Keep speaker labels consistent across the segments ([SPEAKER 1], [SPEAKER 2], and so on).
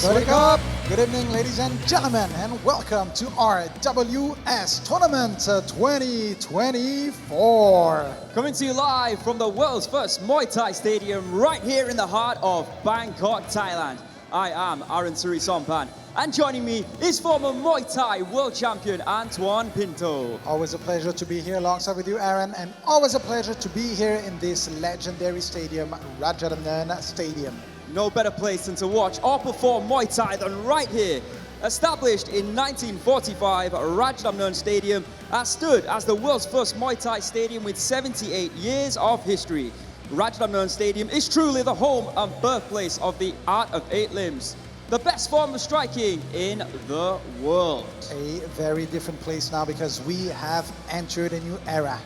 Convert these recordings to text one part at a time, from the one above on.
[SPEAKER 1] Sawadee. Good evening, ladies and gentlemen, and welcome to RWS Tournament 2024.
[SPEAKER 2] Coming to you live from the world's first Muay Thai stadium right here in the heart of Bangkok, Thailand. I am Aaron Sampon, and joining me is former Muay Thai world champion Antoine Pinto.
[SPEAKER 1] Always a pleasure to be here alongside with you, Aaron, and always a pleasure to be here in this legendary stadium, Rajadamnern Stadium.
[SPEAKER 2] No better place than to watch or perform Muay Thai than right here. Established in 1945, Rajadamnern Stadium has stood as the world's first Muay Thai stadium with 78 years of history. Rajadamnern Stadium is truly the home and birthplace of the art of 8 limbs, the best form of striking in the world.
[SPEAKER 1] A very different place now because we have entered a new era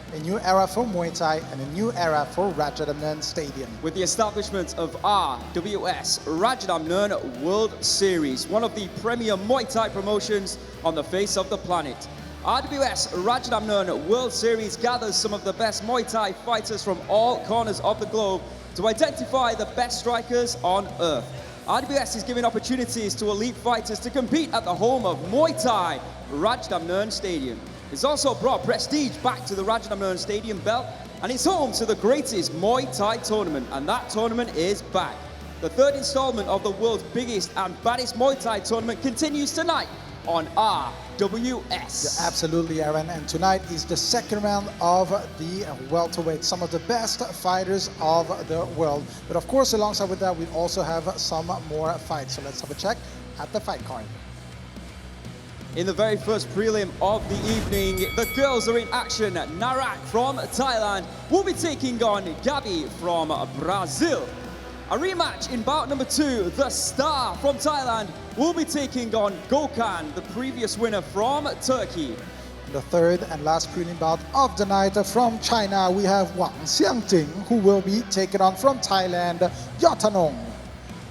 [SPEAKER 1] for Muay Thai and a new era for Rajadamnern Stadium.
[SPEAKER 2] With the establishment of RWS Rajadamnern World Series, one of the premier Muay Thai promotions on the face of the planet. RWS Rajadamnern World Series gathers some of the best Muay Thai fighters from all corners of the globe to identify the best strikers on earth. RWS is giving opportunities to elite fighters to compete at the home of Muay Thai, Rajadamnern Stadium. It's also brought prestige back to the Rajadamnern Stadium belt, and it's home to the greatest Muay Thai tournament, and that tournament is back. The third installment of the world's biggest and baddest Muay Thai tournament continues tonight on RWS.
[SPEAKER 1] Yeah, absolutely, Aaron. And tonight is the second round of the welterweight, some of the best fighters of the world. But of course, alongside with that, we also have some more fights. So let's have a check at the fight card.
[SPEAKER 2] In the very first prelim of the evening, the girls are in action. Narak from Thailand will be taking on Gabi from Brazil. A rematch in bout number 2, the star from Thailand will be taking on Gokhan, the previous winner from Turkey.
[SPEAKER 1] The third and last prelim bout of the night from China, we have Wang Xianjing, who will be taken on from Thailand, Yodtanong.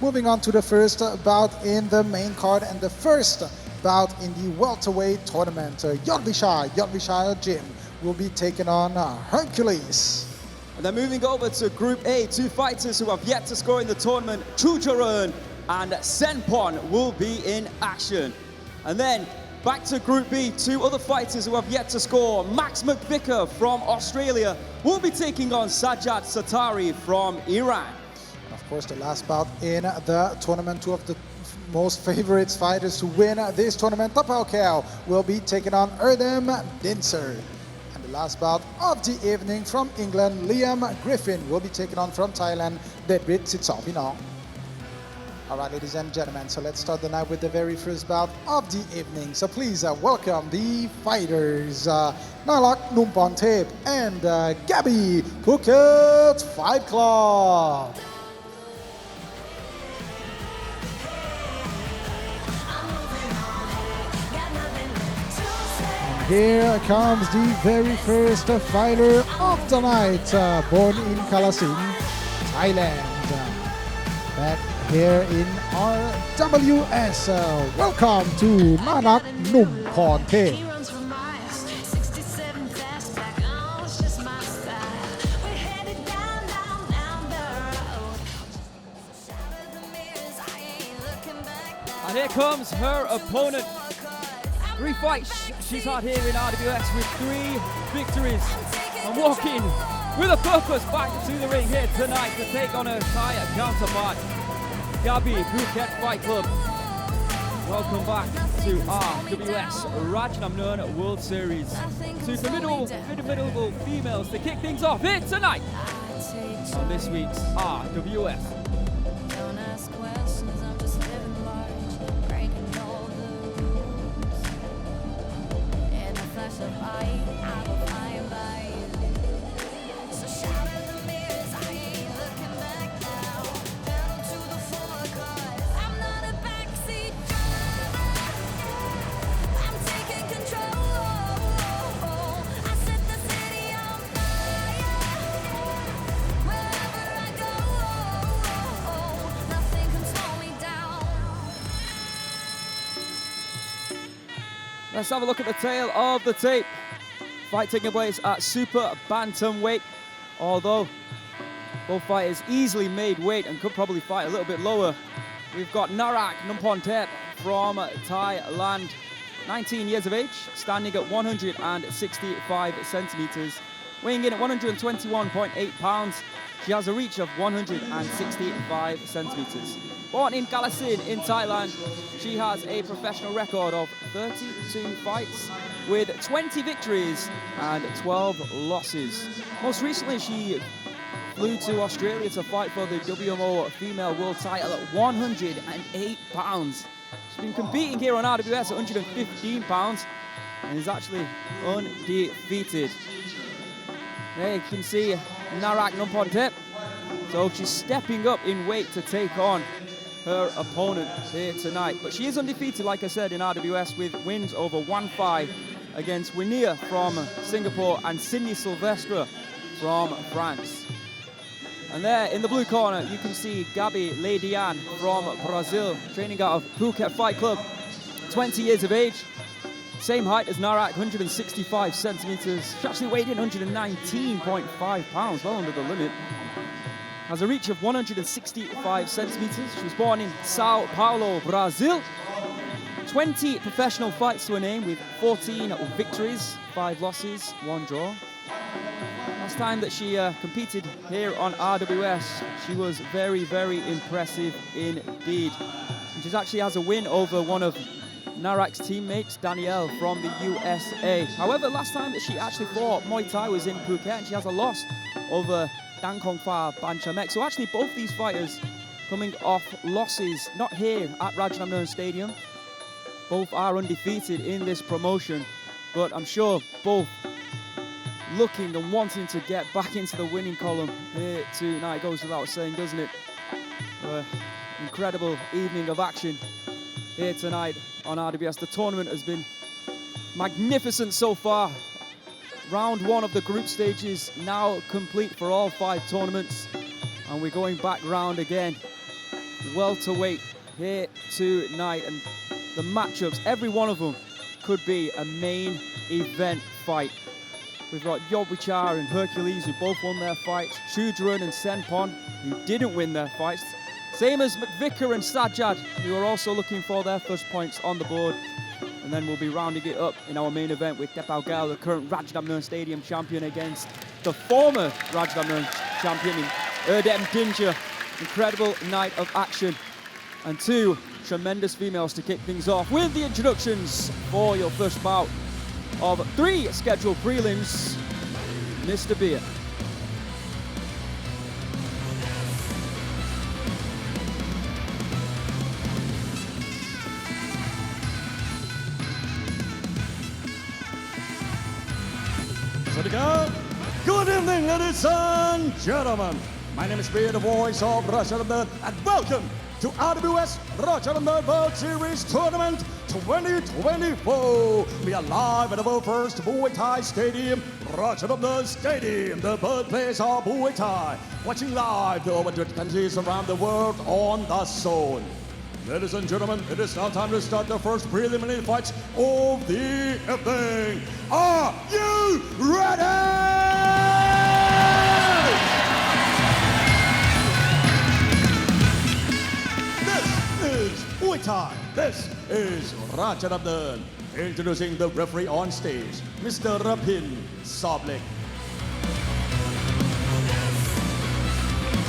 [SPEAKER 1] Moving on to the first bout in the main card and the first bout in the welterweight tournament, Yodwicha Gym will be taken on Hercules.
[SPEAKER 2] And then moving over to Group A, 2 fighters who have yet to score in the tournament, Choojaroen and Saenpon will be in action. And then back to Group B, 2 other fighters who have yet to score. McVicker from Australia will be taking on Sajad Satari from Iran.
[SPEAKER 1] And of course, the last bout in the tournament, 2 of the most favorite fighters to win this tournament, Tapaokaew will be taking on Dinser. Last bout of the evening from England, Liam Griffin will be taken on from Thailand, Dabransarakham. All right, ladies and gentlemen, so let's start the night with the very first bout of the evening. So please welcome the fighters, Narak, Numponthep, and Gabi, Phuket Fight Club. Here comes the very first fighter of the night, born in Kalasin, Thailand. Back here in RWS, welcome to Narak Numponthep.
[SPEAKER 2] And here comes her opponent. 3 fights she's had here in RWS with 3 victories, and walking with a purpose back to the ring here tonight to take on her Thai counterpart, Gabi, Phuket Fight Club. Welcome back to RWS Rajadamnern World Series. 2 formidable females to kick things off here tonight on this week's RWS. Let's have a look at the tail of the tape. Fight taking place at super bantamweight, although both fighters easily made weight and could probably fight a little bit lower we've got Narak Numponthep from Thailand, 19 years of age, standing at 165 centimeters, weighing in at 121.8 pounds. She has a reach of 165 centimeters. Born in Kalasin in Thailand, she has a professional record of 32 fights with 20 victories and 12 losses. Most recently, she flew to Australia to fight for the WMO female world title at 108 pounds. She's been competing here on RWS at 115 pounds and is actually undefeated. There you can see Narak Numponthep. So she's stepping up in weight to take on her opponent here tonight. But she is undefeated, like I said, in RWS with wins over Wang against Winia from Singapore and Sydney Silvestre from France. And there in the blue corner, you can see Gabi from Brazil, training out of Phuket Fight Club, 20 years of age. Same height as Narak, 165 centimeters. She actually weighed in 119.5 pounds, well under the limit. Has a reach of 165 centimeters. She was born in Sao Paulo, Brazil. 20 professional fights to her name with 14 victories, 5 losses, 1 draw. Last time that she competed here on RWS, she was very, very impressive indeed. And she actually has a win over one of Narak's teammates, Danielle, from the USA. However, last time that she actually fought Muay Thai was in Phuket, and she has a loss over Dan Kong Fa Banchamek. So actually both these fighters coming off losses, not here at Rajadamnern Stadium. Both are undefeated in this promotion, but I'm sure both looking and wanting to get back into the winning column here tonight. Goes without saying, doesn't it? Incredible evening of action here tonight on RWS. The tournament has been magnificent so far. Round 1 of the group stages now complete for all 5 tournaments, and we're going back round again. Welterweight here tonight, and the matchups, every one of them could be a main event fight. We've got Yodwicha and Hercules, who both won their fights. Choojaroen and Saenpon, who didn't win their fights. Same as McVicker and Sajad, who are also looking for their first points on the board. And then we'll be rounding it up in our main event with Tapaokaew, the current Rajadamnern Stadium champion, against the former Rajadamnern champion in Yodtanong. Incredible night of action. And 2 tremendous females to kick things off with the introductions for your first bout of 3 scheduled prelims. Mr. Beer.
[SPEAKER 3] Good evening, ladies and gentlemen. My name is Beer, the voice of Rajadamnern, and welcome to RWS Rajadamnern World Series Tournament 2024. We are live at the world first Muay Thai Stadium, Rajadamnern Stadium, the birthplace of Muay Thai. Watching live to over 20 countries around the world on the zone. Ladies and gentlemen, it is now time to start the first preliminary fights of the evening. Are you ready? This is Muay Thai. This is Rajadamnern. Introducing the referee on stage, Mr. Rapin Sablik.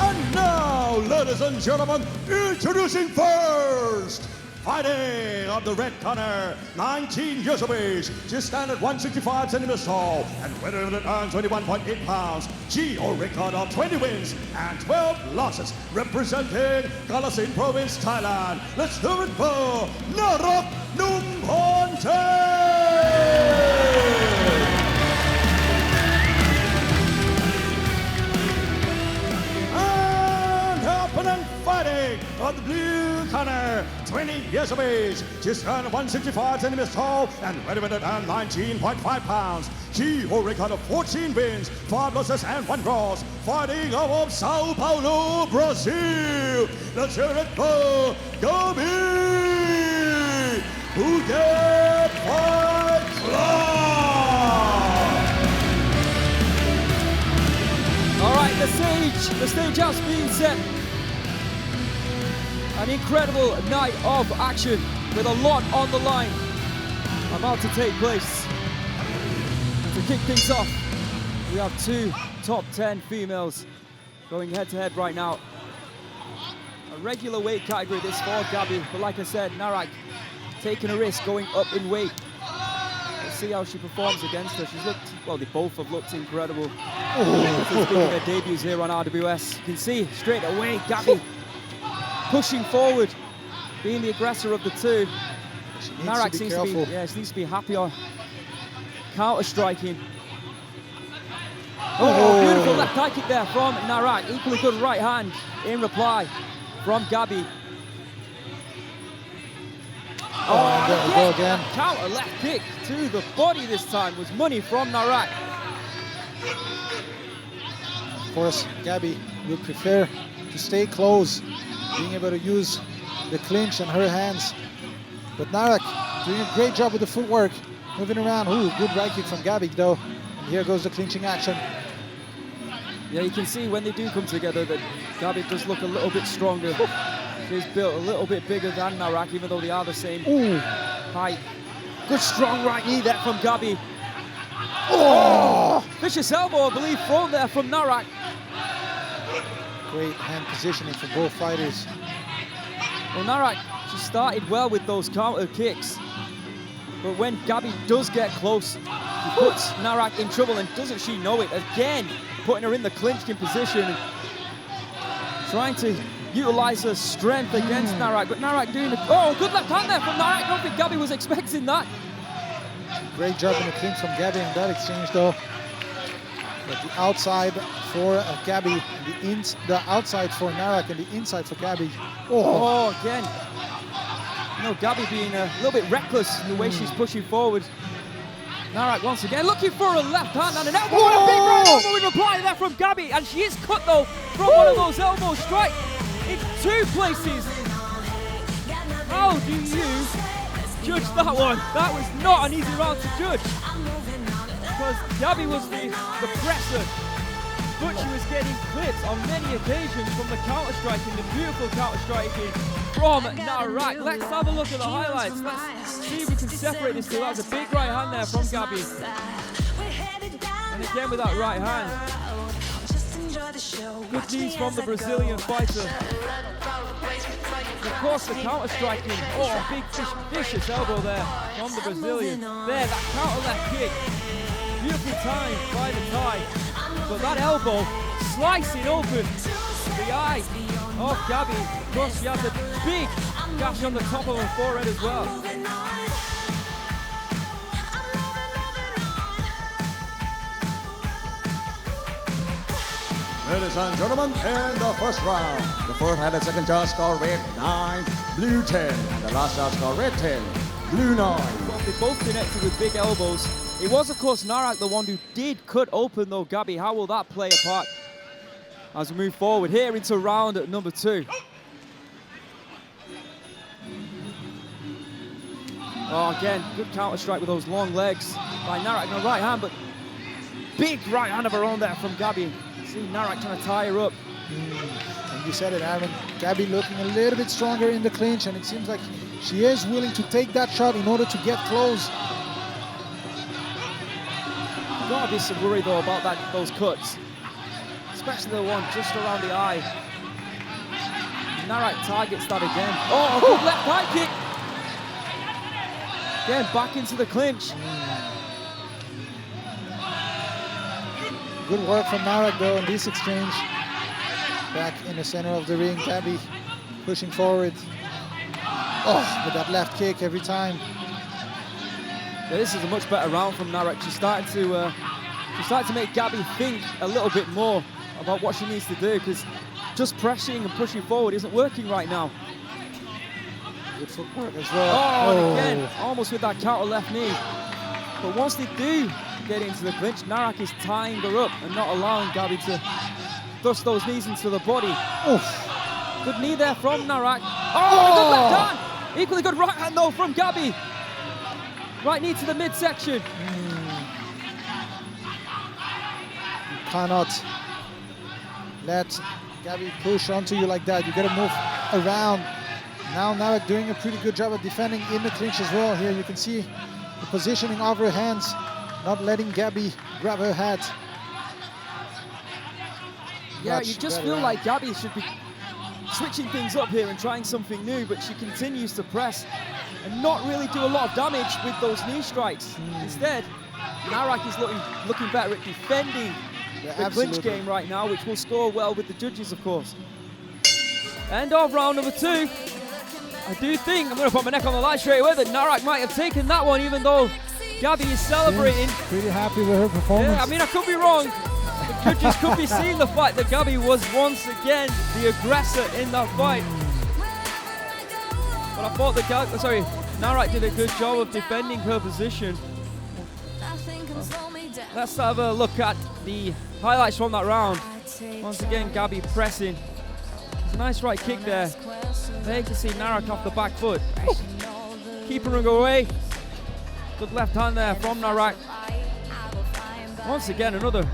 [SPEAKER 3] And now, ladies and gentlemen, introducing first, fighting on the red corner, 19 years of age, just stand at 165 centimeters tall, and weighing 121.8 pounds. GO record of 20 wins and 12 losses, representing Kalasin Province, Thailand. Let's do it for Narak Numponthep! Opponent fighting on the blue corner, 20 years of age, just turned 165 centimeters tall, and weighing 19.5 pounds. GO record of 14 wins, 5 losses and 1 draw, fighting out of Sao Paulo, Brazil. Let's hear it for Gabi, Phuket Fight Club.
[SPEAKER 2] All right, the stage has been set. An incredible night of action with a lot on the line about to take place. To kick things off, we have two top 10 females going head to head right now. A regular weight category this for Gabi, but like I said, Narak taking a risk going up in weight. Let's see how she performs against her. She's looked, well, they both have looked incredible. Since making their debuts here on RWS. You can see straight away Gabi pushing forward, being the aggressor of the two. Narak seems to be, yeah, she needs to be happy on counter striking. Oh, beautiful left high kick there from Narak. Equally good right hand in reply from Gabi. Oh,
[SPEAKER 1] there we go again.
[SPEAKER 2] Counter left kick to the body this time was money from Narak.
[SPEAKER 1] Of course, Gabi would prefer to stay close, being able to use the clinch in her hands. But Narak doing a great job with the footwork, moving around. Ooh, good right kick from Gabi though. And here goes the clinching action.
[SPEAKER 2] Yeah, you can see when they do come together that Gabi does look a little bit stronger. She's built a little bit bigger than Narak, even though they are the same height. Good strong right knee there from Gabi. Oh! Vicious elbow, I believe, thrown there from Narak.
[SPEAKER 1] Great hand positioning for both fighters.
[SPEAKER 2] Well, Narak, she started well with those counter kicks. But when Gabi does get close, she puts Narak in trouble, and doesn't she know it? Again, putting her in the clinching position, trying to utilize her strength against Narak. But Narak doing it. Oh, good left hand there from Narak. I don't think Gabi was expecting that.
[SPEAKER 1] Great job in the clinch from Gabi in that exchange though. But the outside for Gabi, the outside for Narak, and the inside for Gabi.
[SPEAKER 2] Oh, again. You know, Gabi being a little bit reckless in the way she's pushing forward. Narak once again looking for a left hand and an elbow, and a big right elbow in reply there from Gabi. And she is cut though from one of those elbow strikes in two places. How do you judge that one? That was not an easy round to judge, because Gabi was the presser, but she was getting clipped on many occasions from the counter striking, the beautiful counter striking from Narak. Let's have a look at the highlights. Let's see if we can separate this two. That was a big right hand there from Gabi. And again with that right hand. Good knees from the Brazilian fighter. Of course, the counter striking. Oh, big vicious elbow there from the Brazilian. There, that counter left kick. Beautifully timed by the Thai. But that elbow slicing open the eye of Gabi. Of course, she has a big gash on the top of her forehead as well.
[SPEAKER 3] Ladies and gentlemen, in the first round, the first and the second judge score red 9, blue 10. And the last judge score red 10, blue 9.
[SPEAKER 2] Well, they both connected with big elbows. It was, of course, Narak the one who did cut open, though, Gabi. How will that play a part as we move forward here into round number 2? Oh, again, good counter strike with those long legs by Narak on the right hand, but big right hand of her own there from Gabi. See Narak trying to tie her up.
[SPEAKER 1] And you said it, Aaron. Gabi looking a little bit stronger in the clinch, and it seems like she is willing to take that shot in order to get close.
[SPEAKER 2] Gotta be some worry though about those cuts, especially the one just around the eye. Narak targets that again. Oh, good left high kick. Again, back into the clinch.
[SPEAKER 1] Good work from Narak though in this exchange. Back in the center of the ring, Gabi pushing forward. Oh, with that left kick every time.
[SPEAKER 2] Yeah, this is a much better round from Narak. She's starting to make Gabi think a little bit more about what she needs to do, because just pressing and pushing forward isn't working right now.
[SPEAKER 1] Good footwork as well.
[SPEAKER 2] Oh, and again, almost with that counter left knee. But once they do get into the clinch, Narak is tying her up and not allowing Gabi to thrust those knees into the body.
[SPEAKER 1] Oof.
[SPEAKER 2] Good knee there from Narak. Oh, good left hand. Equally good right hand though from Gabi. Right knee to the midsection.
[SPEAKER 1] You cannot let Gabi push onto you like that. You gotta move around Now Narak doing a pretty good job at defending in the clinch as well. Here you can see the positioning of her hands, not letting Gabi grab her head.
[SPEAKER 2] Yeah, you just feel like Gabi should be switching things up here and trying something new, but she continues to press and not really do a lot of damage with those knee strikes. Instead, Narak is looking better at defending the clinch game right now, which will score well with the judges, of course. End of round number 2. I do think, I'm going to put my neck on the line straight away, that Narak might have taken that one, even though Gabi is celebrating.
[SPEAKER 1] Pretty happy with her performance.
[SPEAKER 2] Yeah, I mean, I could be wrong. The judges could be seeing the fact that Gabi was once again the aggressor in that fight. But I thought that Narak did a good job of defending her position. Let's have a look at the highlights from that round. Once again, Gabi pressing. It's a nice right kick there. There you can see Narak off the back foot. Keeping her away. Good left hand there from Narak. Once again, another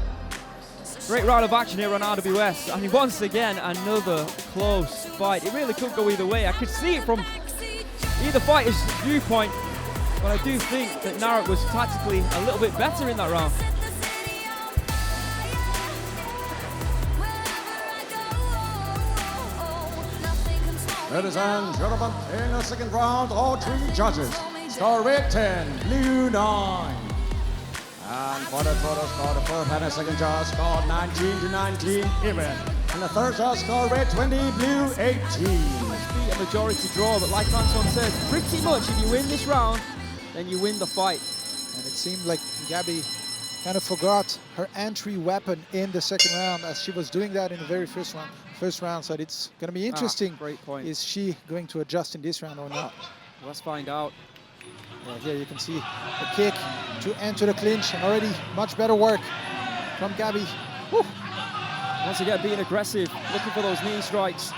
[SPEAKER 2] great round of action here on RWS. And once again, another close fight. It really could go either way. I could see it from either fighter's viewpoint, but I do think that Narak was tactically a little bit better in that round.
[SPEAKER 3] Ladies and gentlemen, in the second round, all 3 judges score red 10, blue 9. And for the total score, the first and the second judge scored 19 to 19 even. And the third judge scored red 20, blue 18.
[SPEAKER 2] Must be a majority draw, but like Antoine says, pretty much if you win this round, then you win the fight.
[SPEAKER 1] And it seemed like Gabi kind of forgot her entry weapon in the second round, as she was doing that in the very first round. So it's going to be interesting.
[SPEAKER 2] Great point.
[SPEAKER 1] Is she going to adjust in this round or not?
[SPEAKER 2] Let's find out.
[SPEAKER 1] Yeah, here you can see the kick to enter the clinch, and already much better work from Gabi. Woo.
[SPEAKER 2] Once again, being aggressive, looking for those knee strikes.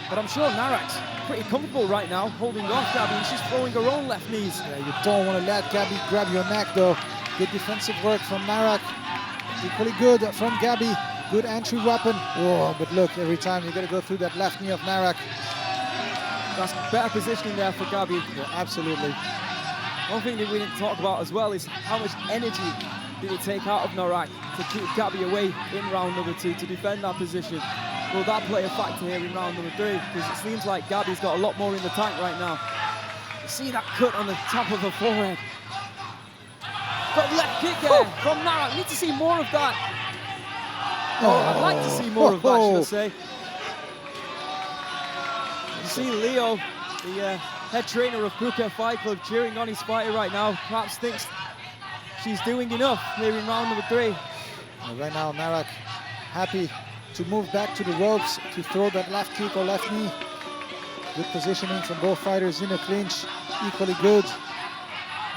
[SPEAKER 2] But I'm sure Narak's pretty comfortable right now, holding off Gabi, and she's throwing her own left knees.
[SPEAKER 1] Yeah, you don't want to let Gabi grab your neck, though. Good defensive work from Narak. Equally good from Gabi. Good entry weapon. Oh, but look, every time you got to go through that left knee of Narak.
[SPEAKER 2] That's better positioning there for Gabi.
[SPEAKER 1] Yeah, absolutely.
[SPEAKER 2] One thing that we didn't talk about as well is how much energy did it take out of Narak to keep Gabi away in round number 2 to defend that position. Will that play a factor here in round number 3? Because it seems like Gabi's got a lot more in the tank right now. You see that cut on the top of her forehead. Got left kick there from Narak. Need to see more of that. I'd like to see more of that, should I say. You see Leo, the head trainer of Phuket Fight Club, cheering on his fighter right now. Perhaps thinks she's doing enough here in round number 3.
[SPEAKER 1] Right now, Narak happy to move back to the ropes to throw that left kick or left knee. Good positioning from both fighters in the clinch. Equally good.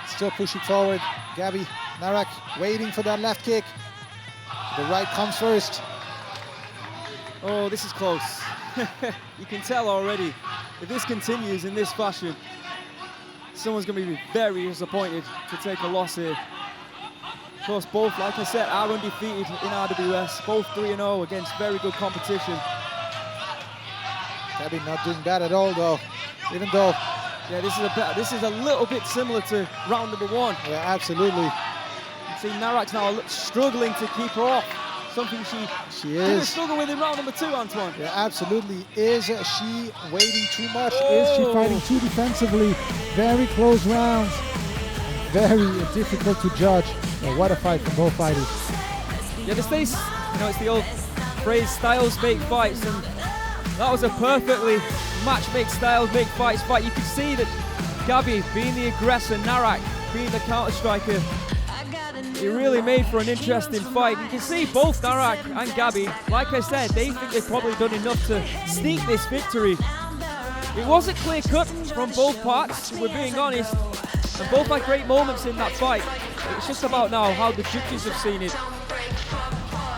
[SPEAKER 1] Still pushing forward. Gabi, Narak waiting for that left kick. The right comes first.
[SPEAKER 2] Oh, this is close. You can tell already, if this continues in this fashion, someone's going to be very disappointed to take a loss here. Of course, both, like I said, are undefeated in RWS, both 3-0 against very good competition.
[SPEAKER 1] Gabi not doing bad at all, though. Even though,
[SPEAKER 2] yeah, this is a little bit similar to round number 1.
[SPEAKER 1] Yeah, absolutely.
[SPEAKER 2] You see, Narak's now struggling to keep her off. Something she didn't struggle with in round number 2, Antoine.
[SPEAKER 1] Yeah, absolutely. Is she waiting too much? Is she fighting too defensively? Very close rounds. Very difficult to judge. Yeah, what a fight from both fighters.
[SPEAKER 2] Yeah, this face, it's the old phrase, styles make fights, and that was a perfectly match make styles make fights fight. You could see that Gabi being the aggressor, Narak being the counter striker. It really made for an interesting fight. You can see both Narak and Gabi, like I said, they think they've probably done enough to sneak this victory. It wasn't clear cut from both parts, if we're being honest, and both had great moments in that fight. It's just about now how the judges have seen it.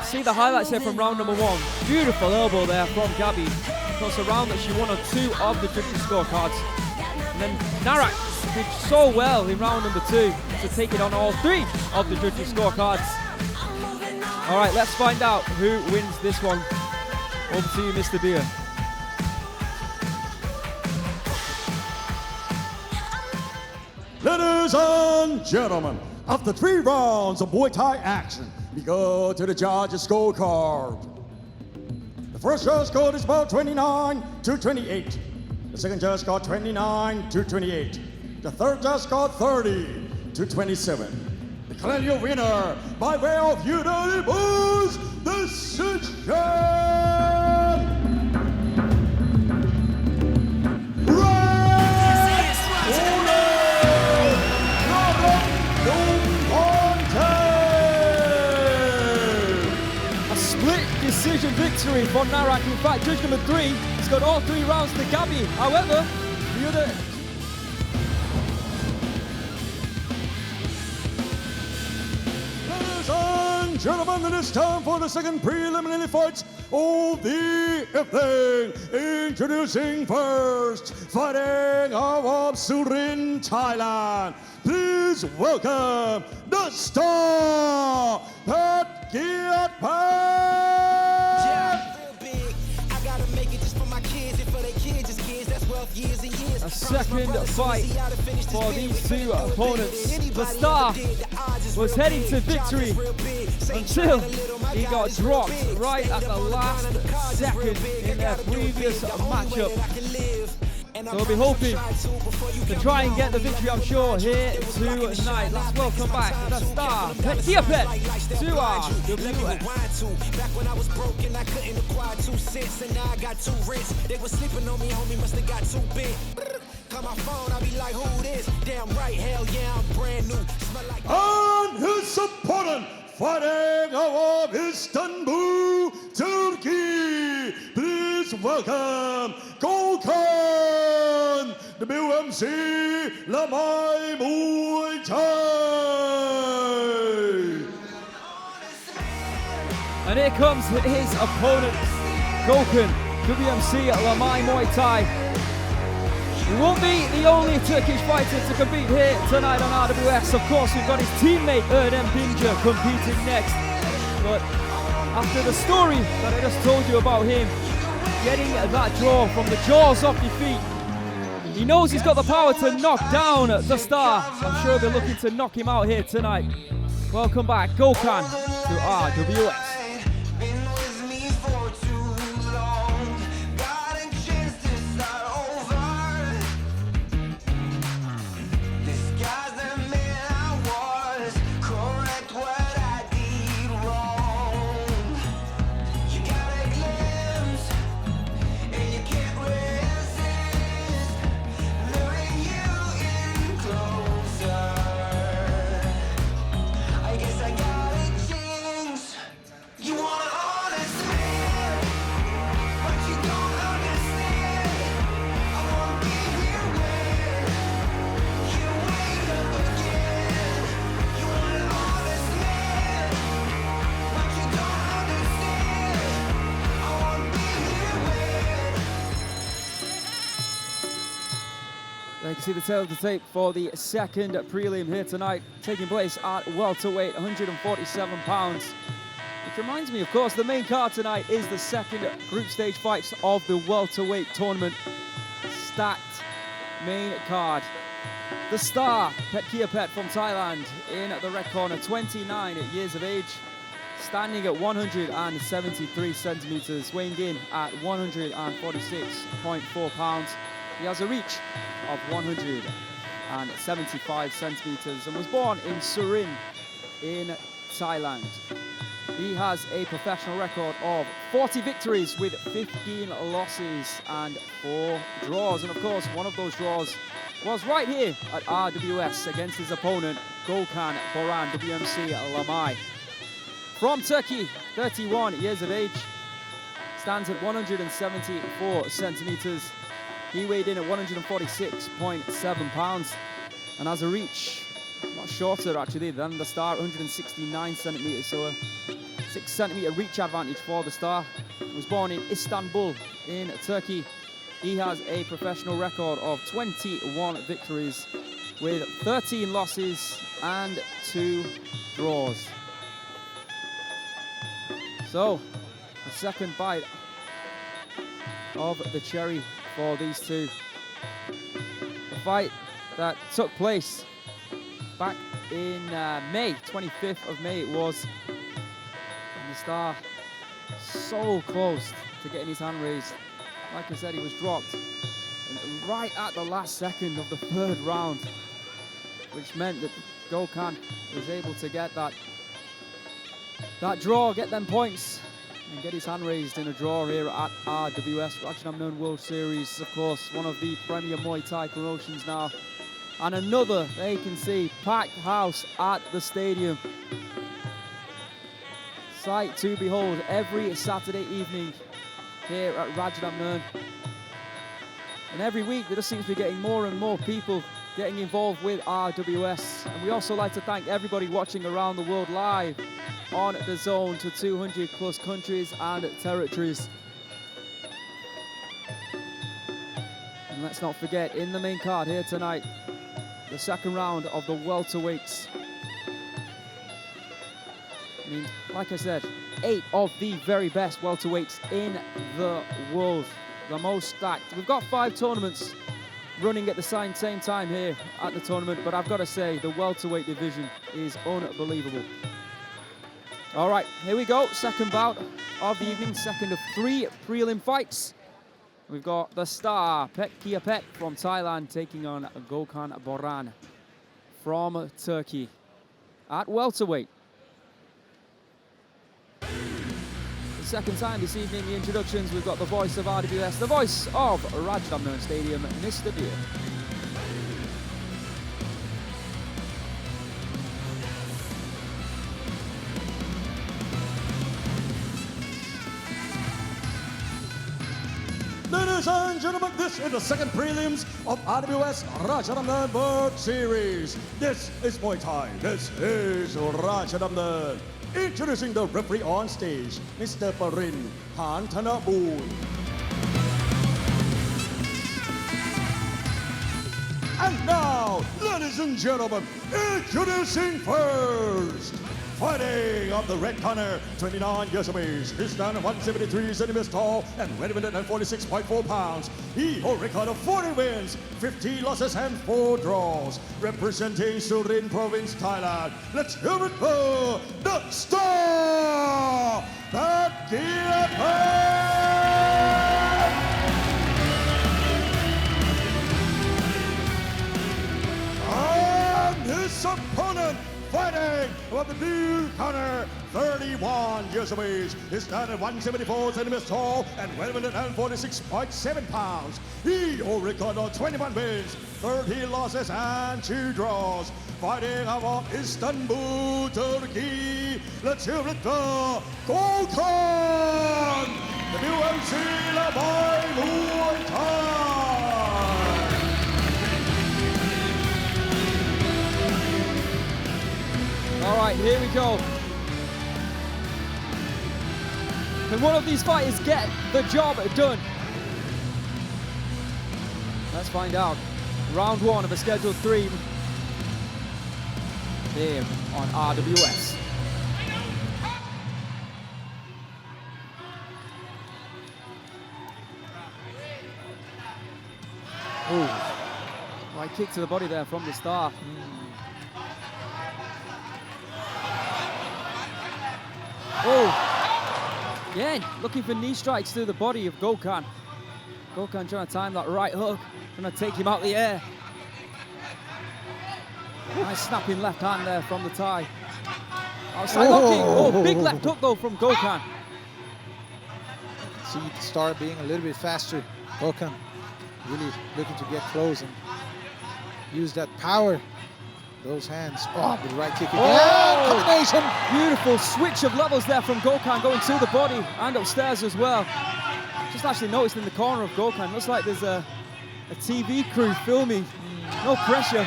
[SPEAKER 2] See the highlights here from round number 1. Beautiful elbow there from Gabi. Of course, a round that she won on 2 of the judges' scorecards. And then Narak did so well in round number 2 to take it on all 3 of the judges' scorecards. All right, let's find out who wins this one. Over to you, Mr. Beer.
[SPEAKER 3] Ladies and gentlemen, after 3 rounds of Muay Thai action, we go to the judges' scorecard. The first judge scored is about 29-28. The second judge scored 29-28. The third judge scored 30-27. The clear winner by way of unanimous decision.
[SPEAKER 2] Decision victory for Narak. In fact, judge number 3 has got all 3 rounds to Gabi. However, the other...
[SPEAKER 3] Ladies and gentlemen, it is time for the second preliminary fight of the evening. Introducing first, fighting out of Surin, Thailand. Please welcome the star, Petchkiatpetch.
[SPEAKER 2] A second fight for these 2 opponents. The star was heading to victory until he got dropped right at the last second in their previous matchup. So we'll be hoping to try and get the victory, I'm sure, here tonight. Let's welcome back the star, Petchkiatpetch, to RWS.
[SPEAKER 4] Back when I was broken, I couldn't acquire 2 cents, and now I got 2 rents. They were sleeping on me, homie, must have got too big. Call my phone, I be like, who this? Damn right, hell yeah, I'm brand new. Smell like...
[SPEAKER 3] And his opponent, fighting out of Istanbul, Turkey. Please welcome Gokhan, W.M.C, Lamai Muay Thai.
[SPEAKER 2] And here comes his opponent, Gokhan, W.M.C, Lamai Muay Thai. He won't be the only Turkish fighter to compete here tonight on RWS. Of course, we've got his teammate, Erdem competing next. But after the story that I just told you about him, getting that draw from the jaws off defeat, he knows he's got the power to knock down the star. I'm sure they're looking to knock him out here tonight. Welcome back, Gokhan, to RWS. There you can see the tail of the tape for the second prelim here tonight, taking place at welterweight, 147 pounds. Which reminds me, of course, the main card tonight is the second group stage fights of the welterweight tournament. Stacked main card. The star, Petchkiatpetch from Thailand, in the red corner, 29 years of age, standing at 173 centimeters, weighing in at 146.4 pounds. He has a reach of 175 centimeters and was born in Surin in Thailand. He has a professional record of 40 victories with 15 losses and 4 draws. And of course, one of those draws was right here at RWS against his opponent, Gokhan Boran, W.M.C. Lamai. From Turkey, 31 years of age, stands at 174 centimeters. He weighed in at 146.7 pounds and has a reach, much shorter actually than the star, 169 centimeters, so a 6 centimeter reach advantage for the star. He was born in Istanbul in Turkey. He has a professional record of 21 victories with 13 losses and 2 draws. So, the second bite of the cherry for these two. The fight that took place back in May, 25th of May it was. And the star so close to getting his hand raised. Like I said, he was dropped and right at the last second of the third round, which meant that Gokhan was able to get that draw, get them points, and get his hand raised in a draw here at RWS, Rajadamnern World Series. Of course, one of the premier Muay Thai promotions now. And another, there you can see, packed house at the stadium. Sight to behold every Saturday evening here at Rajadamnern. And every week there just seems to be getting more and more people getting involved with RWS. And we also like to thank everybody watching around the world live on DAZN to 200 plus countries and territories. And let's not forget, in the main card here tonight, the second round of the welterweights. I mean, like I said, 8 of the very best welterweights in the world, the most stacked. We've got 5 tournaments running at the same time here at the tournament, but I've got to say the welterweight division is unbelievable. All right, here we go. Second bout of the evening, second of 3 prelim fights. We've got the star, Petchkiatpetch from Thailand, taking on Gokhan Boran from Turkey at welterweight. The second time this evening, the introductions, we've got the voice of RWS, the voice of Rajadamnern Stadium, Mr. Beer.
[SPEAKER 3] Ladies and gentlemen, this is the second prelims of RWS Rajadamnern World Series. This is Muay Thai. This is Rajadamnern. Introducing the referee on stage, Mr. Parin Hantanaboon. And now, ladies and gentlemen, introducing first, fighting on the red corner, 29 years of age. He stands 173 centimeters tall and 146.4 pounds. He holds a record of 40 wins, 50 losses and 4 draws. Representing Surin Province, Thailand. Let's hear it for the star, Petchkiatpetch! And his opponent, fighting with the blue corner, 31 years of age. He stands at 174 centimeters tall and 146.7 pounds. He holds a record of 21 wins, 30 losses and 2 draws. Fighting out of Istanbul, Turkey. Let's hear it for Gokhan, W.M.C. Lamai Muay Thai.
[SPEAKER 2] All right, here we go. Can one of these fighters get the job done? Let's find out. Round 1 of a scheduled 3 here on RWS. Ooh, right kick to the body there from the star. Oh, again, looking for knee strikes through the body of Gokhan. Gokhan trying to time that right hook, trying to take him out the air. Nice snapping left hand there from the Thai. Outside looking. Oh, big left hook though from Gokhan.
[SPEAKER 1] See the star being a little bit faster. Gokhan really looking to get close and use that power. Those hands. Oh, with the right kick again. Combination.
[SPEAKER 2] Beautiful switch of levels there from Gokhan, going to the body and upstairs as well. Just actually noticed in the corner of Gokhan, looks like there's a TV crew filming. No pressure,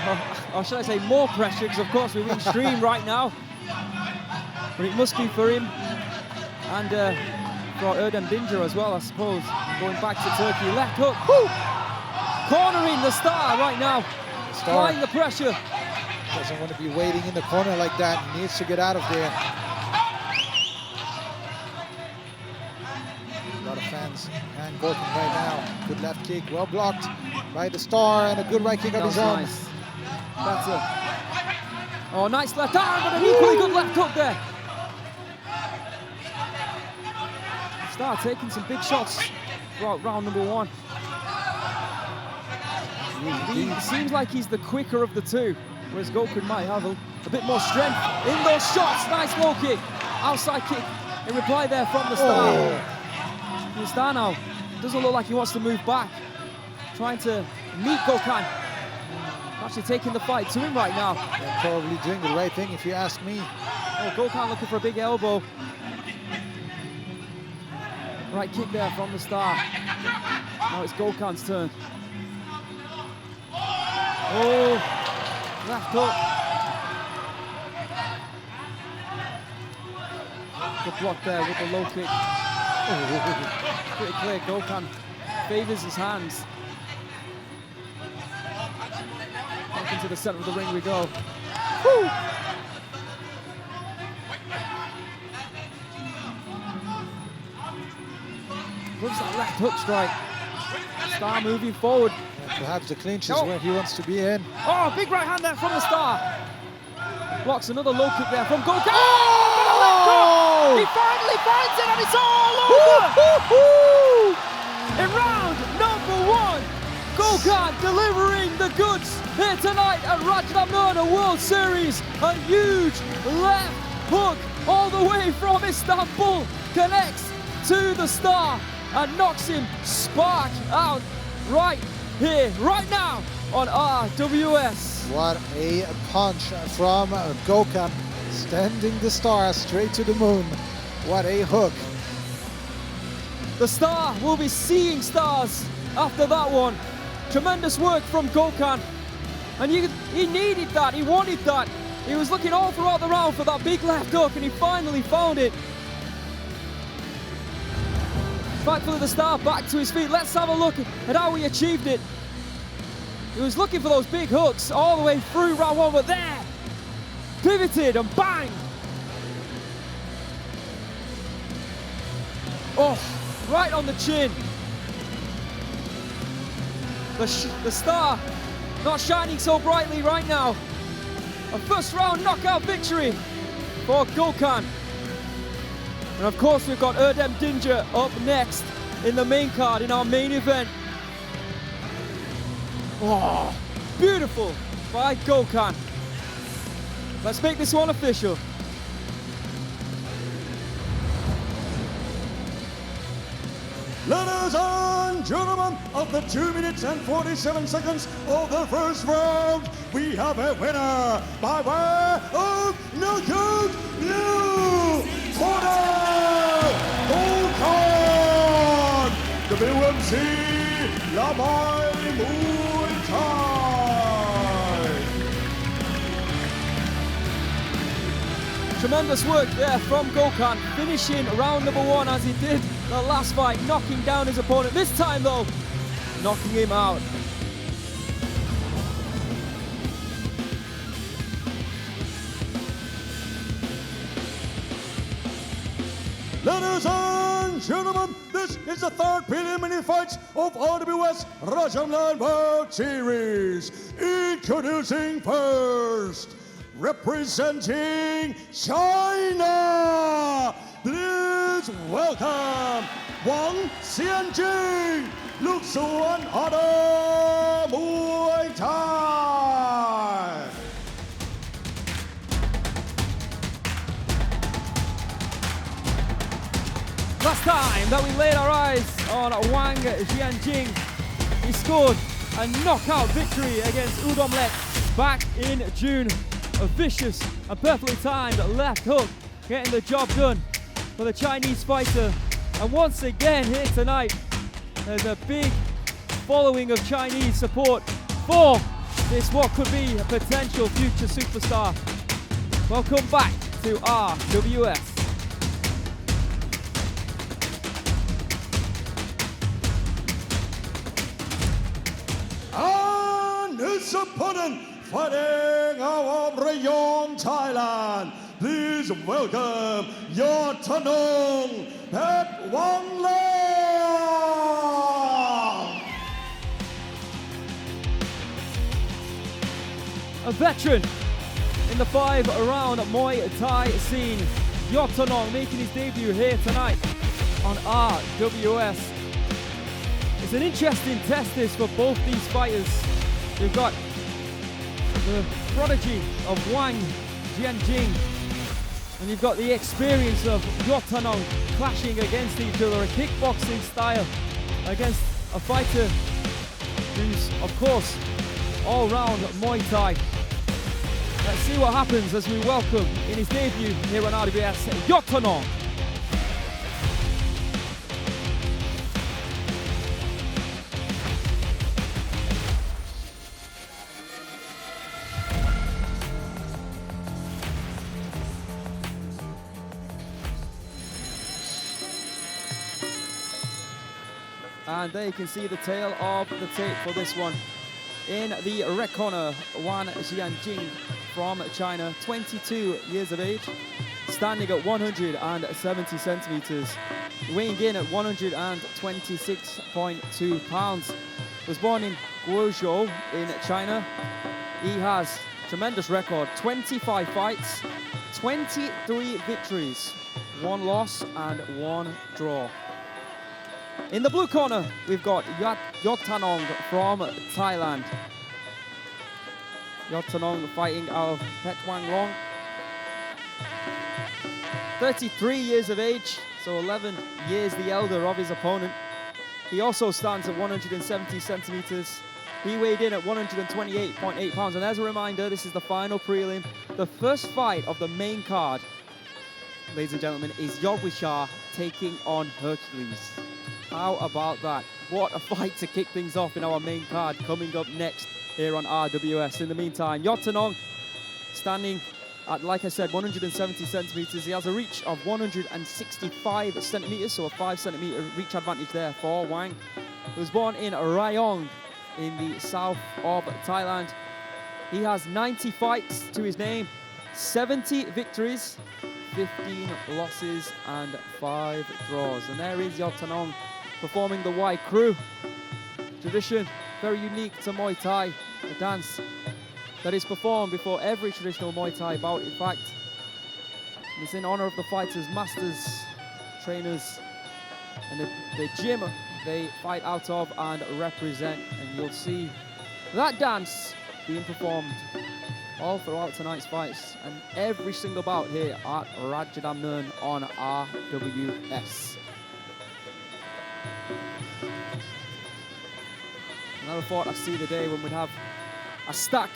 [SPEAKER 2] or should I say more pressure, because of course we're being streamed right now. But it must be for him and for Erdem Dinger as well, I suppose. Going back to Turkey, left hook. Woo! Cornering the star right now. Applying the pressure.
[SPEAKER 1] Doesn't want to be waiting in the corner like that. He needs to get out of there. A lot of fans and Gokhan right now. Good left kick, well blocked by the star, and a good right kick of his own.
[SPEAKER 2] Nice. Better. Oh, nice left arm, but an equally good left hook there. Star taking some big shots throughout round number 1. It seems like he's the quicker of the two, whereas Gokhan might have a bit more strength in those shots. Nice low kick, outside kick in reply there from the Star. The Star now doesn't look like he wants to move back, trying to meet Gokhan. Actually taking the fight to him right now.
[SPEAKER 1] Yeah, probably doing the right thing if you ask me.
[SPEAKER 2] Oh, Gokhan looking for a big elbow. Right kick there from the Star. Now it's Gokhan's turn. Oh, left hook. Good block there with the low kick. Oh, pretty clear. Gokhan favors his hands. Back into the center of the ring we go. Woo! Loves that left hook strike. Star moving forward.
[SPEAKER 1] Perhaps the clinch is where he wants to be in.
[SPEAKER 2] Oh, big right hand there from the Star. Blocks another low kick there from Gokhan. Oh! He finally finds it and it's all over! In round number 1, Gokhan delivering the goods here tonight at Rajadamnern World Series. A huge left hook all the way from Istanbul connects to the Star and knocks him spark out right here, right now on RWS.
[SPEAKER 1] What a punch from Gokhan, sending the Star straight to the moon. What a hook.
[SPEAKER 2] The Star will be seeing stars after that one. Tremendous work from Gokhan. And he needed that, he wanted that. He was looking all throughout the round for that big left hook and he finally found it. Thankfully the Star back to his feet. Let's have a look at how he achieved it. He was looking for those big hooks all the way through round 1, but there, pivoted and bang. Oh, right on the chin. The Star not shining so brightly right now. A first round knockout victory for Gokhan. And of course we've got Erdem Dinja up next in the main card in our main event. Oh, beautiful by Gokhan. Let's make this one official.
[SPEAKER 3] Ladies and gentlemen, after 2 minutes and 47 seconds of the first round, we have a winner by way of knockout Gokhan, W.M.C. Lamai Muay Thai.
[SPEAKER 2] Tremendous work there from Gokhan, finishing round number 1 as he did the last fight, knocking down his opponent. This time though, knocking him out.
[SPEAKER 3] Ladies and gentlemen, this is the third preliminary fight of RWS Rajadamnern World Series. Introducing first, representing China, please welcome Wang Xianjing, Looksuan Muay Thai.
[SPEAKER 2] Last time that we laid our eyes on Wang Xianjing, he scored a knockout victory against Udomlet back in June. A vicious and perfectly timed left hook, getting the job done for the Chinese fighter. And once again here tonight, there's a big following of Chinese support for this what could be a potential future superstar. Welcome back to RWS.
[SPEAKER 3] And his opponent, fighting out of Rayong, Thailand, please welcome Yodtanong, Petchwanglang.
[SPEAKER 2] A veteran in In the 5-round Muay Thai scene, Yodtanong making his debut here tonight on RWS. It's an interesting test this for both these fighters. We've got the prodigy of Wang, Xianjing, and you've got the experience of Yodtanong clashing against each other, a kickboxing style against a fighter who's, of course, all-round Muay Thai. Let's see what happens as we welcome in his debut here on RWS, Yodtanong. And there you can see the tail of the tape for this one. In the red corner, Wang Xianjing from China, 22 years of age, standing at 170 centimeters, weighing in at 126.2 pounds. Was born in Guizhou in China. He has tremendous record, 25 fights, 23 victories, 1 loss and 1 draw. In the blue corner, we've got Yodtanong from Thailand. Yodtanong fighting out of Petchwanglang. 33 years of age, so 11 years the elder of his opponent. He also stands at 170 centimeters. He weighed in at 128.8 pounds. And as a reminder, this is the final prelim. The first fight of the main card, ladies and gentlemen, is Yodwicha taking on Hercules. How about that? What a fight to kick things off in our main card coming up next here on RWS. In the meantime, Yodtanong standing at, like I said, 170 centimeters. He has a reach of 165 centimeters, so a 5 centimeter reach advantage there for Wang. He was born in Rayong in the south of Thailand. He has 90 fights to his name, 70 victories, 15 losses and 5 draws. And there is Yodtanong performing the white crew. Tradition very unique to Muay Thai, a dance that is performed before every traditional Muay Thai bout. In fact, it's in honor of the fighters, masters, trainers, and the gym they fight out of and represent. And you'll see that dance being performed all throughout tonight's fights and every single bout here at Rajadamnern on RWS. I never thought I'd see the day when we'd have a stack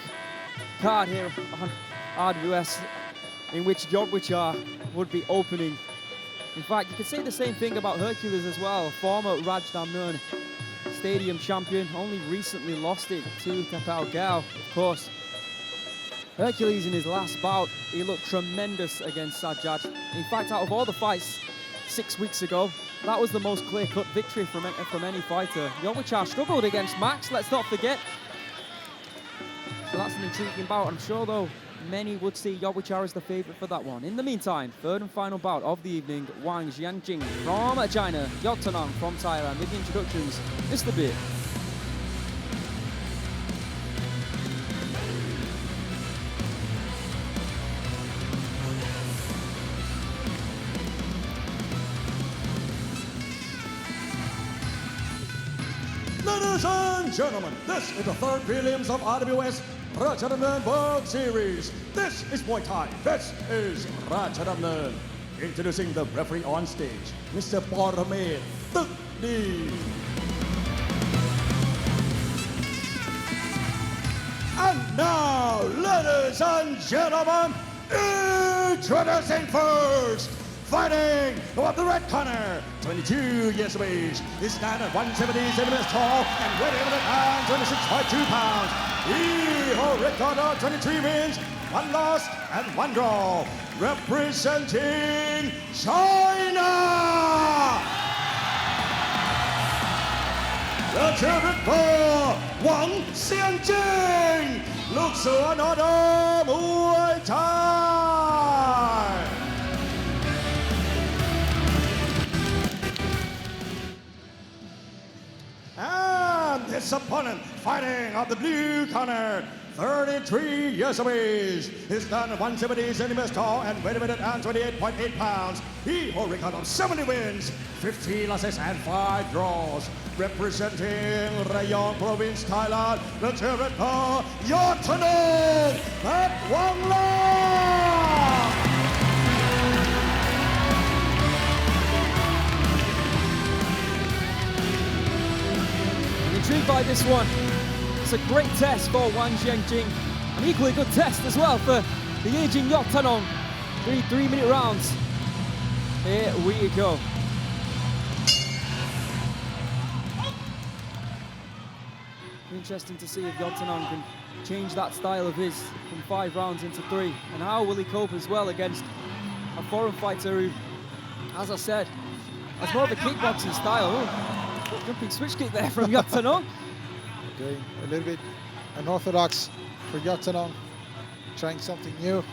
[SPEAKER 2] card here on RWS in which Yodwicha would be opening. In fact, you could say the same thing about Hercules as well, former Rajadamnern Stadium champion, only recently lost it to Tapaokaew, of course. Hercules in his last bout, he looked tremendous against Sajad. In fact, out of all the fights 6 weeks ago, that was the most clear-cut victory from any fighter. Yodwicha struggled against Max, let's not forget. So that's an intriguing bout. I'm sure, though, many would see Yodwicha as the favourite for that one. In the meantime, third and final bout of the evening, Wang Xianjing from China, Yodtanong from Thailand. With the introductions, Mr. Beer.
[SPEAKER 3] Ladies and gentlemen, this is the third prelims of RWS Rajadamnern World Series. This is Muay Thai. This is Rajadamnern. Introducing the referee on stage, Mr. Porame Tukdi. And now, ladies and gentlemen, introducing first, fighting of the red corner, 22 years of age. He stands at 170 centimeters tall and weighing in at 26.2 pounds. He holds a record of 23 wins, 1 loss and 1 draw. Representing China, the champion Wang Xianjing, Looksuan order Muay Thai. And his opponent fighting on the blue corner, 33 years of age. He stands 170 centimeters tall and weighted at 28.8 pounds. He holds a record of 70 wins, 15 losses and 5 draws. Representing Rayong Province, Thailand, the Territor, Yodtanong, Petchwanglang.
[SPEAKER 2] Intrigued by this one. It's a great test for Wang Xianjing. An equally good test as well for the aging Yodtanong. 3 minute rounds. Here we go. Interesting to see if Yodtanong can change that style of his from 5 rounds into 3. And how will he cope as well against a foreign fighter who, as I said, has more of a kickboxing style. Oh, jumping switch kick there from Yodtanong.
[SPEAKER 1] Going a little bit unorthodox for Yodtanong, trying something new.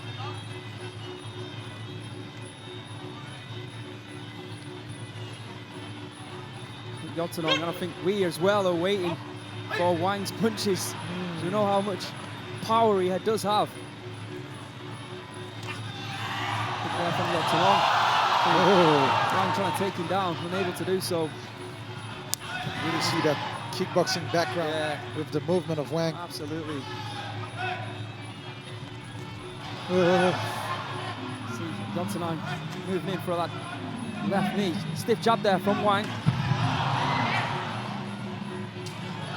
[SPEAKER 2] Yodtanong, and I think we as well are waiting for Wang's punches. You know how much power he does have. Good there from Yodtanong. Wang trying to take him down, unable to do so.
[SPEAKER 1] Really see that kickboxing background with the movement of Wang.
[SPEAKER 2] Absolutely. See Yodtanong moving in for that left knee. Stiff jab there from Wang.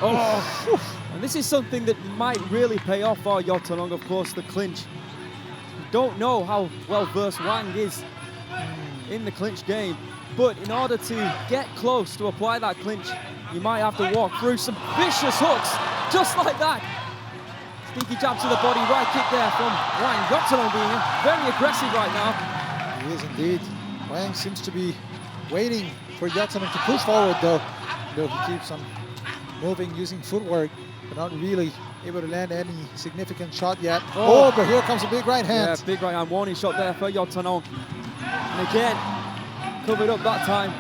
[SPEAKER 2] Oh, and this is something that might really pay off for Yodtanong, of course, the clinch. We don't know how well versed Wang is in the clinch game, but in order to get close to apply that clinch, you might have to walk through some vicious hooks, just like that. Sneaky jab to the body, right kick there from Wang. Yodtanong being very aggressive right now.
[SPEAKER 1] He is indeed. Wang seems to be waiting for Yodtanong to push forward, though. He keeps on moving, using footwork, but not really able to land any significant shot yet. Oh, but here comes a big right hand.
[SPEAKER 2] Yeah, big right hand warning shot there for Yodtanong. And again, covered up that time.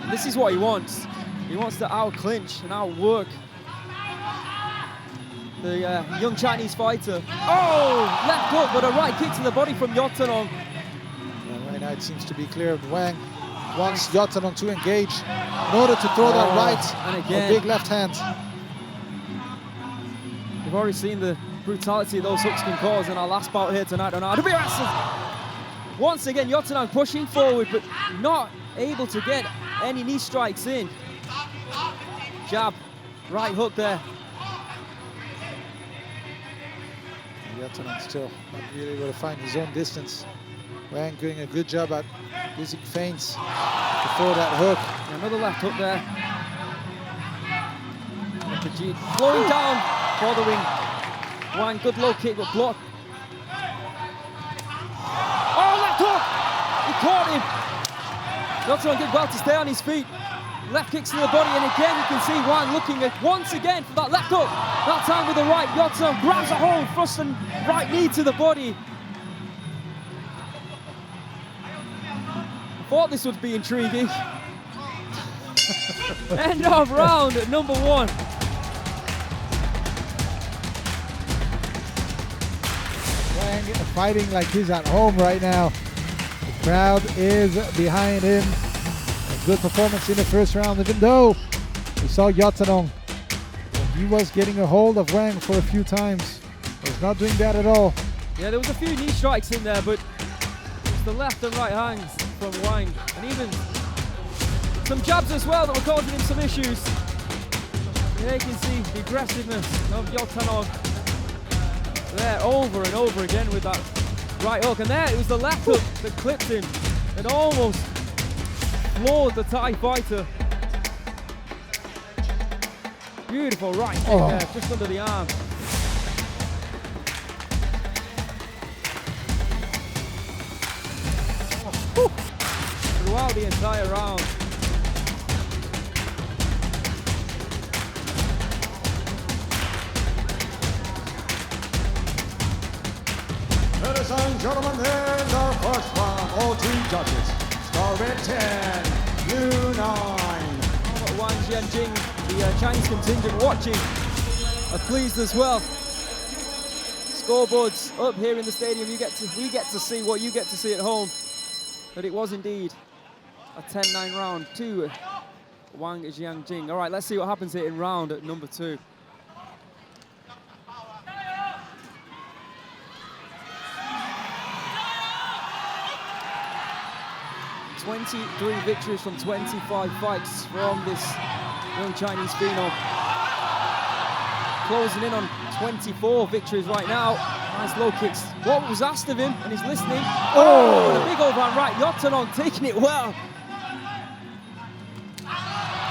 [SPEAKER 2] This is what he wants. He wants to out-clinch and outwork the young Chinese fighter. Oh, left hook, but a right kick to the body from Yodtanong.
[SPEAKER 1] Yeah, right now it seems to be clear. Wang wants Yodtanong to engage in order to throw that right
[SPEAKER 2] and again,
[SPEAKER 1] big left hand.
[SPEAKER 2] We've already seen the brutality those hooks can cause in our last bout here tonight on RWS. Once again, Yodtanong pushing forward, but not able to get any knee strikes in. Jab, right hook there.
[SPEAKER 1] Yodtanong still not really able to find his own distance. Wang doing a good job at using feints to throw that hook.
[SPEAKER 2] Another left hook there. Flowing down for the wing. Wang, good low kick, but blocked. Oh, left hook! He caught him. Yodtanong did well to stay on his feet. Left kicks to the body, and again you can see Wang looking at once again for that left hook. That time with the right. Yodtanong grabs a hold, thrust and right knee to the body. Thought this would be intriguing. End of round number 1.
[SPEAKER 1] Wang fighting like he's at home right now. The crowd is behind him. A good performance in the first round, even though we saw Yodtanong. He was getting a hold of Wang for a few times. He was not doing that at all.
[SPEAKER 2] Yeah, there was a few knee strikes in there, but it's the left and right hands from Wang, and even some jabs as well that were causing him some issues. Yeah, you can see the aggressiveness of Yodtanong there over and over again with that right hook, and there it was the left hook that clipped him. It almost floored the Thai fighter. Beautiful right kick there, just under the arm. Throughout the entire round.
[SPEAKER 3] Ladies and gentlemen, here's our first round. All 3 judges. Scoring 10, you 9.
[SPEAKER 2] Wang Xianjing, the Chinese contingent watching. are pleased as well. Scoreboards up here in the stadium. We get to see what you get to see at home. But it was indeed a 10-9 round to Wang Xianjing. All right, let's see what happens here in round number 2. "23 victories from 25 fights from this young Chinese phenom. Closing in on 24 victories right now. Nice low kicks. What was asked of him, and he's listening. Oh, and a big overhand right. Yodtanong taking it well.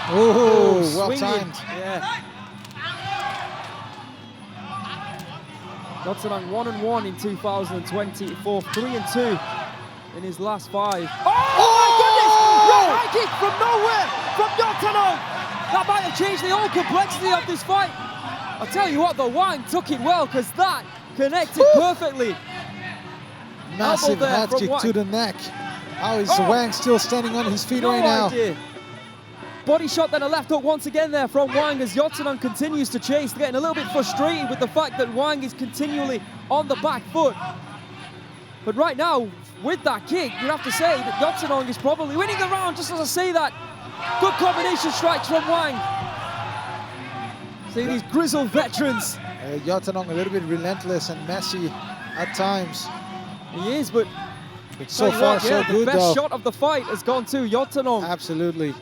[SPEAKER 1] Oh, well
[SPEAKER 2] swinging.
[SPEAKER 1] timed.
[SPEAKER 2] Yeah. Yodtanong 1-1 in 2024, 3-2 in his last 5. Oh my goodness! Right high kick from nowhere from Yodtanong. That might have changed the whole complexity of this fight. I'll tell you what, the Wang took it well because that connected perfectly.
[SPEAKER 1] Massive head kick to the neck. How is Wang still standing on his feet right now?
[SPEAKER 2] Idea. Body shot, then a left hook once again there from Wang as Yodtanong continues to chase, getting a little bit frustrated with the fact that Wang is continually on the back foot. But right now, with that kick, you have to say that Yodtanong is probably winning the round, just as I say that. Good combination strikes from Wang. See these grizzled veterans.
[SPEAKER 1] Yodtanong a little bit relentless and messy at times.
[SPEAKER 2] He is, but
[SPEAKER 1] so far so good though.
[SPEAKER 2] The best shot of the fight has gone to Yodtanong.
[SPEAKER 1] Absolutely.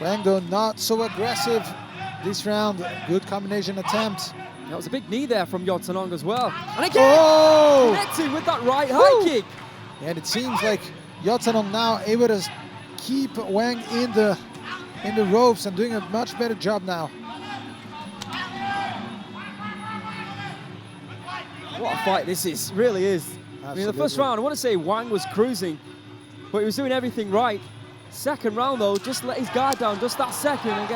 [SPEAKER 1] Wang though not so aggressive this round. Good combination attempt.
[SPEAKER 2] That was a big knee there from Yodtanong as well. And again, connecting with that right high kick.
[SPEAKER 1] And it seems like Yodtanong now able to keep Wang in the ropes and doing a much better job now.
[SPEAKER 2] What a fight this is, really is.
[SPEAKER 1] Absolutely.
[SPEAKER 2] I mean, the first round, I want to say Wang was cruising, but he was doing everything right. Second round though, just let his guard down just that second and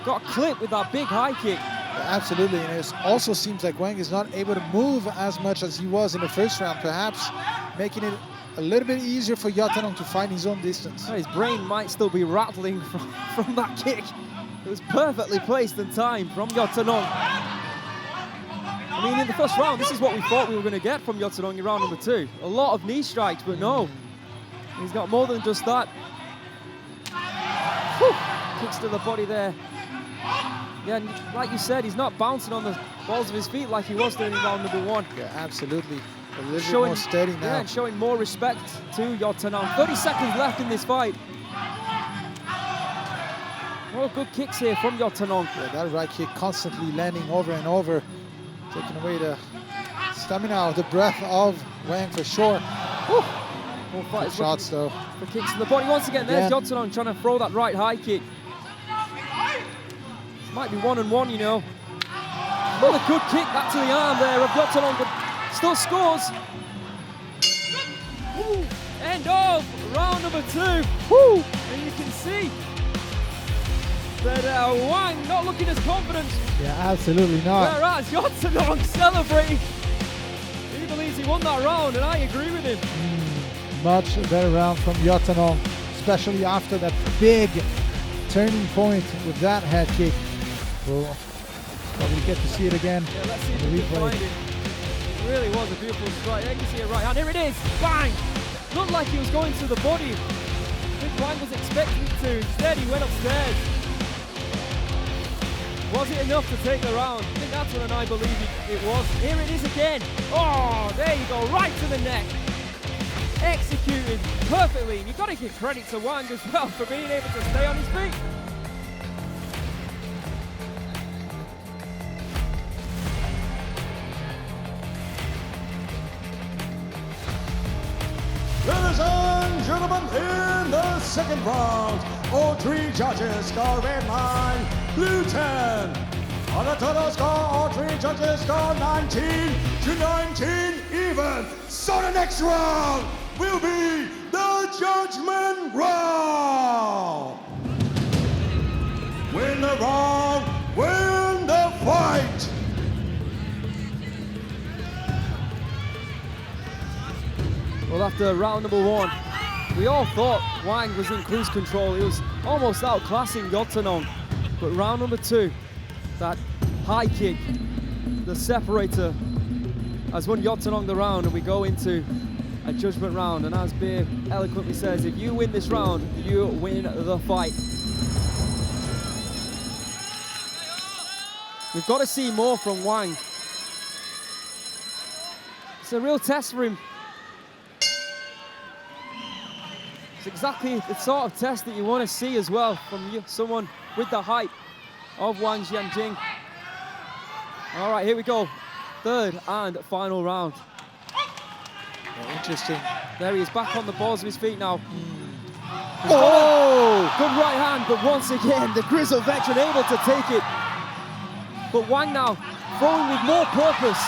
[SPEAKER 2] got clipped with that big high kick.
[SPEAKER 1] Yeah, absolutely, and it also seems like Wang is not able to move as much as he was in the first round, perhaps making it a little bit easier for Yodtanong to find his own distance.
[SPEAKER 2] His brain might still be rattling from that kick. It was perfectly placed and timed from Yodtanong. I mean, in the first round, this is what we thought we were going to get from Yodtanong in round number 2. A lot of knee strikes, but no. He's got more than just that. Whew. Kicks to the body there. Yeah, and like you said, he's not bouncing on the balls of his feet like he was doing in round number 1.
[SPEAKER 1] Yeah, absolutely. A little bit more steady now.
[SPEAKER 2] Yeah, and showing more respect to Yodtanong. 30 seconds left in this fight. Oh, good kicks here from Yodtanong.
[SPEAKER 1] Yeah, that right kick constantly landing over and over, taking away the stamina, the breath of Wang for sure.
[SPEAKER 2] More fighters
[SPEAKER 1] shots though.
[SPEAKER 2] For kicks to the body once again. There's Yodtanong trying to throw that right high kick. This might be 1-1, you know. Another good kick back to the arm there of Yodtanong, but still scores. End of round number 2. Woo! And you can see that Wang not looking as confident.
[SPEAKER 1] Yeah, absolutely not.
[SPEAKER 2] Whereas Yodtanong celebrating. He believes he won that round, and I agree with him.
[SPEAKER 1] Much better round from Yodtanong, especially after that big turning point with that head kick. We'll probably get to see it again.
[SPEAKER 2] Yeah, let's see if we can find it. It really was a beautiful strike. There you can see it right hand. Here it is. Bang! Looked like he was going to the body. I think Wang was expecting to. Instead, he went upstairs. Was it enough to take the round? I think that's what I believe it was. Here it is again. Oh, there you go. Right to the neck. Executed perfectly. And you've got to give credit to Wang as well for being able to stay on his feet.
[SPEAKER 3] Ladies and gentlemen, in the second round, all 3 judges score red 9, blue 10. On the total score, all 3 judges score 19-19 even. So the next round will be the judgment round. Win the round, win the fight.
[SPEAKER 2] Well, after round number 1, we all thought Wang was in cruise control. He was almost outclassing Yodtanong. But round number 2, that high kick, the separator, has won Yodtanong the round, and we go into a judgment round. And as Beer eloquently says, if you win this round, you win the fight. We've got to see more from Wang. It's a real test for him. It's exactly the sort of test that you want to see as well from someone with the height of Wang Xianjing. All right, here we go. Third and final round.
[SPEAKER 1] Yeah, interesting.
[SPEAKER 2] There he is, back on the balls of his feet now.
[SPEAKER 1] Oh!
[SPEAKER 2] Good right hand, but once again, the grizzled veteran able to take it. But Wang now throwing with more purpose.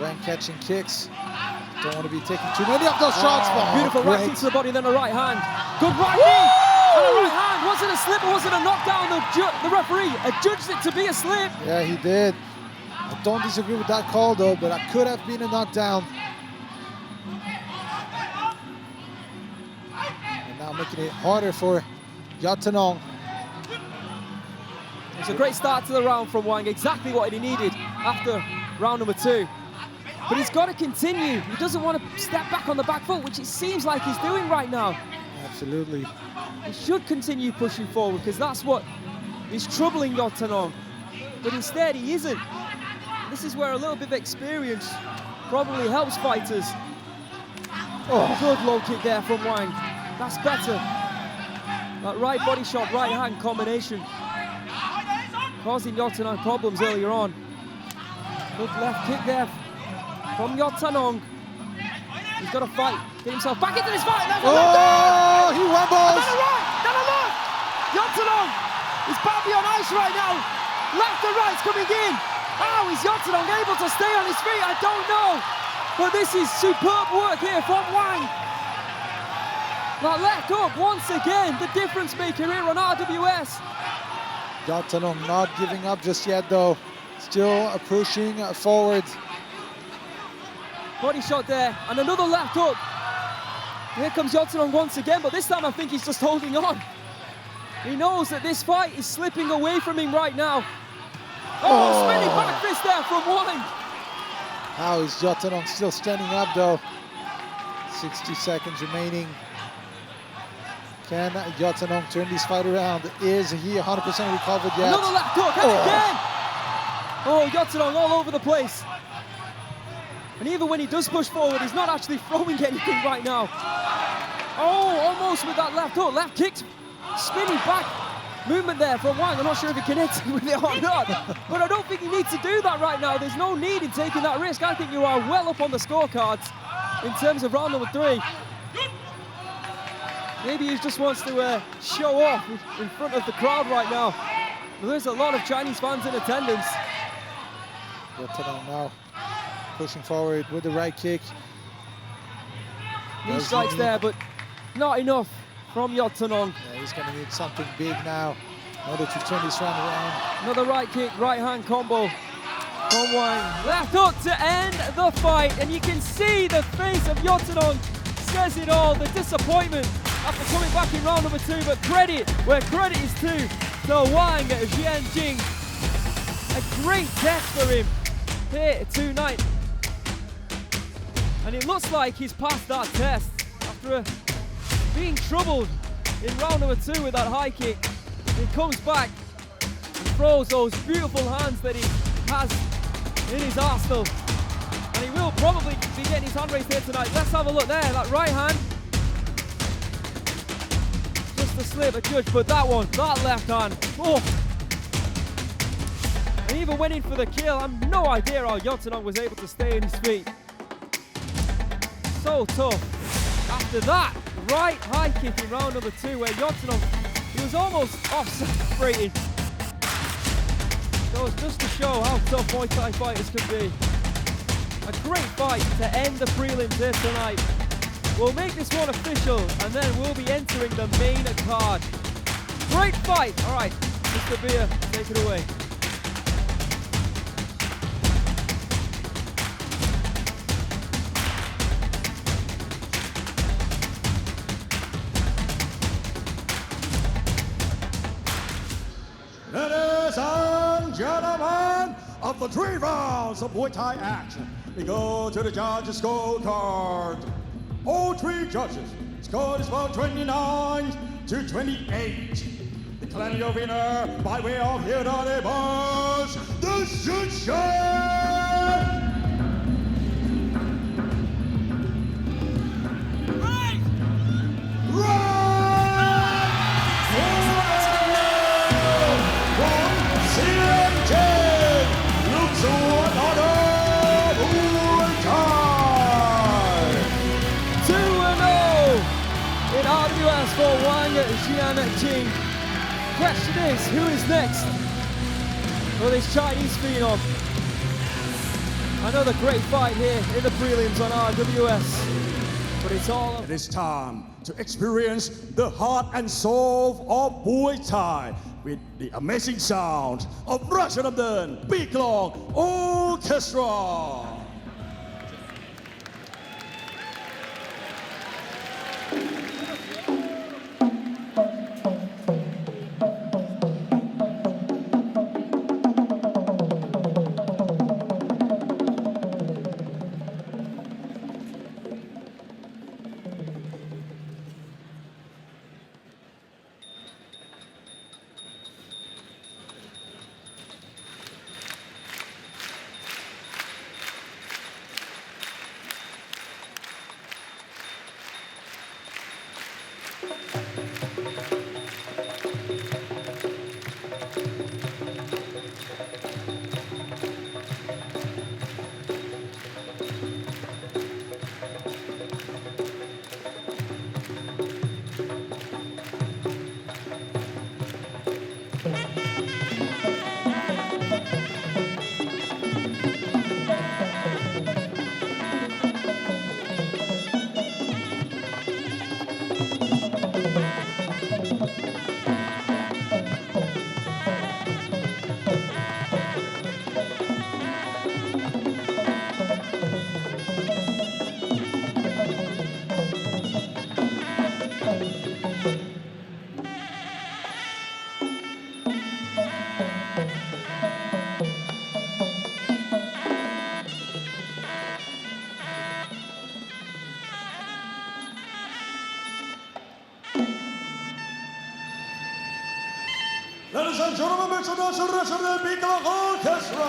[SPEAKER 1] Wang catching kicks. Don't want to be taking too many of those shots. But
[SPEAKER 2] Beautiful right kick to the body, then a right hand. Good right knee and a right hand. Was it a slip or was it a knockdown? The referee adjudged it to be a slip.
[SPEAKER 1] Yeah, he did. I don't disagree with that call though, but that could have been a knockdown. And now making it harder for Yodtanong.
[SPEAKER 2] It's a great start to the round from Wang, exactly what he needed after round number 2. But he's got to continue. He doesn't want to step back on the back foot, which it seems like he's doing right now.
[SPEAKER 1] Absolutely.
[SPEAKER 2] He should continue pushing forward, because that's what is troubling Yodtanong. But instead, he isn't. This is where a little bit of experience probably helps fighters. Oh, good low kick there from Wang. That's better. That right body shot, right hand combination, causing Yodtanong problems earlier on. Good left kick there from Yodtanong. He's got to fight, get himself back into this fight.
[SPEAKER 1] Oh, he wobbles.
[SPEAKER 2] Then a left. Yodtanong is badly on ice right now. Left and right's coming in. How is Yodtanong able to stay on his feet? I don't know. But this is superb work here from Wang. That left hook, once again, the difference maker here on RWS.
[SPEAKER 1] Yodtanong not giving up just yet though. Still pushing forward.
[SPEAKER 2] Body shot there, and another left hook. Here comes Yodtanong once again, but this time I think he's just holding on. He knows that this fight is slipping away from him right now. Oh, spinning back fist there from Wang.
[SPEAKER 1] How is Yodtanong still standing up though? 60 seconds remaining. Can Yodtanong turn this fight around? Is he 100% recovered yet?
[SPEAKER 2] Another left hook, and again! Oh, Yodtanong all over the place. And even when he does push forward, he's not actually throwing anything right now. Oh, almost with that left hook. Left kick, spinning back movement there from Wang. I'm not sure if he connected with it or not, but I don't think he needs to do that right now. There's no need in taking that risk. I think you are well up on the scorecards in terms of round number 3. Maybe he just wants to show off in front of the crowd right now. But there's a lot of Chinese fans in attendance.
[SPEAKER 1] Yodtanong now pushing forward with the right kick.
[SPEAKER 2] Knee strikes there, but not enough from Yodtanong.
[SPEAKER 1] Yeah, he's going to need something big now in order to turn this round around.
[SPEAKER 2] Another right kick, right hand combo from Wang. Left hook to end the fight, and you can see the face of Yodtanong says it all, the disappointment after coming back in round number 2, but credit where credit is due to Wang Xianjing. A great test for him here tonight. And it looks like he's passed that test after being troubled in round number 2 with that high kick. He comes back and throws those beautiful hands that he has in his arsenal. And he will probably be getting his hand raised here tonight. Let's have a look there, that right hand. Just a slip, a judge, but that one, that left hand. Oh. And even went in for the kill. I have no idea how Yodtanong was able to stay on his feet. So tough. After that, right high kick in round number 2 where Yodtanong, he was almost off-separated. So it's just to show how tough Muay Thai fighters can be. A great fight to end the prelims here tonight. We'll make this one official and then we'll be entering the main card. Great fight. All right, Mr. Beer, take it away.
[SPEAKER 3] That gentlemen, of the 3 rounds of Muay Thai action, we go to the judges' scorecard. All 3 judges scored is about 29 to 28. Declaring your winner by way of unanimous decision. Xianjing, Looksuan on the Muay Thai.
[SPEAKER 2] 2-0 in RWS for Wang Xianjing. Question is, who is next for this Chinese phenom? Another great fight here in the prelims on RWS. But it's all...
[SPEAKER 3] It is time to experience the heart and soul of Muay Thai with the amazing sound of Rajadamnern Big Long Orchestra. Ladies and gentlemen, make some noise for the rest of the Big Long Orchestra.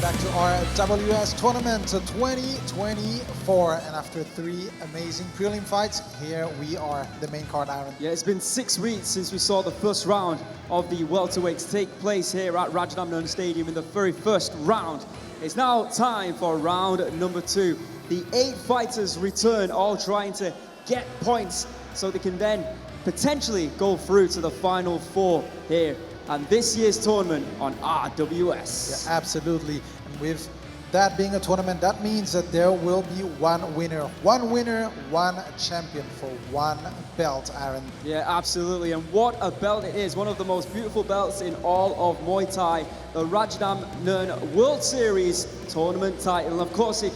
[SPEAKER 1] Back to our WS tournament 2024, and after 3 amazing prelim fights, here we are, the main card, Aaron.
[SPEAKER 2] Yeah, it's been 6 weeks since we saw the first round of the welterweights take place here at Rajadamnern Stadium in the very first round. It's now time for round number 2. The 8 fighters return, all trying to get points so they can then potentially go through to the final 4 here and this year's tournament on RWS.
[SPEAKER 1] Yeah, absolutely. And with that being a tournament, that means that there will be one winner, one champion for one belt, Aaron.
[SPEAKER 2] Yeah, absolutely. And what a belt it is. One of the most beautiful belts in all of Muay Thai. The Rajadamnern World Series tournament title. And of course, it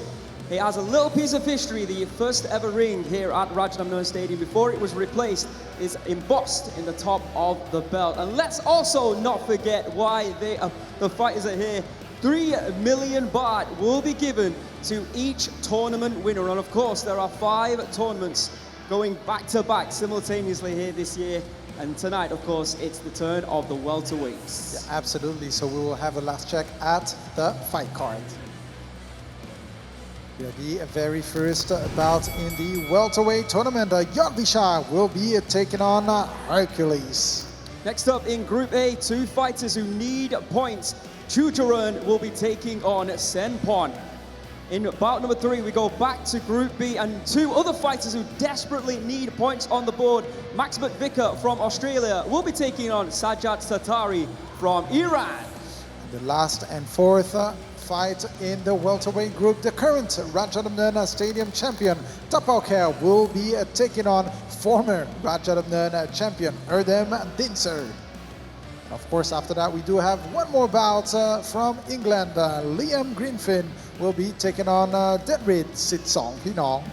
[SPEAKER 2] has a little piece of history. The first ever ring here at Rajadamnern Stadium, before it was replaced, is embossed in the top of the belt. And let's also not forget why the fighters are here. 3 million baht will be given to each tournament winner. And of course, there are 5 tournaments going back to back simultaneously here this year. And tonight, of course, it's the turn of the welterweights.
[SPEAKER 1] Yeah, absolutely. So we will have a last check at the fight card. Yeah, the very first bout in the welterweight tournament, Yodwicha will be taking on Hercules.
[SPEAKER 2] Next up in Group A, 2 fighters who need points. Choojaroen will be taking on Saenpon. In bout number 3, we go back to Group B, and 2 other fighters who desperately need points on the board. McVicker from Australia will be taking on Sajad from Iran.
[SPEAKER 1] The last and 4th fight in the welterweight group, the current Rajadamnern Stadium champion Tapaokaew will be taking on former Rajadamnern champion Erdem Dinser. Of course, after that, we do have one more bout from England. Liam Greenfin will be taking on Detrid Sitsong Pinong.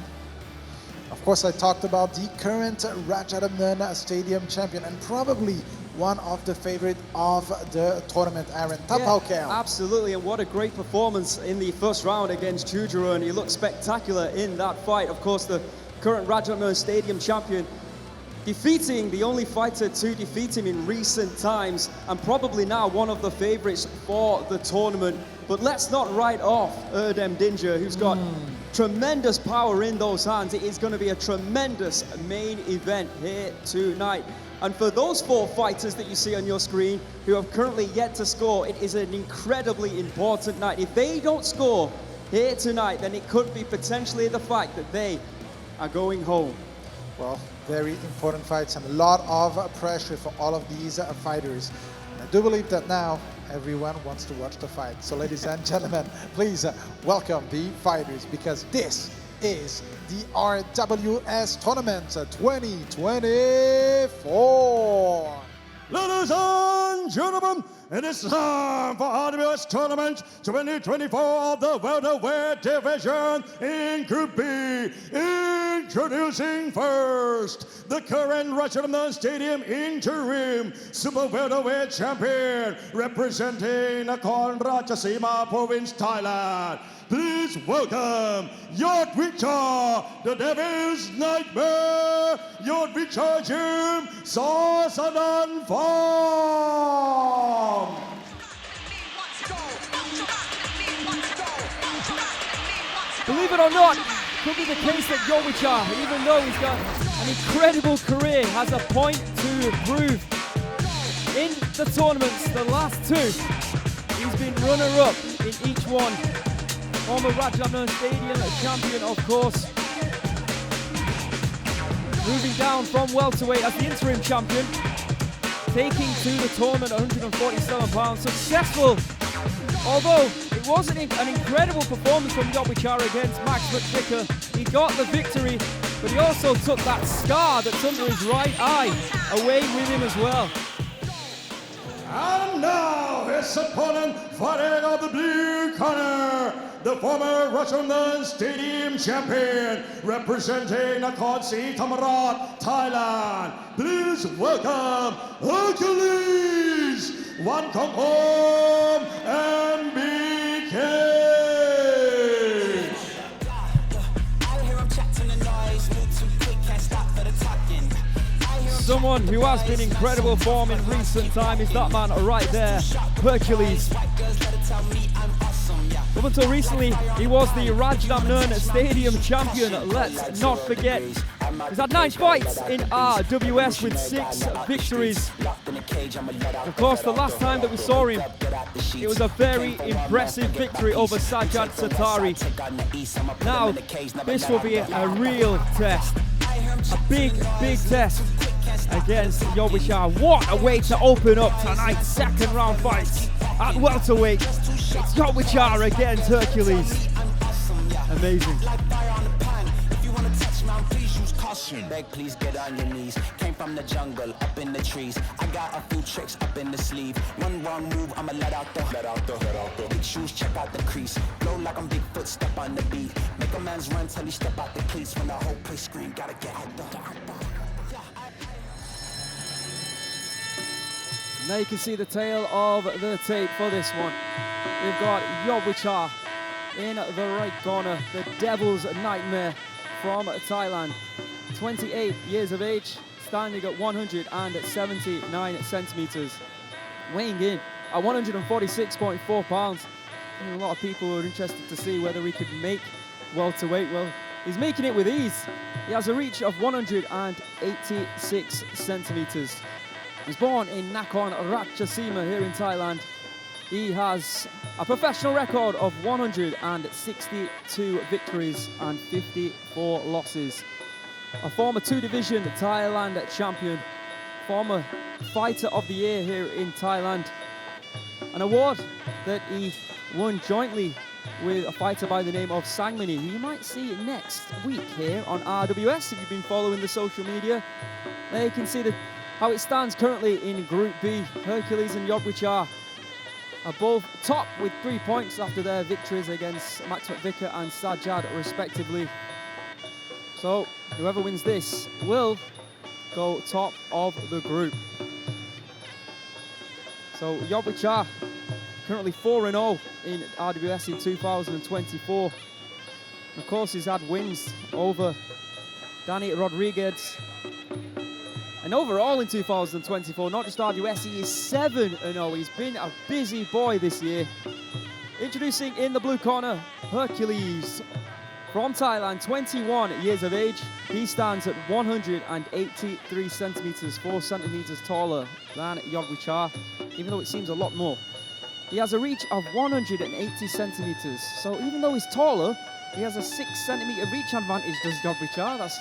[SPEAKER 1] Of course, I talked about the current Rajadamnern Stadium champion and probably one of the favorite of the tournament, Aaron Tapaokaew.
[SPEAKER 2] Yeah, absolutely, and what a great performance in the first round against Choojaroen. He looked spectacular in that fight. Of course, the current Rajadamnern Stadium champion, defeating the only fighter to defeat him in recent times, and probably now one of the favorites for the tournament. But let's not write off Erdem Dinger, who's got tremendous power in those hands. It is going to be a tremendous main event here tonight. And for those 4 fighters that you see on your screen who have currently yet to score, it is an incredibly important night. If they don't score here tonight, then it could be potentially the fact that they are going home.
[SPEAKER 1] Well, very important fights and a lot of pressure for all of these fighters. And I do believe that now everyone wants to watch the fight. So ladies and gentlemen, please welcome the fighters, because this is the RWS Tournament 2024.
[SPEAKER 3] Ladies and gentlemen, it is time for RWS Tournament 2024 of the Welterweight division in Group B. Introducing first, the current Rajadamnern Stadium interim Super Welterweight champion, representing Nakhon Ratchasima Province, Thailand. Please welcome Yodwicha, the Devil's Nightmare, Yodwicha Gym, Sanun Farm.
[SPEAKER 5] Believe it or not, could be the case that Yodwicha, even though he's got an incredible career, has a point to prove. In the tournaments, the last 2, he's been runner-up in each one. Former Rajadamnern Stadium champion, of course. Moving down from welterweight as the interim champion, taking to the tournament 147 pounds. Successful, although it wasn't an incredible performance from Yodwicha against McVicker. He got the victory, but he also took that scar that's under his right eye away with him as well.
[SPEAKER 3] And now his opponent, fighting on the blue corner, the former Rajadamnern Stadium champion, representing Nakhon Si Thammarat, Thailand. Please welcome Hercules, Wang and McVicker.
[SPEAKER 5] Someone who has been incredible form in recent time is that man right there, Hercules. Up until recently, he was the Rajadamnern Stadium champion. Let's not forget, he's had 9 fights in RWS with 6 victories. Of course, the last time that we saw him, it was a very impressive victory over Sajad Satari. Now, this will be a real test. A big, big test against Yodwicha. What a way to open up tonight's second round fights at welterweight. It's Yodwicha against Hercules. Amazing.
[SPEAKER 6] Beg, please get on your knees. Came from the jungle, up in the trees. I got a few tricks up in the sleeve. One wrong move, I'ma let out the big shoes, check out the crease. Blow like I'm Bigfoot, step on the beat. Make a man's run till he step out the cleats. When the whole place scream, gotta get out the.
[SPEAKER 5] Now you can see the tail of the tape for this one. We've got Yodwicha in the right corner, the Devil's Nightmare from Thailand. 28 years of age, standing at 179 centimeters. Weighing in at 146.4 pounds. A lot of people were interested to see whether he could make welterweight. Well, he's making it with ease. He has a reach of 186 centimeters. He's born in Nakhon Ratchasima here in Thailand. He has a professional record of 162 victories and 54 losses. A former 2-division Thailand champion, former Fighter of the Year here in Thailand. An award that he won jointly with a fighter by the name of Sangmani, who you might see next week here on RWS if you've been following the social media. There you can see the how it stands currently in Group B. Hercules and Yodwicha are both top with 3 points after their victories against McVicker and Sajad respectively. So whoever wins this will go top of the group. So Yodwicha currently 4-0 in RWS in 2024. Of course, he's had wins over Danny Rodriguez. And overall in 2024, not just RWS, he is 7-0. He's been a busy boy this year. Introducing in the blue corner, Hercules from Thailand, 21 years of age. He stands at 183 centimeters, 4 centimeters taller than Yodwicha, even though it seems a lot more. He has a reach of 180 centimeters. So even though he's taller, he has a 6 centimeter reach advantage, does Yodwicha. That's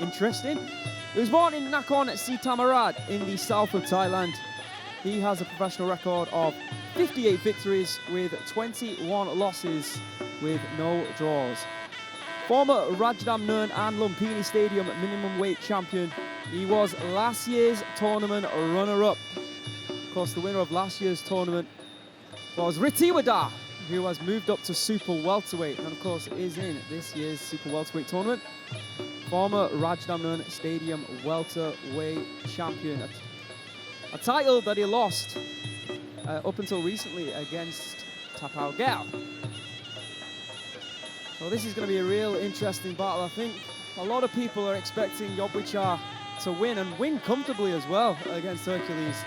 [SPEAKER 5] interesting. He was born in Nakhon Si Thammarat in the south of Thailand. He has a professional record of 58 victories with 21 losses with no draws. Former Rajadamnern and Lumpini Stadium minimum weight champion. He was last year's tournament runner-up. Of course, the winner of last year's tournament was Ritiwada, who has moved up to super welterweight and of course is in this year's super welterweight tournament. Former Rajadamnern Stadium welterweight champion. A title that he lost up until recently against Tapaokaew. So this is going to be a real interesting battle. I think a lot of people are expecting Yodwicha to win and win comfortably as well against Hercules.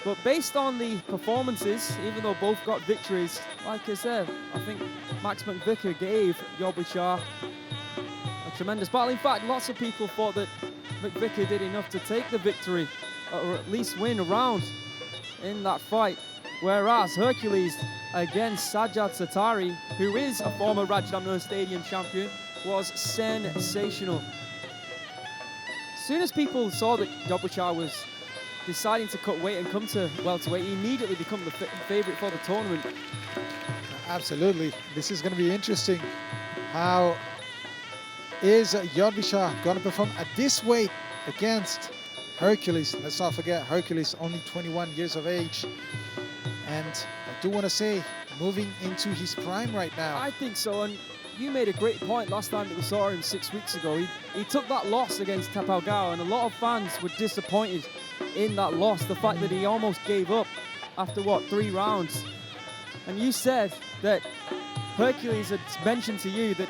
[SPEAKER 5] But based on the performances, even though both got victories, like I said, I think Max McVicker gave Yodwicha a tremendous battle. In fact, lots of people thought that McVicker did enough to take the victory, or at least win a round in that fight. Whereas Hercules against Sajad Satari, who is a former Rajadamnern Stadium champion, was sensational. As soon as people saw that Yodwicha was deciding to cut weight and come to welterweight, he immediately became the favorite for the tournament.
[SPEAKER 1] Absolutely. This is going to be interesting. How is Yodwicha going to perform at this weight against Hercules? Let's not forget, Hercules only 21 years of age. And I do want to say, moving into his prime right now.
[SPEAKER 5] I think so, and you made a great point last time that we saw him 6 weeks ago. He took that loss against Tapaokaew, and a lot of fans were disappointed in that loss. The fact that he almost gave up after, 3 rounds. And you said that Hercules had mentioned to you that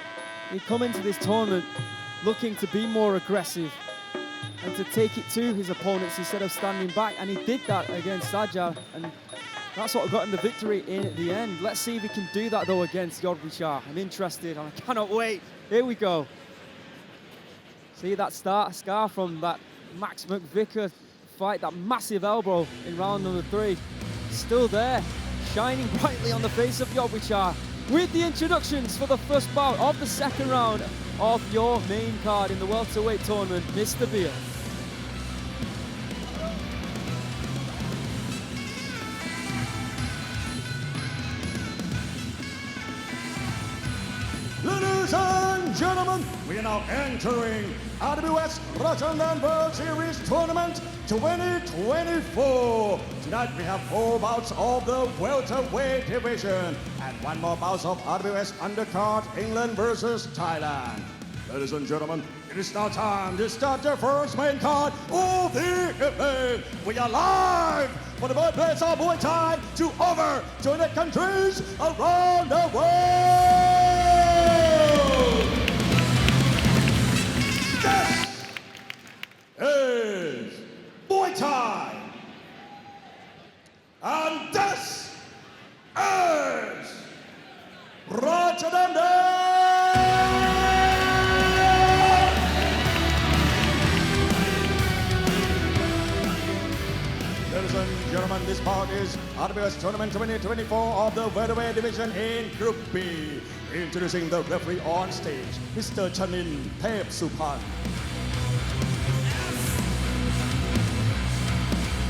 [SPEAKER 5] he'd come into this tournament looking to be more aggressive and to take it to his opponents instead of standing back, and he did that against Sajad, and that's what got him the victory in the end. Let's see if he can do that though against Yodwicha. I'm interested and I cannot wait. Here we go. See that scar from that Max McVicker fight, that massive elbow in round number 3. Still there, shining brightly on the face of Yodwicha. With the introductions for the first bout of the second round of your main card in the welterweight tournament, Mr. Beer.
[SPEAKER 3] Ladies and gentlemen, we are now entering RWS Rajadamnern World Series Tournament 2024. Tonight we have 4 bouts of the welterweight division and 1 more bout of RWS undercard, England versus Thailand. Ladies and gentlemen, it is now time to start the first main card of the evening. We are live for the birthplace of Muay Thai to over 200 countries around the world. This is Muay Thai. And this is Rajadamnern. Ladies and gentlemen, this bout is RWS Tournament 2024 of the welterweight division in Group B. Introducing the referee on stage, Mr. Numponthep Supan.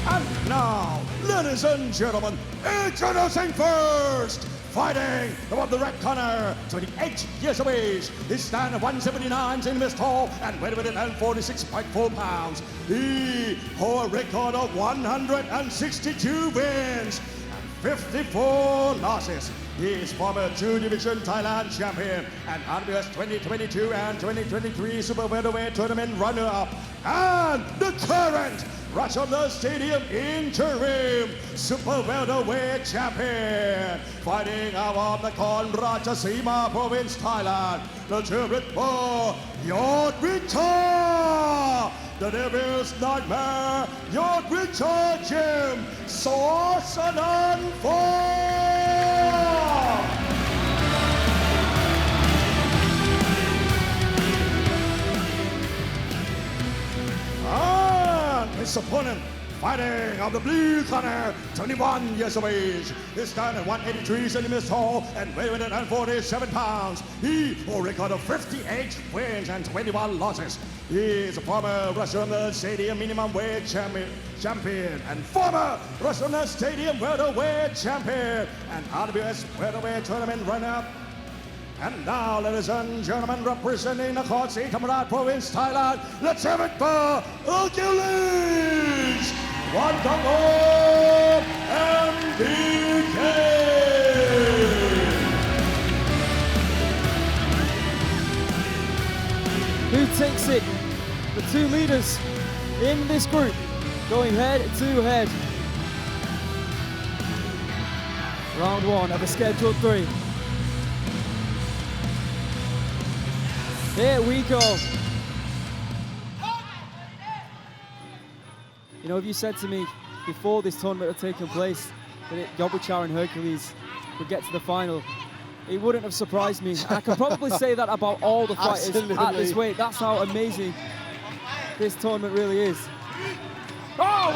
[SPEAKER 3] And now, ladies and gentlemen, introducing first, fighting above the red corner, 28 years of age. He stands at 179 centimeters tall and weighs within 46.4 pounds. He holds a record of 162 wins and 54 losses. He is former 2 Division Thailand champion and RWS 2022 and 2023 Super Welterweight Tournament runner-up, and the current Rajadamnern Stadium interim Super Welterweight champion, fighting out of the Nakhon Ratchasima province, Thailand, the Choojaroen Yodwicha, the Devil's Nightmare, Yodwicha Gym, Sanun and his opponent, fighting of the blue corner, 21 years of age. He stands at 183 centimeters tall and weighs 147 pounds. He holds a record of 58 wins and 21 losses. He is a former Rajadamnern Stadium minimum weight champion and former Rajadamnern Stadium welterweight champion and RWS welterweight tournament runner-up. And now, ladies and gentlemen, representing the Nakhon Si Thammarat province, Thailand, let's have it for Hercules, Yodtanong, McVicker.
[SPEAKER 5] Who takes it? The 2 leaders in this group going head to head. Round 1 of the scheduled 3. Here we go. You know, if you said to me before this tournament had taken place that Yodwicha and Hercules would get to the final, it wouldn't have surprised me. I can probably say that about all the fighters at this weight. That's how amazing this tournament really is. Oh,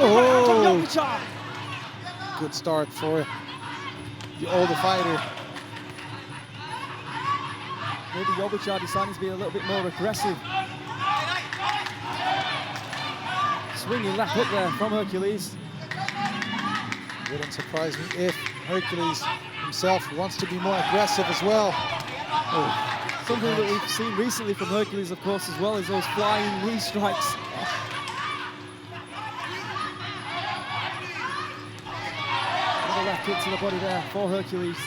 [SPEAKER 5] Yodwicha!
[SPEAKER 1] Good start for the older fighter.
[SPEAKER 5] Maybe Yodwicha deciding to be a little bit more aggressive. Swinging left hook there from Hercules.
[SPEAKER 1] Wouldn't surprise me if Hercules himself wants to be more aggressive as well.
[SPEAKER 5] Something that we've seen recently from Hercules, of course, as well, is those flying knee strikes. Another left kick to the body there for Hercules.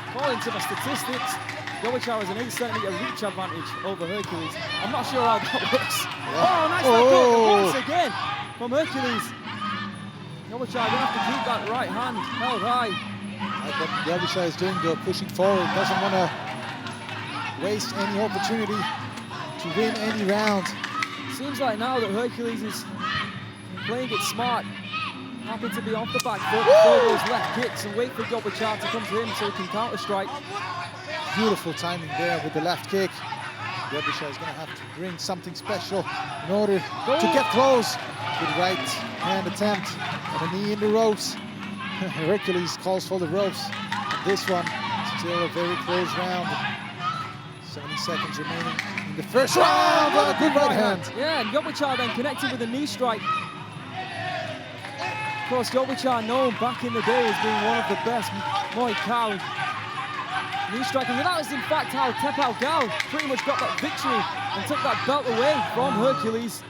[SPEAKER 5] According to the statistics, Yodwicha has an 8 centimeter reach advantage over Hercules. I'm not sure how that works. Oh, nice left hook once again from Hercules. Yodwicha going to have to keep that right hand held high.
[SPEAKER 1] What Yodwicha is doing, though, pushing forward, doesn't want to waste any opportunity to win any round.
[SPEAKER 5] Seems like now that Hercules is playing it smart, happy to be off the back foot, throw those left kicks and wait for Yodwicha to come to him so he can counter-strike.
[SPEAKER 1] Beautiful timing there with the left kick. Yodwicha is going to have to bring something special in order to get close. Good right hand attempt and a knee in the ropes. Hercules calls for the ropes. And this one, still a very close round. 70 seconds remaining in the first round. A good right hand.
[SPEAKER 5] Yeah, and Yodwicha then connected with a knee strike. Of course, Yodwicha known back in the day as being one of the best Muay Thai knee striking. And that was in fact how Tapaokaew pretty much got that victory and took that belt away from Hercules.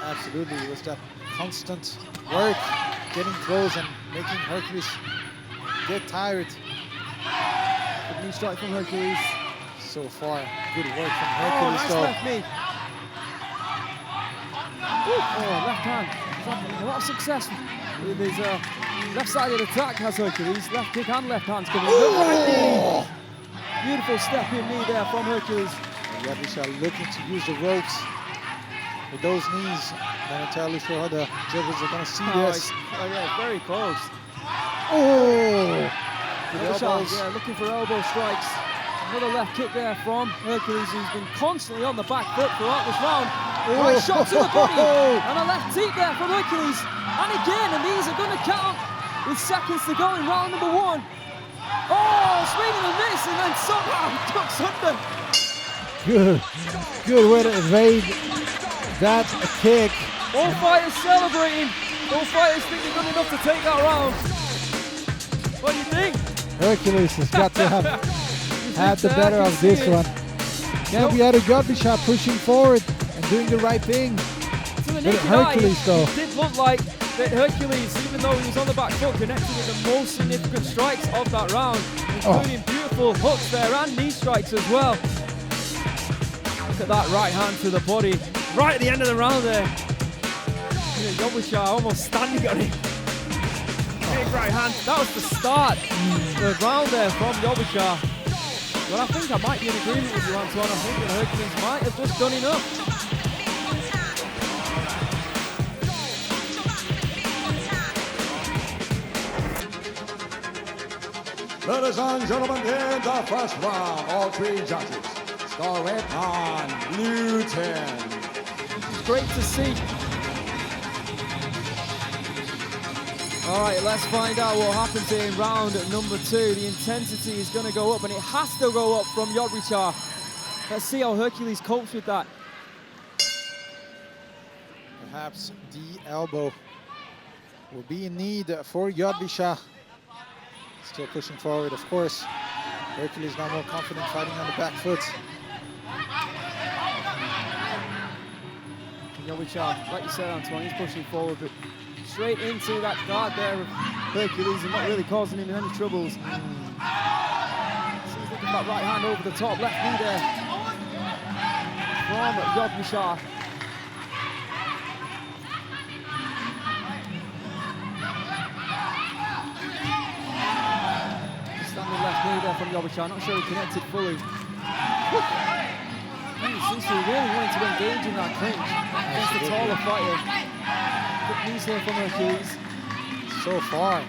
[SPEAKER 1] Absolutely, it was that constant work, getting close and making Hercules get tired.
[SPEAKER 5] Good knee strike from Hercules.
[SPEAKER 1] So far, good work from Hercules.
[SPEAKER 5] Nice left knee. Left hand. He's having a lot of success with his left-sided attack, has Hercules. Left kick and left hands coming. Right knee. Beautiful step-in knee there from Hercules.
[SPEAKER 1] Yodwicha looking to use the ropes with those knees. Not entirely sure how the judges are going to see this.
[SPEAKER 5] Oh yeah, very close.
[SPEAKER 1] Yodwicha,
[SPEAKER 5] looking for elbow strikes. Another left kick there from Hercules, who's been constantly on the back foot throughout this round. Right shot to the body, and a left teep there from Hercules. And again, and these are going to count with seconds to go in round number 1. Oh, swing and a miss, and then somehow ducks under.
[SPEAKER 1] Good way to evade that kick.
[SPEAKER 5] All fighters celebrating Both fighters think they're good enough to take that round. What do you think?
[SPEAKER 1] Hercules has got to have had the better of this one. Yeah, we had a Yodwicha pushing forward and doing the right thing.
[SPEAKER 5] To the
[SPEAKER 1] But
[SPEAKER 5] naked
[SPEAKER 1] Hercules,
[SPEAKER 5] eye,
[SPEAKER 1] though.
[SPEAKER 5] it did look like that Hercules, even though he was on the back foot, connected with the most significant strikes of that round, including beautiful hooks there and knee strikes as well. Look at that right hand to the body, right at the end of the round there. Yodwicha almost standing on him. Big right hand. That was the start of the round there from Yodwicha. Well, I think I might be in agreement with you, Antoine. I think that Hercules might have just done enough.
[SPEAKER 3] Ladies and gentlemen, in the first round, all three judges scoring on Newton.
[SPEAKER 5] It's great to see. All right, let's find out what happens here in round number 2. The intensity is going to go up, and it has to go up from Yodwicha. Let's see how Hercules copes with that.
[SPEAKER 1] Perhaps the elbow will be in need for Yodwicha. Still pushing forward, of course. Hercules now more confident fighting on the back foot.
[SPEAKER 5] Yodwicha, like you said, Antoine, he's pushing forward, but straight into that guard there of Hercules and not really causing him any troubles. So he's looking that right hand over the top, left knee there from Yodwicha. Standing left knee there from Yodwicha, not sure he connected fully. He seems to be really wanting to engage in that clinch against the taller fighter. Good knees here from Hercules.
[SPEAKER 1] So far,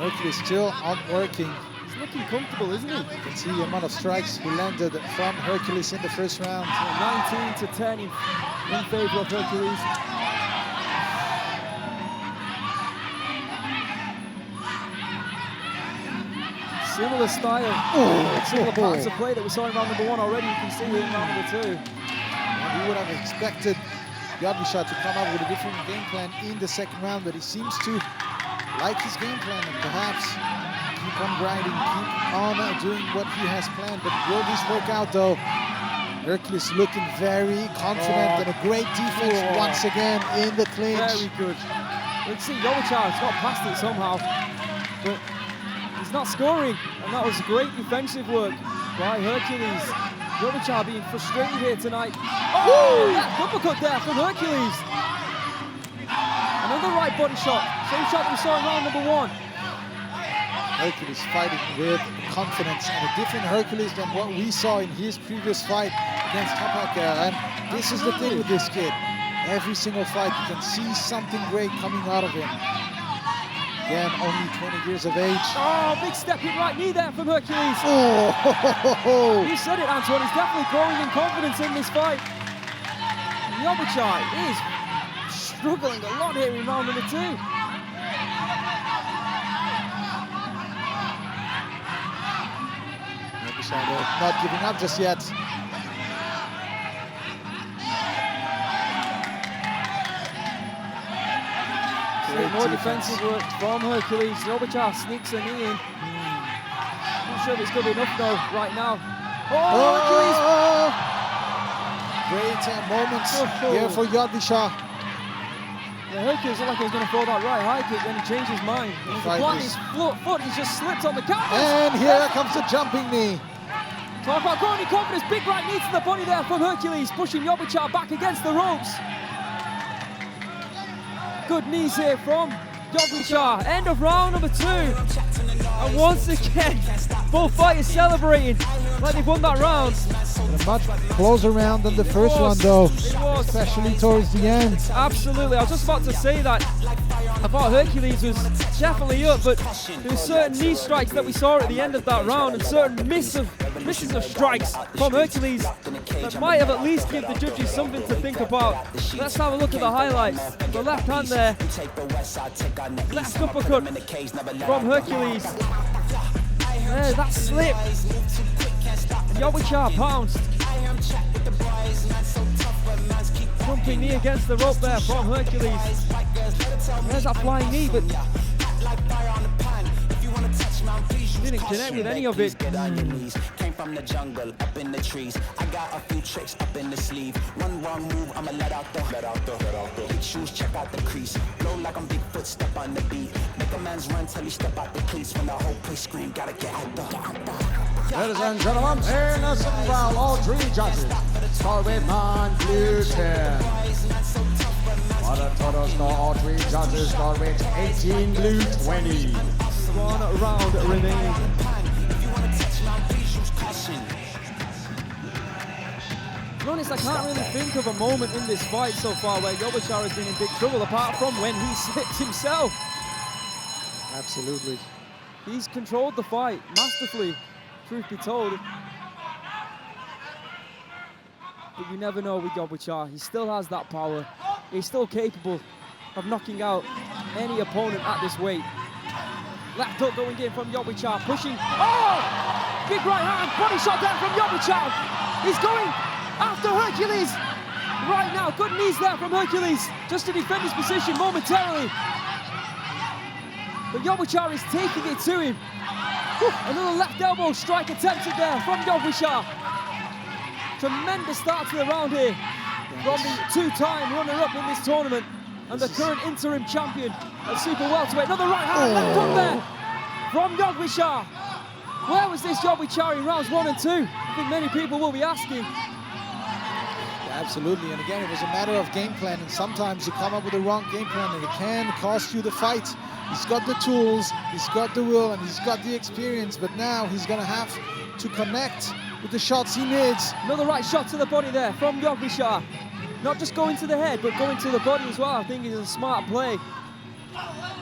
[SPEAKER 1] Hercules still outworking.
[SPEAKER 5] He's looking comfortable, isn't he?
[SPEAKER 1] You can see the amount of strikes he landed from Hercules in the first round.
[SPEAKER 5] 19 to 10 in favor of Hercules. Similar style, similar parts of play that we saw in round number 1 already. You can see here in round number 2.
[SPEAKER 1] And we would have expected Yodwicha to come up with a different game plan in the second round, but he seems to like his game plan and perhaps keep on grinding, keep on doing what he has planned. But will this work out though? Hercules looking very confident and a great defense once again in the clinch.
[SPEAKER 5] Very good. You can see Yodwicha has got past it somehow, but he's not scoring, and that was great defensive work by Hercules. Yodwicha being frustrated here tonight. Oh, that uppercut there from Hercules. Another right body shot. Same shot that we saw in round number 1.
[SPEAKER 1] Hercules fighting with confidence and a different Hercules than what we saw in his previous fight against Tapaokaew. And this is the thing with this kid. Every single fight you can see something great coming out of him. Again, only 20 years of age.
[SPEAKER 5] Oh, big step in right knee there from Hercules.
[SPEAKER 1] Oh,
[SPEAKER 5] You said it, Antoine. He's definitely growing in confidence in this fight. Yodwicha is struggling a lot here in round number 2.
[SPEAKER 1] Yodwicha not giving up just yet.
[SPEAKER 5] More defensive work from Hercules. Yodwicha sneaks a knee in. Not sure if it's good enough though right now. Oh, Hercules!
[SPEAKER 1] Great moments here for Yodwicha.
[SPEAKER 5] Yeah, Hercules looked like he was going to throw that right high kick, then he changed his mind. He's applying his foot, he just slipped on the canvas.
[SPEAKER 1] And here comes the jumping knee.
[SPEAKER 5] Talk about growing in confidence, big right knee to the body there from Hercules, pushing Yodwicha back against the ropes. Good knees here from Yodwicha. End of round number 2. And once again, both fighters celebrating like they've won that round.
[SPEAKER 1] A much closer round than the first one though, especially towards the end.
[SPEAKER 5] Absolutely, I was just about to say that. I thought Hercules was definitely up, but there were certain knee strikes that we saw at the end of that round and certain misses of strikes from Hercules that might have at least given the judges something to think about. Let's have a look at the highlights. The left hand there, left uppercut from Hercules. There, that slip. Yodwicha pounced. Jumping knee against the rope there from Hercules. There's that flying knee, but didn't connect with any of it.
[SPEAKER 6] Came from the jungle, up in the trees. I got a few tricks up in the sleeve. One wrong move, I'ma let out the. Big shoes, check out the crease. Blow like I'm Bigfoot, step on the beat. Make a man's run till he step out the cleats. When the whole place scream, gotta get out the.
[SPEAKER 3] Ladies and gentlemen, in a second round, all three judges start with non-blue 10. For the total score, all three judges start with 18 blue 20.
[SPEAKER 5] One round remaining. To be honest, I can't really think of a moment in this fight so far where Yodwicha has been in big trouble, apart from when he slipped himself.
[SPEAKER 1] Absolutely.
[SPEAKER 5] He's controlled the fight masterfully, truth be told. But you never know with Yodwicha. He still has that power. He's still capable of knocking out any opponent at this weight. Left hook going in from Yodwicha, pushing. Oh! Big right hand, body shot down from Yodwicha. He's going after Hercules. Right now, good knees there from Hercules, just to defend his position momentarily. But Yodwicha is taking it to him. Whew, another left elbow strike attempted there from Yodwicha. Tremendous start to the round here from the two-time runner-up in this tournament and the current interim champion at Super Welterweight. Another right hand left hook there from Yodwicha. Where was this Yodwicha in rounds 1 and 2? I think many people will be asking.
[SPEAKER 1] Yeah, absolutely, and again, it was a matter of game plan, and sometimes you come up with the wrong game plan and it can cost you the fight. He's got the tools, he's got the will, and he's got the experience, but now he's gonna have to connect with the shots he needs.
[SPEAKER 5] Another right shot to the body there from Yodwicha. Not just going to the head, but going to the body as well. I think it's a smart play.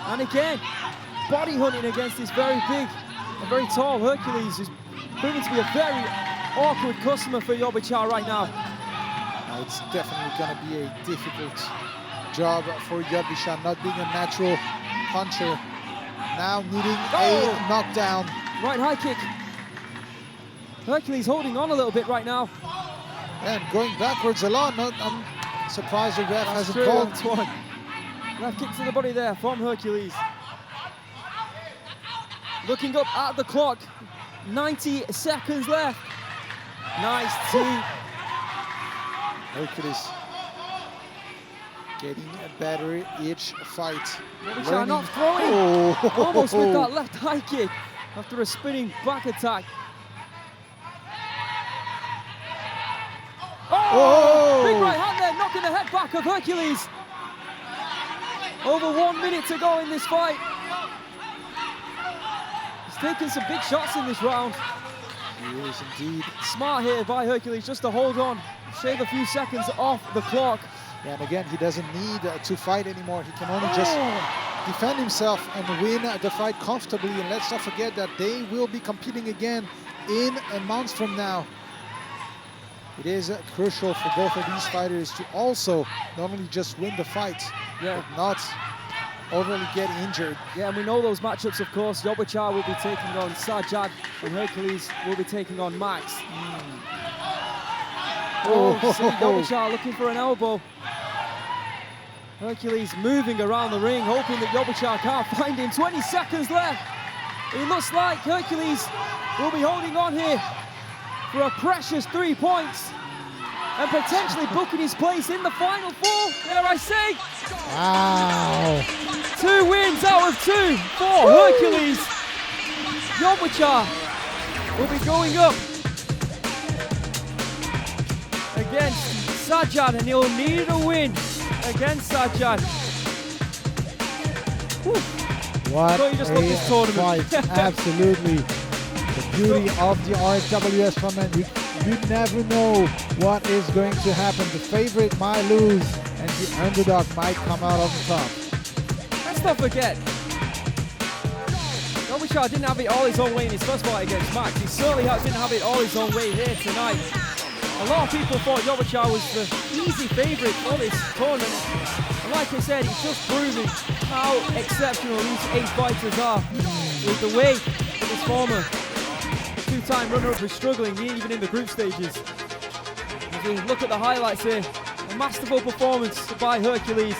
[SPEAKER 5] And again, body hunting against this very big and very tall Hercules, who's proven to be a very awkward customer for Yodwicha right now.
[SPEAKER 1] It's definitely going to be a difficult job for Yodwicha, not being a natural puncher. Now needing a knockdown.
[SPEAKER 5] Right high kick. Hercules holding on a little bit right now.
[SPEAKER 1] And going backwards a lot. I'm surprised the ref hasn't called.
[SPEAKER 5] One. Left kick to the body there from Hercules. Looking up at the clock. 90 seconds left. Nice two.
[SPEAKER 1] Hercules getting better each fight.
[SPEAKER 5] Yodwicha not throwing. Almost with that left high kick after a spinning back attack. Oh! Big right hand there, knocking the head back of Hercules. Over 1 minute to go in this fight. He's taken some big shots in this round.
[SPEAKER 1] He is indeed.
[SPEAKER 5] Smart here by Hercules just to hold on, shave a few seconds off the clock.
[SPEAKER 1] Yeah, and again, he doesn't need to fight anymore. He can only just defend himself and win the fight comfortably. And let's not forget that they will be competing again in months from now. It is crucial for both of these fighters to also not only just win the fight, but not overly get injured.
[SPEAKER 5] Yeah, and we know those matchups, of course. Yodwicha will be taking on Sajad, and Hercules will be taking on Max. Yodwicha looking for an elbow. Hercules moving around the ring, hoping that Yodwicha can't find him. 20 seconds left. It looks like Hercules will be holding on here for a precious 3 points and potentially booking his place in the final four, dare I say.
[SPEAKER 1] Wow.
[SPEAKER 5] 2 wins out of 2 for Hercules. Yodwicha will be going up against Sajad, and he'll need a win against Sajad.
[SPEAKER 1] What
[SPEAKER 5] So you just love
[SPEAKER 1] a
[SPEAKER 5] this tournament.
[SPEAKER 1] fight. Absolutely. The beauty of the RWS tournament, you never know what is going to happen. The favorite might lose and the underdog might come out on the top.
[SPEAKER 5] Let's not forget, Yodwicha didn't have it all his own way in his first fight against Max. He certainly didn't have it all his own way here tonight. A lot of people thought Yodwicha was the easy favorite for this tournament. And like I said, he's just proving how exceptional these 8 fighters are. With the way that this former two-time runner-up is struggling, even in the group stages. As we look at the highlights here, a masterful performance by Hercules.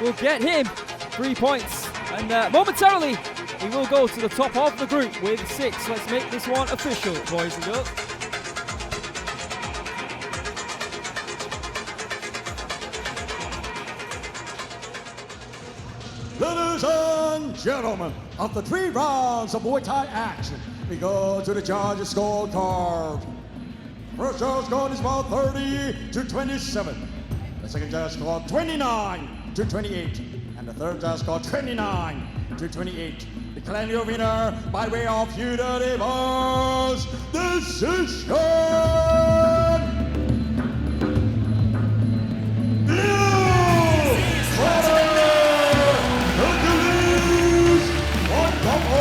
[SPEAKER 5] will get him 3 points. And momentarily, he will go to the top of the group with 6. Let's make this one official, boys and girls.
[SPEAKER 3] Ladies and gentlemen, after 3 rounds of Muay Thai action, we go to the judges' scorecard. First judge scored is about 30-27. The second judge scored 29-28. And the third judge scored 29-28. Declaring your winner by way of unanimous decision. Hercules on top of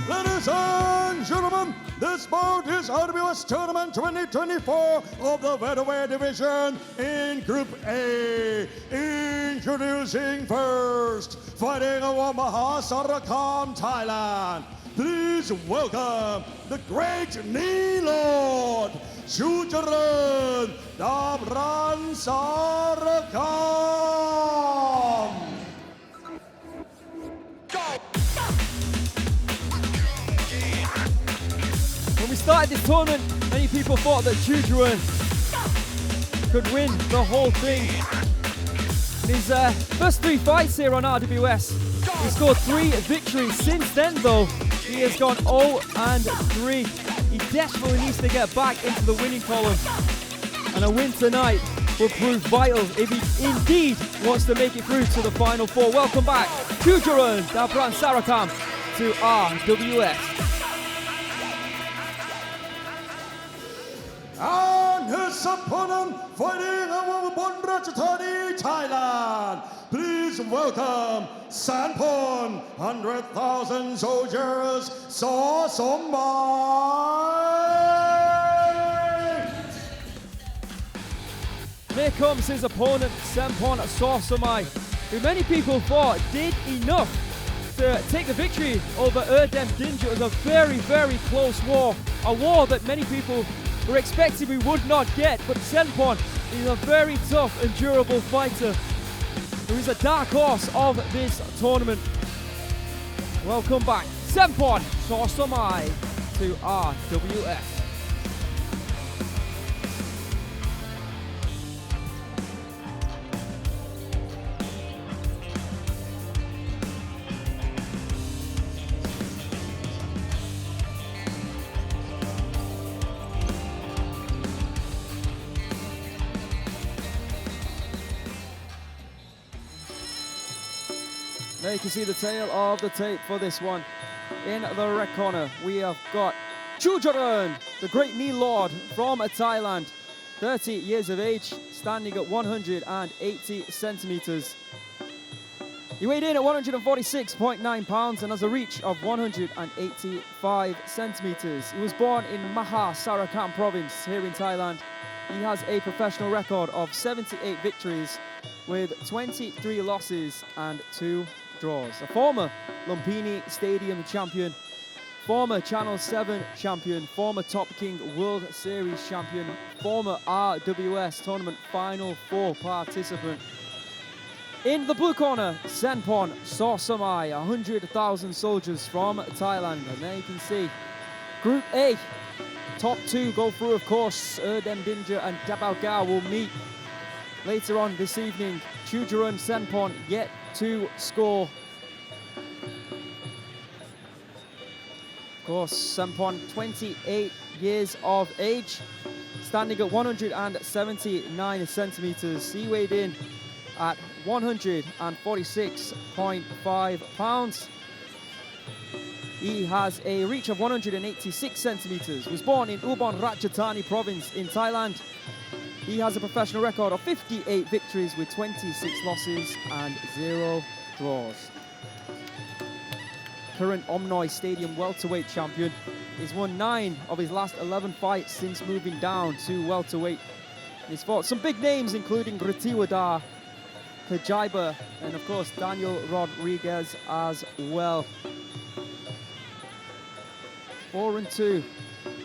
[SPEAKER 3] Ladies and gentlemen, this bout is RWS Tournament 2024 of the Welterweight division in Group A. Introducing first, fighting out of Dabransarakham, Thailand. Please welcome the great knee lord, Choojaroen, Dabransarakham.
[SPEAKER 5] When we started this tournament, many people thought that Choojaroen could win the whole thing. In his first 3 fights here on RWS, he scored 3 victories. Since then, though, he has gone 0-3. He desperately needs to get back into the winning column, and a win tonight will prove vital if he indeed wants to make it through to the final 4. Welcome back, Choojaroen, Dabransarakham, to RWS.
[SPEAKER 3] And his opponent fighting out of Rajadamnern, Thailand. Please welcome Saenpon, 100,000 soldiers, Sommai.
[SPEAKER 5] Here comes his opponent, Saenpon Sommai, who many people thought did enough to take the victory over Erdem-Dinja. It was a very, very close war, a war that many people were expecting we would not get, but Saenpon is a very tough and durable fighter who is a dark horse of this tournament. Welcome back, Saenpon Sommai to RWS. There you can see the tail of the tape for this one. In the red corner, we have got Choojaroen, the great knee lord from Thailand, 30 years of age, standing at 180 centimeters. He weighed in at 146.9 pounds and has a reach of 185 centimeters. He was born in Sarakam province here in Thailand. He has a professional record of 78 victories with 23 losses and 2 draws. A former Lumpini Stadium champion, former Channel 7 champion, former Top King World Series champion, former RWS Tournament Final 4 participant. In the blue corner, Saenpon Sommai, 100,000 soldiers from Thailand. And there you can see Group A, top 2 go through, of course. Erdem-Dinja and Tapaokaew will meet later on this evening. Choojaroen, Saenpon yet to score. Of course, Saenpon, 28 years of age, standing at 179 centimeters. He weighed in at 146.5 pounds. He has a reach of 186 centimeters. Was born in Ubon Ratchathani province in Thailand. He has a professional record of 58 victories with 26 losses and 0 draws. Current Omnoi Stadium welterweight champion. He's won 9 of his last 11 fights since moving down to welterweight. He's fought some big names, including Gratiwada, Kajiba, and of course Daniel Rodriguez as well. 4-2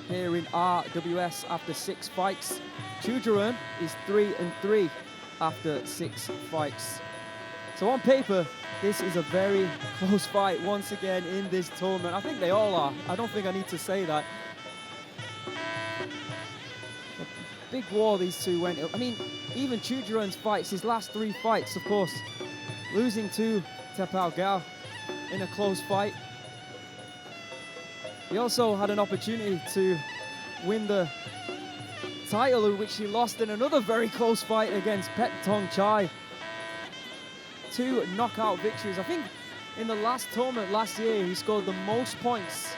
[SPEAKER 5] here in RWS after 6 fights. Choojaroen is 3-3 after 6 fights. So on paper, this is a very close fight once again in this tournament. I think they all are. I don't think I need to say that. A big war these two went. I mean, even Choojaroen's fights, his last 3 fights, of course, losing to Tapaokaew in a close fight. He also had an opportunity to win the title, which he lost in another very close fight against Petchwanglang Chai. 2 knockout victories. I think in the last tournament last year, he scored the most points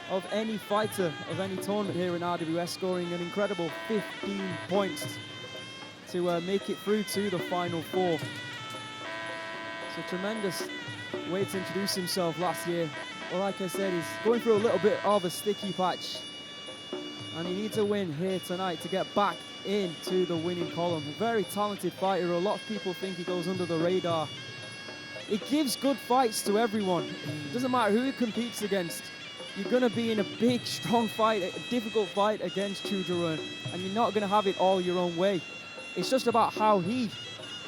[SPEAKER 5] of any fighter of any tournament here in RWS, scoring an incredible 15 points to make it through to the final 4. It's a tremendous way to introduce himself last year. Well, like I said, he's going through a little bit of a sticky patch, and he needs a win here tonight to get back into the winning column. A very talented fighter. A lot of people think he goes under the radar. It gives good fights to everyone. It doesn't matter who he competes against. You're going to be in a big, strong fight, a difficult fight against Choojaroen, and you're not going to have it all your own way. It's just about how he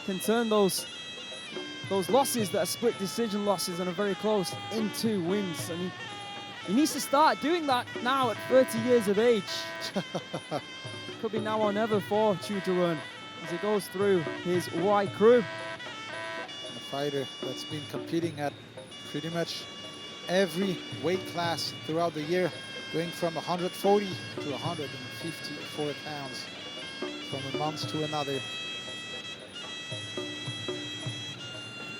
[SPEAKER 5] can turn those losses that are split decision losses and are very close into wins. And he needs to start doing that now at 30 years of age. Could be now or never for Choojaroen as he goes through his Y crew.
[SPEAKER 1] And a fighter that's been competing at pretty much every weight class throughout the year, going from 140 to 154 pounds from a month to another.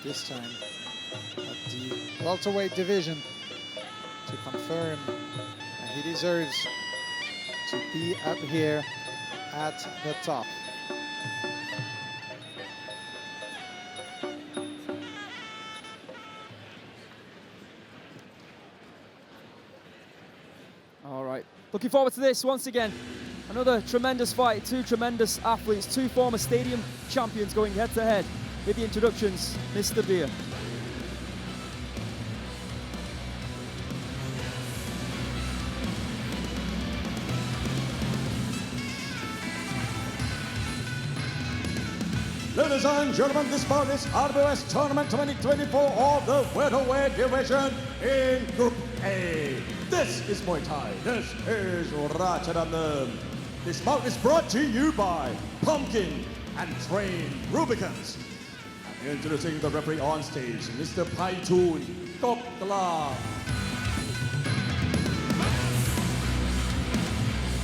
[SPEAKER 1] This time at the welterweight division to confirm that he deserves to be up here at the top.
[SPEAKER 5] All right, looking forward to this once again. Another tremendous fight, 2 tremendous athletes, 2 former stadium champions going head to head. With the introductions, Mr. Beer.
[SPEAKER 3] Ladies and gentlemen, this bout is RWS Tournament 2024 of the Welterweight division in Group A. This is Muay Thai. This is Rajadamnern. This bout is brought to you by Pumpkin and Train Rubicons. Introducing the referee on stage, Mr. Paitun Gokhan.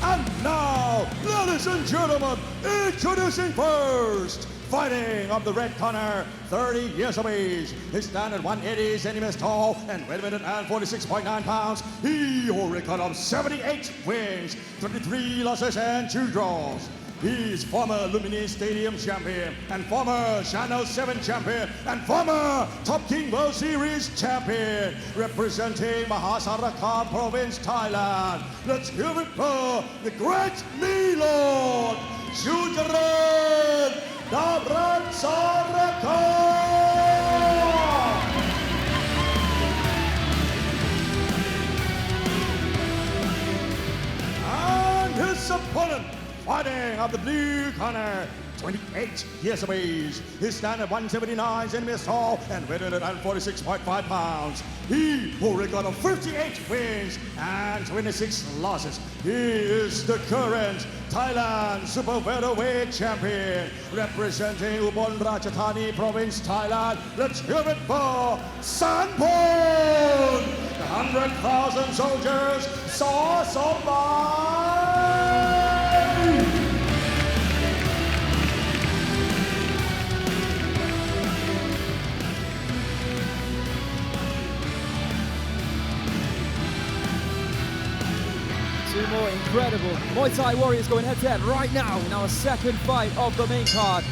[SPEAKER 3] And now, ladies and gentlemen, introducing first, fighting of the red corner, 30 years of age. His standard 180 centimeters tall and weight 46.9 pounds. He holds a record of 78 wins, 23 losses and 2 draws. He's former Lumini Stadium champion and former Channel 7 champion and former Top King World Series champion, representing Dabransarakham province, Thailand. Let's hear it for the great Lord Choojaroen Dabransarakham. And his opponent, fighting of the blue corner, 28 years of age. His standard 179 centimeters tall and weight 46.5 pounds. He holds a record of 58 wins and 26 losses. He is the current Thailand Super Welterweight champion, representing Ubon Ratchathani province, Thailand. Let's hear it for Saenpon, the 100,000 soldiers, Sommai.
[SPEAKER 5] Two more incredible Muay Thai warriors going head to head right now in our second fight of the main card.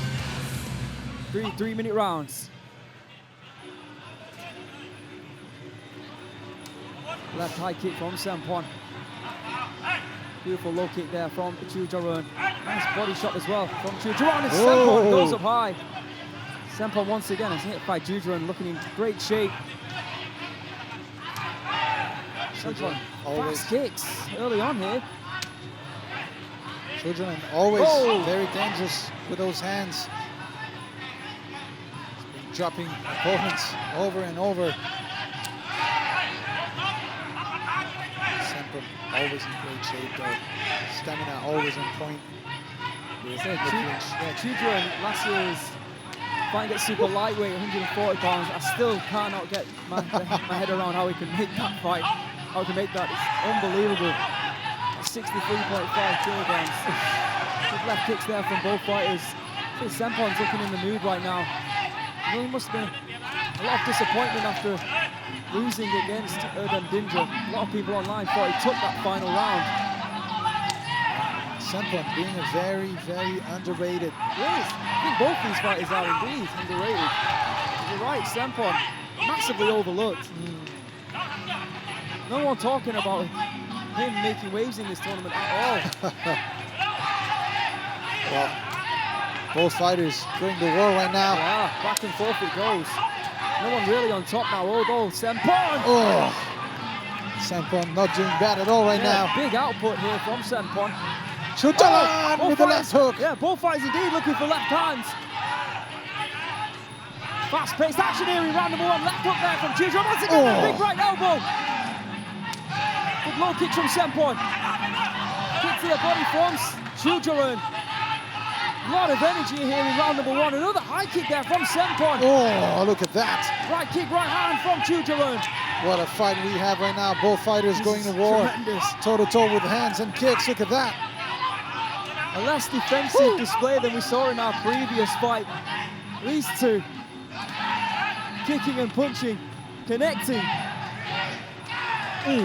[SPEAKER 5] 3-minute rounds. Left high kick from Saenpon. Beautiful low kick there from Choojaroen. Nice body shot as well from Choojaroen. And Saenpon goes up high. Saenpon once again is hit by Choojaroen, looking in great shape. Saenpon fast kicks early on here.
[SPEAKER 1] Choojaroen always very dangerous with those hands. He's been dropping opponents over and over. Saenpon always in great shape though. Stamina always on point.
[SPEAKER 5] Choojaroen last year's fight at super lightweight, 140 pounds. I still cannot get my head around how he can make that fight. How he can make that. It's unbelievable. 63.5 kilograms. Good left kicks there from both fighters. I think Saenpon's looking in the mood right now. There must have been a lot of disappointment after losing against Dinja. A lot of people online thought he took that final round.
[SPEAKER 1] Saenpon being a very, very underrated.
[SPEAKER 5] Yes, I think both these fighters are indeed underrated. You're right, Saenpon, massively overlooked. No one talking about him making waves in this tournament at all.
[SPEAKER 1] Well, both fighters going to war right now.
[SPEAKER 5] Yeah, back and forth it goes. No one really on top now, although Saenpon.
[SPEAKER 1] Oh, Saenpon not doing bad at all right now.
[SPEAKER 5] Big output here from Saenpon.
[SPEAKER 1] Choojaroen with the left hook.
[SPEAKER 5] Yeah, both fighters indeed looking for left hands. Fast-paced action here in round number one. Left hook there from Choojaroen. Once again, a big right elbow. Good low kick from Saenpon. Kick to the body from Choojaroen. A lot of energy here in round number one. Another high kick there from Saenpon.
[SPEAKER 1] Oh, look at that.
[SPEAKER 5] Right kick, right hand from Choojaroen.
[SPEAKER 1] What a fight we have right now. Both fighters going to war. Toe-to-toe with hands and kicks. Look at that.
[SPEAKER 5] A less defensive display than we saw in our previous fight. These two kicking and punching, connecting. Who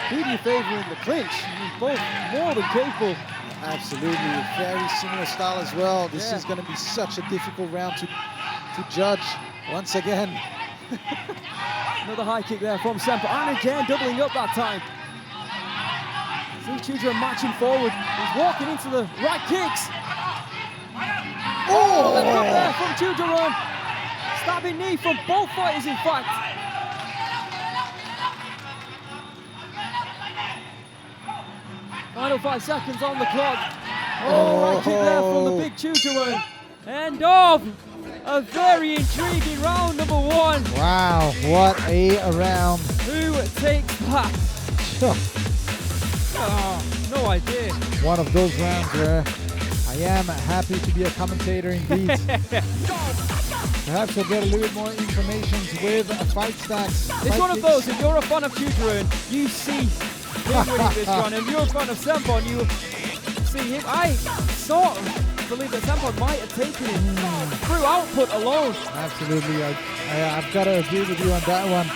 [SPEAKER 5] do you favour in the clinch? Both more than capable.
[SPEAKER 1] Absolutely, a very similar style as well. This is going to be such a difficult round to judge once again.
[SPEAKER 5] Another high kick there from Saenpon, and again doubling up that time. See Choojaroen marching forward. He's walking into the right kicks. Oh, left up there from Choojaroen. Stabbing knee from both fighters, in fact. Final 5 seconds on the clock. Oh, right kick there from the big Choojaroen. End of a very intriguing round number one.
[SPEAKER 1] Wow, what a round.
[SPEAKER 5] Who takes that? No idea.
[SPEAKER 1] One of those rounds where I am happy to be a commentator indeed. Perhaps we'll get a little bit more information with fight stacks.
[SPEAKER 5] It's one of those, if you're a fan of Choojaroen, you see him winning this run, and if you're a fan of Saenpon, you see him. I sort of believe that Saenpon might have taken it through output alone.
[SPEAKER 1] Absolutely, I've got to agree with you on that one.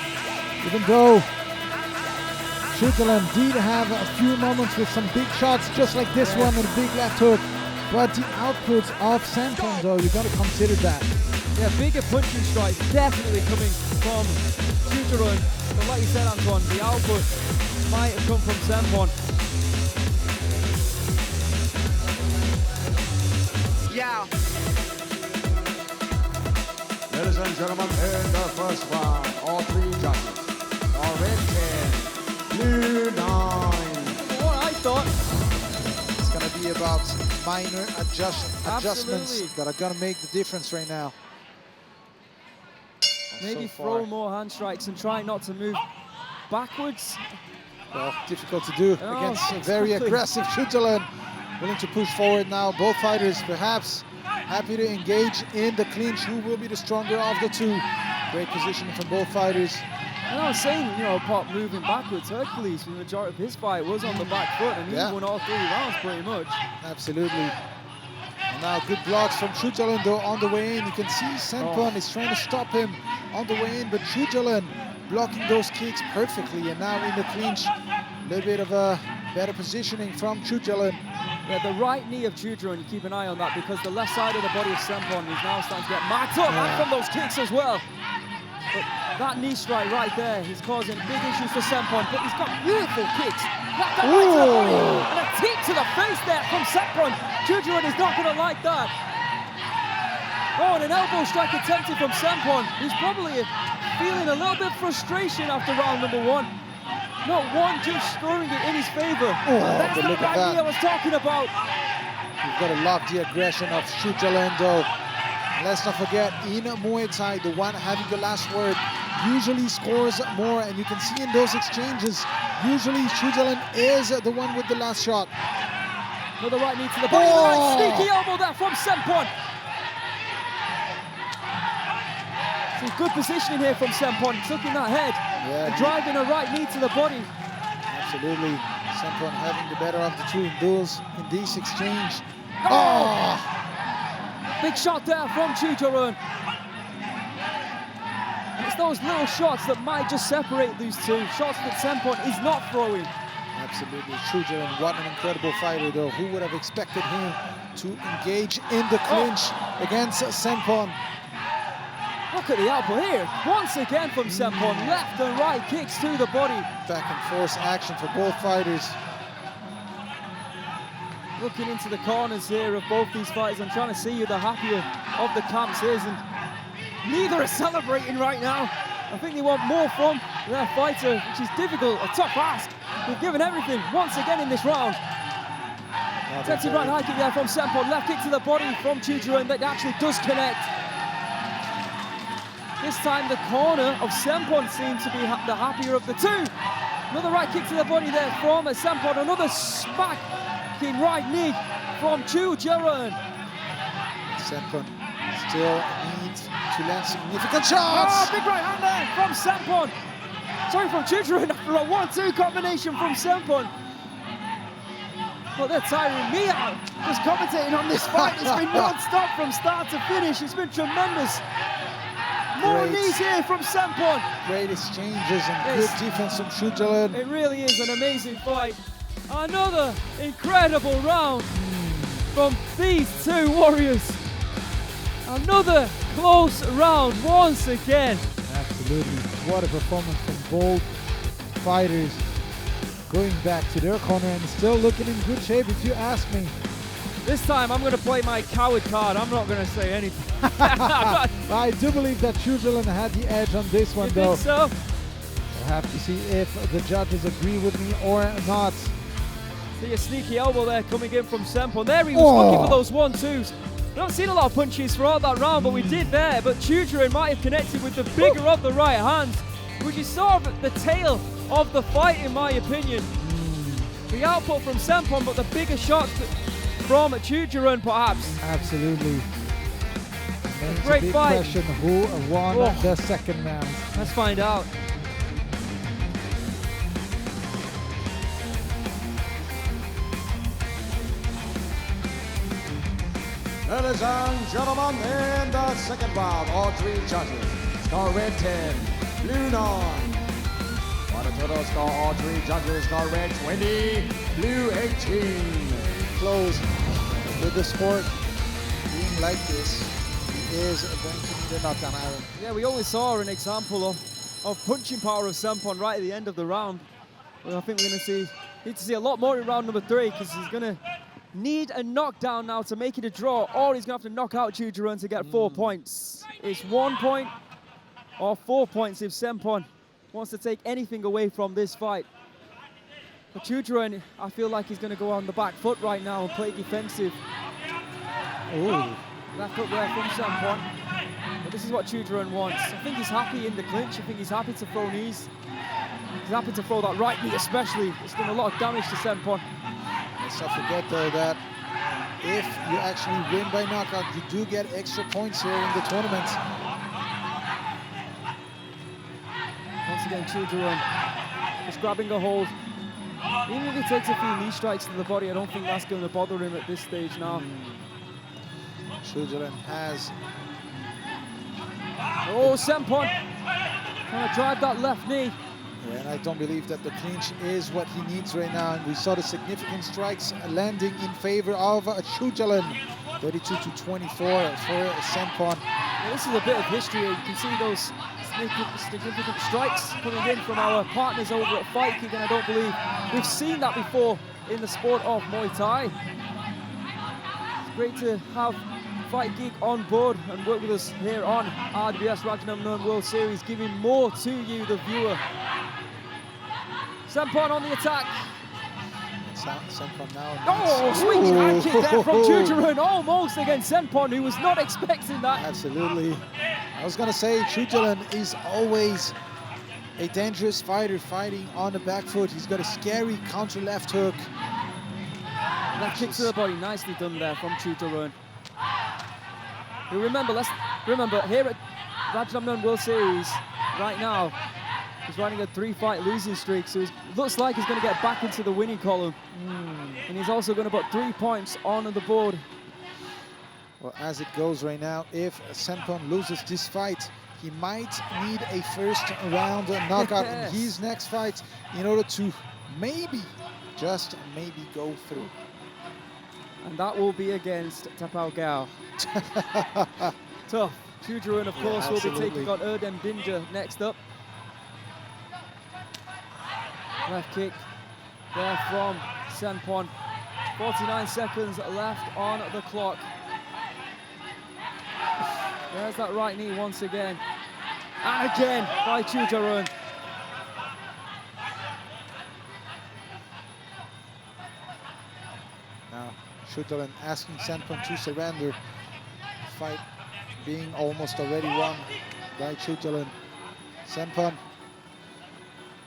[SPEAKER 1] Even though Choojaroen did have a few moments with some big shots, just like this one and a big left hook. But the outputs of Saenpon, though, you got to consider that.
[SPEAKER 5] Yeah, bigger punching strikes definitely coming from Choojaroen. But like you said, Antoine, the output might have come from Saenpon.
[SPEAKER 6] Yeah.
[SPEAKER 3] Ladies and gentlemen, in the first round, all three judges are red 10, blue 9.
[SPEAKER 5] What I thought.
[SPEAKER 1] It's going to be about minor adjustments
[SPEAKER 5] Absolutely.
[SPEAKER 1] that are going to make the difference right now.
[SPEAKER 5] Maybe
[SPEAKER 1] so
[SPEAKER 5] throw
[SPEAKER 1] far.
[SPEAKER 5] more hand strikes and try not to move backwards.
[SPEAKER 1] Well, difficult to do against a very
[SPEAKER 5] exactly.
[SPEAKER 1] aggressive Choojaroen. Willing to push forward now. Both fighters perhaps happy to engage in the clinch. Who will be the stronger of the two? Great positioning from both fighters.
[SPEAKER 5] And I was saying, you know, apart moving backwards, Hercules, the majority of his fight was on the back foot, and he won all 3 rounds pretty much.
[SPEAKER 1] Absolutely. And now good blocks from Choojaroen though on the way in. You can see Saenpon is trying to stop him on the way in, but Choojaroen blocking those kicks perfectly. And now in the clinch, a little bit of a better positioning from Choojaroen.
[SPEAKER 5] Yeah, the right knee of Choojaroen, you keep an eye on that, because the left side of the body of Saenpon is now starting to get marked up and from those kicks as well. But that knee strike right there is causing big issues for Saenpon, but he's got beautiful kicks Left and right to the body. And a tip to the face there from Saenpon. Choojaroen is not going to like that. Oh, and an elbow strike attempted from Saenpon. He's probably feeling a little bit of frustration after round number 1. Not one just scoring it in his favor. That's the right knee I was talking about.
[SPEAKER 1] You've got to love the aggression of Choojaroen though. Let's not forget, in Muay Thai, the one having the last word usually scores more, and you can see in those exchanges, usually Choojaroen is the one with the last shot.
[SPEAKER 5] Another right knee to the body, nice sneaky elbow there from Saenpon. Some good positioning here from Saenpon, tucking that head, and driving a right knee to the body.
[SPEAKER 1] Absolutely, Saenpon having the better of the two in this exchange.
[SPEAKER 5] Big shot there from Choojaroen. And it's those little shots that might just separate these two. Shots that Saenpon is not throwing.
[SPEAKER 1] Absolutely, Choojaroen, what an incredible fighter though. Who would have expected him to engage in the clinch against Saenpon?
[SPEAKER 5] Look at the output here. Once again from Saenpon, left and right kicks to the body.
[SPEAKER 1] Back and forth action for both fighters.
[SPEAKER 5] Looking into the corners here of both these fighters, I'm trying to see who the happier of the camps is, and neither are celebrating right now. I think they want more from their fighter, which is difficult, a tough ask. They've given everything once again in this round. Attempted right high kick there from Saenpon, left kick to the body from Choojaroen that actually does connect. This time the corner of Saenpon seems to be the happier of the two. Another right kick to the body there from Saenpon, another smack in right knee from Choojaroen.
[SPEAKER 1] Saenpon still needs to land significant shots.
[SPEAKER 5] Big right hand there from Saenpon. Sorry, from Choojaroen after a 1-2 combination from Saenpon. But they're tiring me out just commentating on this fight. It's been non-stop from start to finish. It's been tremendous. More knees here from Saenpon.
[SPEAKER 1] Great exchanges and good defense from Choojaroen.
[SPEAKER 5] It really is an amazing fight. Another incredible round from these two warriors. Another close round once again.
[SPEAKER 1] Absolutely. What a performance from both fighters. Going back to their corner and still looking in good shape if you ask me.
[SPEAKER 5] This time I'm going to play my coward card. I'm not going to say anything.
[SPEAKER 1] I do believe that Choojaroen had the edge on this one though.
[SPEAKER 5] Think so?
[SPEAKER 1] We'll have to see if the judges agree with me or not.
[SPEAKER 5] See a sneaky elbow there coming in from Saenpon. There he was looking for those 1-2s. We haven't seen a lot of punches throughout that round, but we did there. But Choojaroen might have connected with the bigger of the right hands, which is sort of the tail of the fight in my opinion. The output from Saenpon, but the bigger shots from Choojaroen perhaps.
[SPEAKER 1] Absolutely.
[SPEAKER 5] Great
[SPEAKER 1] big
[SPEAKER 5] fight.
[SPEAKER 1] Question, who won the second round?
[SPEAKER 5] Let's find out.
[SPEAKER 3] Ladies and gentlemen, in the second round, all three judges score red 10, blue 9. For the total score, all three judges score red 20, blue 18.
[SPEAKER 1] Close with the sport being like this is going to be the knockdown iron.
[SPEAKER 5] Yeah, we only saw an example of punching power of Saenpon right at the end of the round. Well, I think we're going to need to see a lot more in round number 3 because he's going to need a knockdown now to make it a draw, or he's going to have to knock out Choojaroen to get 4 points. It's 1 point or 4 points if Saenpon wants to take anything away from this fight. For Choojaroen, I feel like he's going to go on the back foot right now and play defensive.
[SPEAKER 1] Ooh.
[SPEAKER 5] Left hook there from Saenpon. But this is what Choojaroen wants. I think he's happy in the clinch. I think he's happy to throw knees. He's happy to throw that right knee especially. It's done a lot of damage to Saenpon.
[SPEAKER 1] Let's not forget though that if you actually win by knockout, you do get extra points here in the tournament.
[SPEAKER 5] Once again, Choojaroen just grabbing a hold. Even if he takes a few knee strikes to the body, I don't think that's going to bother him at this stage now.
[SPEAKER 1] Choojaroen has...
[SPEAKER 5] Oh, Saenpon trying to drive that left knee.
[SPEAKER 1] Yeah, and I don't believe that the clinch is what he needs right now. And we saw the significant strikes landing in favor of Choojaroen. 32-24 for Saenpon.
[SPEAKER 5] Well, this is a bit of history. You can see those significant strikes coming in from our partners over at Fight Kick, and I don't believe we've seen that before in the sport of Muay Thai. It's great to have Fight Geek on board and work with us here on RWS Rajadamnern World Series, giving more to you, the viewer. Saenpon on the attack.
[SPEAKER 1] Saenpon now.
[SPEAKER 5] Oh, sweet hand kick there from Choojaroen, almost against Saenpon, who was not expecting that.
[SPEAKER 1] Absolutely. I was going to say, Choojaroen is always a dangerous fighter, fighting on the back foot. He's got a scary counter left hook.
[SPEAKER 5] That kick to the body, nicely done there from Choojaroen. Let's remember, here at Rajadamnern World Series, right now, he's running a 3-fight losing streak, so it looks like he's going to get back into the winning column. And he's also going to put 3 points on the board.
[SPEAKER 1] Well, as it goes right now, if Saenpon loses this fight, he might need a first round knockout in his next fight in order to maybe, just maybe, go through.
[SPEAKER 5] And that will be against Tapaokaew. Tough. Choojaroen, of course, will be taking on Erdem next up. Left kick there from Saenpon. 49 seconds left on the clock. There's that right knee once again. And again by Choojaroen.
[SPEAKER 1] Now, Choojaroen asking Saenpon to surrender. The fight being almost already won by Choojaroen. Saenpon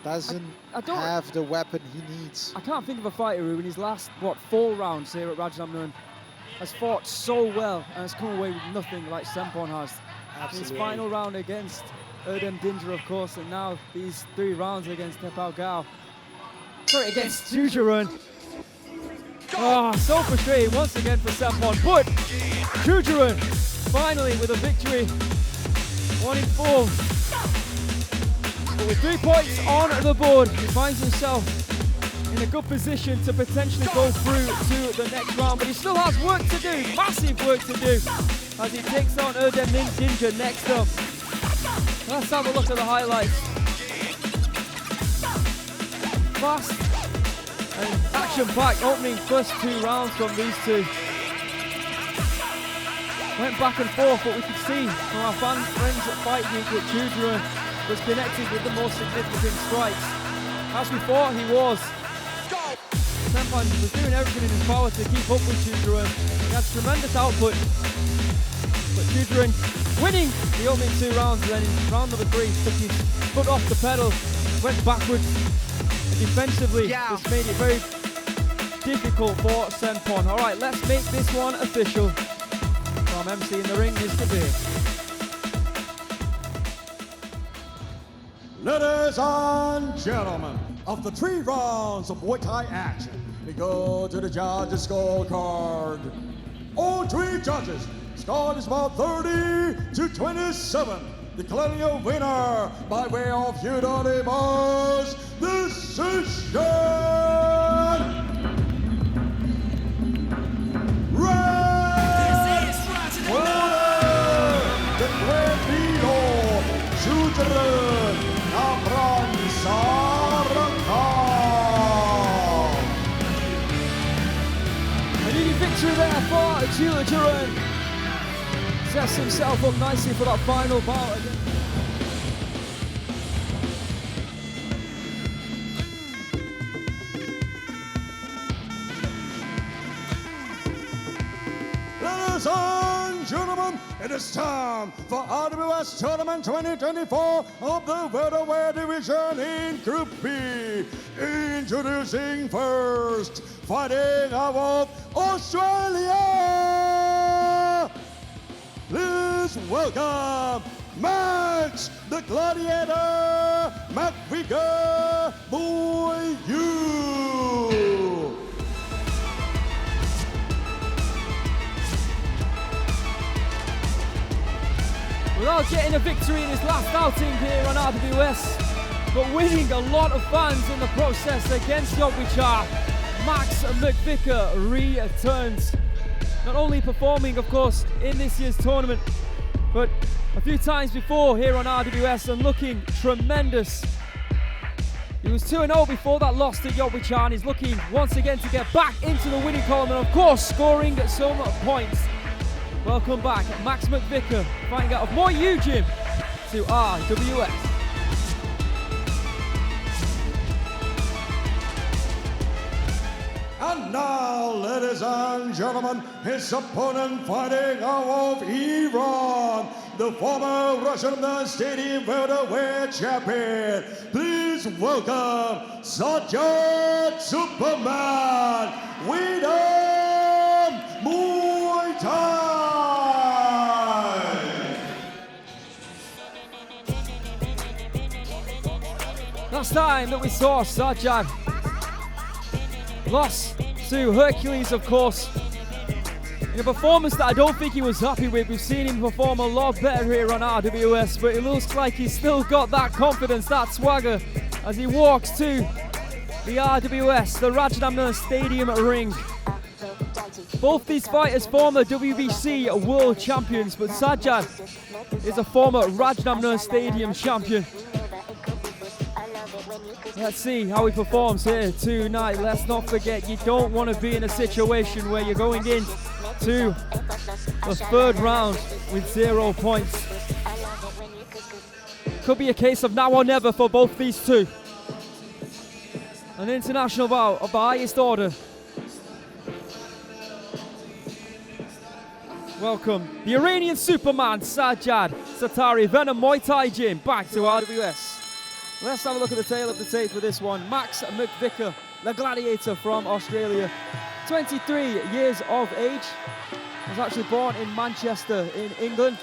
[SPEAKER 1] doesn't have the weapon he needs.
[SPEAKER 5] I can't think of a fighter who in his last, 4 rounds here at Rajadamnern has fought so well and has come away with nothing like Saenpon has.
[SPEAKER 1] Absolutely.
[SPEAKER 5] His final round against Erdem, of course, and now these 3 rounds against Tapaokaew. Sorry, against Choojaroen. Oh, so frustrating once again for Saenpon, but Choojaroen finally with a victory. 1-4. But with 3 points on the board, he finds himself in a good position to potentially go through to the next round, but he still has work to do, massive work to do, as he takes on Erdem next up. Let's have a look at the highlights. Fast and action-packed opening first 2 rounds from these two. Went back and forth, but we could see from our friends at Fight Geek that Choojaroen was connected with the more significant strikes. As we thought he was. Saenpon was doing everything in his power to keep up with Choojaroen. He had tremendous output. But Choojaroen winning the opening 2 rounds, and then in round number 3 took his foot off the pedal, went backwards, and defensively this made it very difficult for Saenpon. All right, let's make this one official. From MC in the ring, Mr. B.
[SPEAKER 3] Ladies and gentlemen, after 3 rounds of Muay Thai action, we go to the judges' scorecard. All 3 judges scored is about 30-27, declaring a winner by way of unanimous decision. The great leader, Choojaroen, Dabransarakham.
[SPEAKER 5] An easy victory there for Choojaroen. Sets himself up nicely for that final bout again.
[SPEAKER 3] Ladies and gentlemen, it is time for RWS Tournament 2024 of the Welterweight division in Group B. Introducing first, fighting out of Australia. Please welcome Max the Gladiator McVicker MuayU.
[SPEAKER 5] Without getting a victory in his last outing here on RWS, but winning a lot of fans in the process against Yodwicha, Max McVicker returns. not only performing, of course, in this year's tournament, but a few times before here on RWS and looking tremendous. He was 2-0 before that loss to Yodwicha, and he's looking once again to get back into the winning column and, of course, scoring some points. Welcome back, Max McVicker, fighting out of MuayU gym to RWS.
[SPEAKER 3] And now, ladies and gentlemen, his opponent fighting out of Iran, the former Rajadamnern Stadium Welterweight champion. Please welcome Sajad Superman Venum Muay Thai.
[SPEAKER 5] Last time that we saw Sajad lost to Hercules, of course, in a performance that I don't think he was happy with. We've seen him perform a lot better here on RWS, but it looks like he's still got that confidence, that swagger, as he walks to the RWS, the Rajadamnern Stadium ring. Both these fighters former WBC world champions, but Sajad is a former Rajadamnern Stadium champion. Let's see how he performs here tonight. Let's not forget, you don't want to be in a situation where you're going in to the third round with 0 points. Could be a case of now or never for both these two. An international bout of the highest order. Welcome the Iranian Superman Sajad Satari, Venum Muay Thai Gym, back to RWS. Let's have a look at the tail of the tape for this one. Max McVicker, the gladiator from Australia, 23 years of age. Was actually born in Manchester in England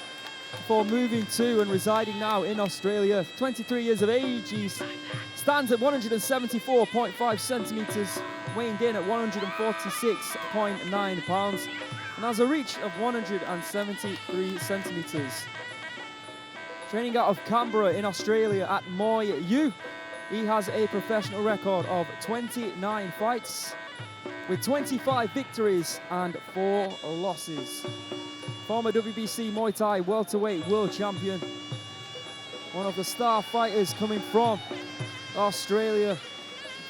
[SPEAKER 5] before moving to and residing now in Australia. 23 years of age, he stands at 174.5 centimetres, weighing in at 146.9 pounds, and has a reach of 173 centimetres. Training out of Canberra in Australia at MuayU, he has a professional record of 29 fights with 25 victories and 4 losses. Former WBC Muay Thai welterweight world champion, one of the star fighters coming from Australia. In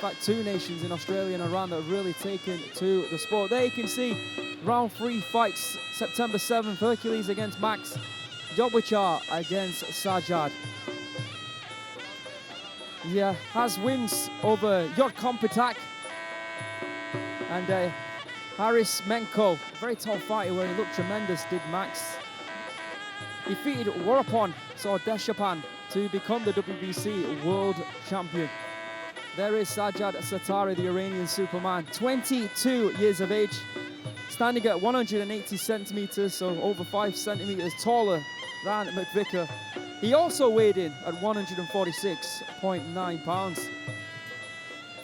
[SPEAKER 5] fact, 2 nations in Australia and Iran that have really taken to the sport. There you can see round 3 fights, September 7th, Hercules against Max, Yodwicha against Sajad. He has wins over Yodtanong and Haris Menko, a very tall fighter where he looked tremendous, did Max. He defeated Workpoint, so Deshapan, to become the WBC world champion. There is Sajad Satari, the Iranian Superman, 22 years of age, standing at 180 centimeters, so over 5 centimeters taller than McVicker. He also weighed in at 146.9 pounds.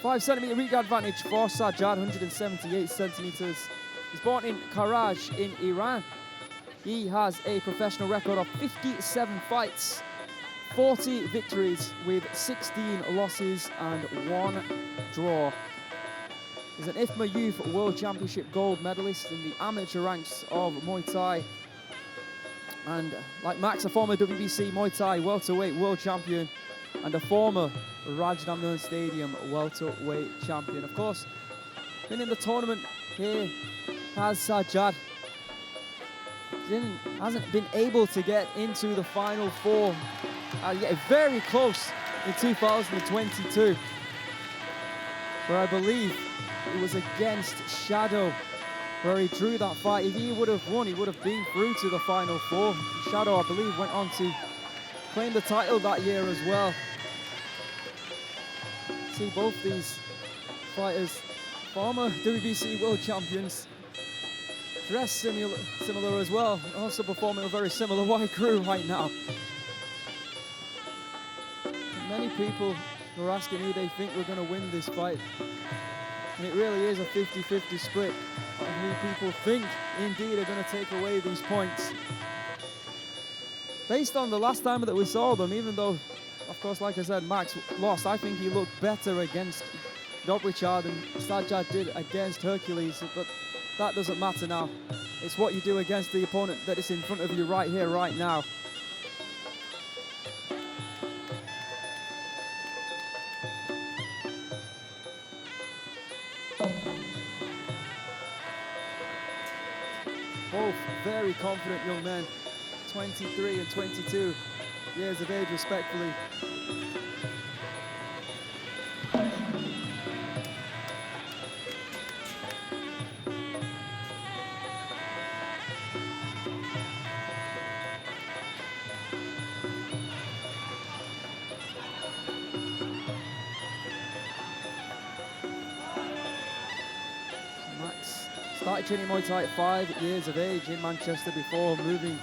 [SPEAKER 5] 5 centimeter reach advantage for Sajad, 178 centimeters. He's born in Karaj in Iran. He has a professional record of 57 fights, 40 victories with 16 losses and 1 draw. He's an IFMA Youth World Championship gold medalist in the amateur ranks of Muay Thai. And like Max, a former WBC Muay Thai welterweight world champion and a former Rajadamnern Stadium welterweight champion. Of course, been in the tournament here has Sajad. Hasn't been able to get into the final 4. Yeah, very close in 2022, where I believe it was against Shadow where he drew that fight. If he would have won, he would have been through to the final 4. Shadow, I believe, went on to claim the title that year as well. See both these fighters, former WBC world champions, dressed similar as well, also performing a very similar white crew right now. Many people were asking who they think we're going to win this fight. And it really is a 50-50 split on who people think indeed are going to take away these points. Based on the last time that we saw them, even though, of course, like I said, Max lost, I think he looked better against Yodwicha than Sajad did against Hercules. But that doesn't matter now. It's what you do against the opponent that is in front of you right here, right now. Both very confident young men, 23 and 22 years of age respectively. Started training Muay Thai at 5 years of age in Manchester before moving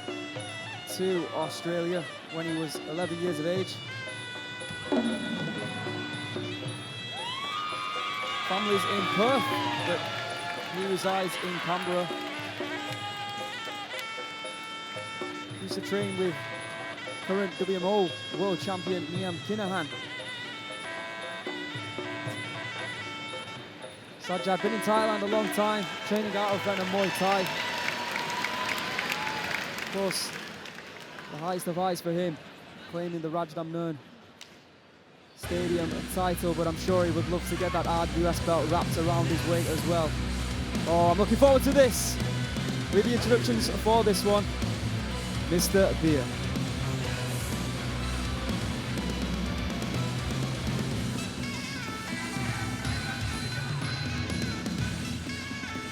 [SPEAKER 5] to Australia when he was 11 years of age. Family's in Perth, but he resides in Canberra. Used to train with current WMO world champion Liam Kinahan. Sajad been in Thailand a long time, training out of Venum Muay Thai. Of course, the highest of highs for him, claiming the Rajadamnern Stadium title, but I'm sure he would love to get that RWS belt wrapped around his waist as well. Oh, I'm looking forward to this. With the introductions for this one, Mr. Beer.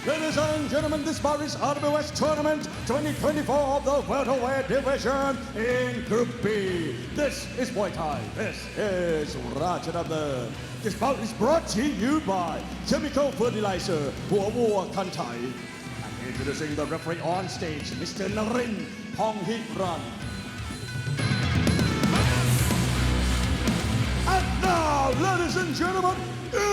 [SPEAKER 3] Ladies and gentlemen, this bout is RWS Tournament 2024 of the Welterweight division in Group B. This is Muay Thai. This is Rajadamnern. This bout is brought to you by Chemical Fertilizer, Huawa Kantai. And introducing the referee on stage, Mr. Narin Ponghitran. And now, ladies and gentlemen,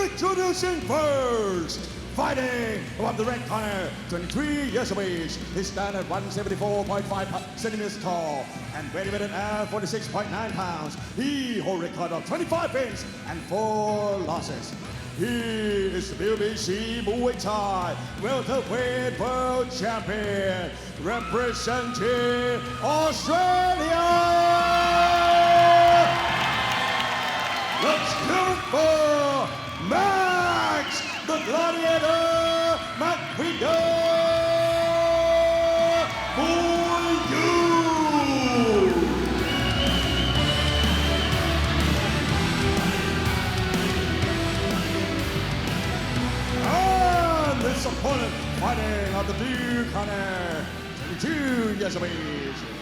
[SPEAKER 3] introducing first. Fighting from the red corner, 23 years of age. He stands at 174.5 centimeters tall and weighing at 46.9 pounds. He holds a record of 25 wins and 4 losses. He is the W.M.C Muay Thai Welterweight World Champion, representing Australia. Let's go for Max, the Gladiator, McVicker, MuayU. And this opponent fighting on the blue corner, 22 years of age.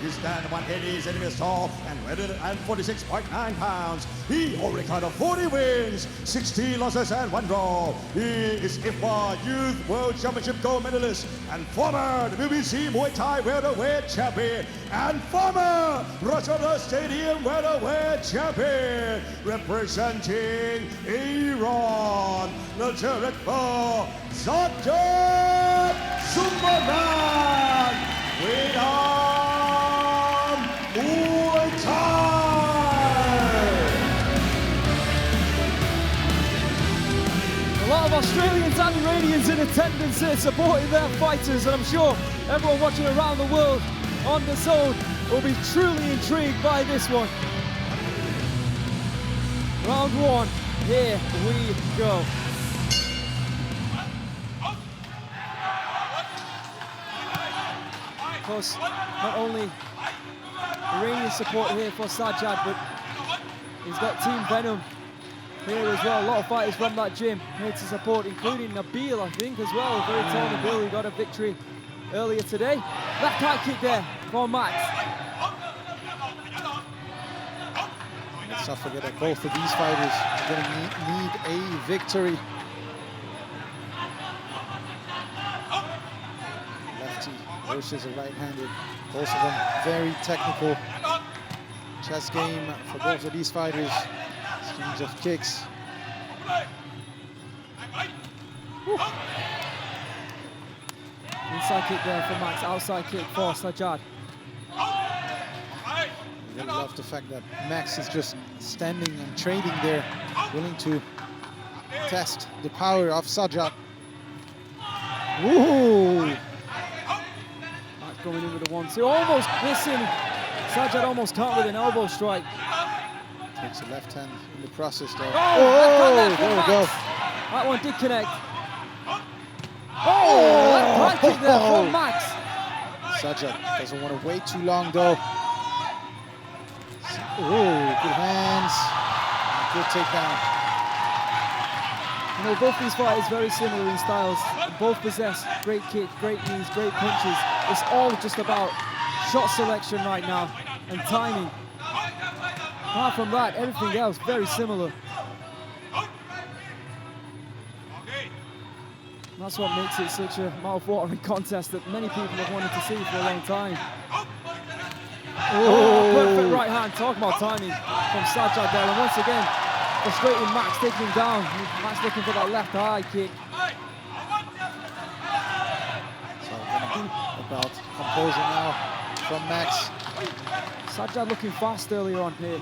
[SPEAKER 3] He stands 180 centimeters tall and weighted at 46.9 pounds. He holds a record of 40 wins, 60 losses and 1 draw. He is IFBA Youth World Championship gold medalist and former W.M.C Muay Thai welterweight champion and former Rajadamnern Stadium welterweight champion, representing Iran, the terrible Sajad Superman with Muay Thai.
[SPEAKER 5] A lot of Australians and Iranians in attendance here supporting their fighters, and I'm sure everyone watching around the world on the DAZN will be truly intrigued by this one. Round 1, here we go. Of course, not only Iranian support here for Sajad, but he's got Team Venum here as well. A lot of fighters from that gym here to support, including Nabil, I think, as well. Very tall Nabil, who got a victory earlier today. Left high kick there for Max.
[SPEAKER 1] Let's not forget that both of these fighters are going to need a victory. Lefty versus a right-handed. Both of them very technical. Chess game for both of these fighters. Exchange of kicks. Woo.
[SPEAKER 5] Inside kick there for Max, outside kick for Sajad.
[SPEAKER 1] I really love the fact that Max is just standing and trading there, willing to test the power of Sajad.
[SPEAKER 5] Ooh! Max going in with a 1-2, almost missing. Sajad almost caught with an elbow strike.
[SPEAKER 1] Takes a left hand in the process though.
[SPEAKER 5] Oh,
[SPEAKER 1] there we go.
[SPEAKER 5] That one did connect. Oh, left high kick there from Max.
[SPEAKER 1] Sajad doesn't want to wait too long though. Oh, good hands. Good takedown.
[SPEAKER 5] You know, both these fighters very similar in styles. Both possess great kicks, great knees, great punches. It's all just about shot selection right now and timing. Apart from that, everything else very similar. And that's what makes it such a mouth-watering contest that many people have wanted to see for a long time. Oh, perfect right hand. Talk about timing from Sajad there. And once again, frustrating Max, taking him down. Max looking for that left high kick.
[SPEAKER 1] So about composure now from Max.
[SPEAKER 5] Sajad looking fast earlier on here.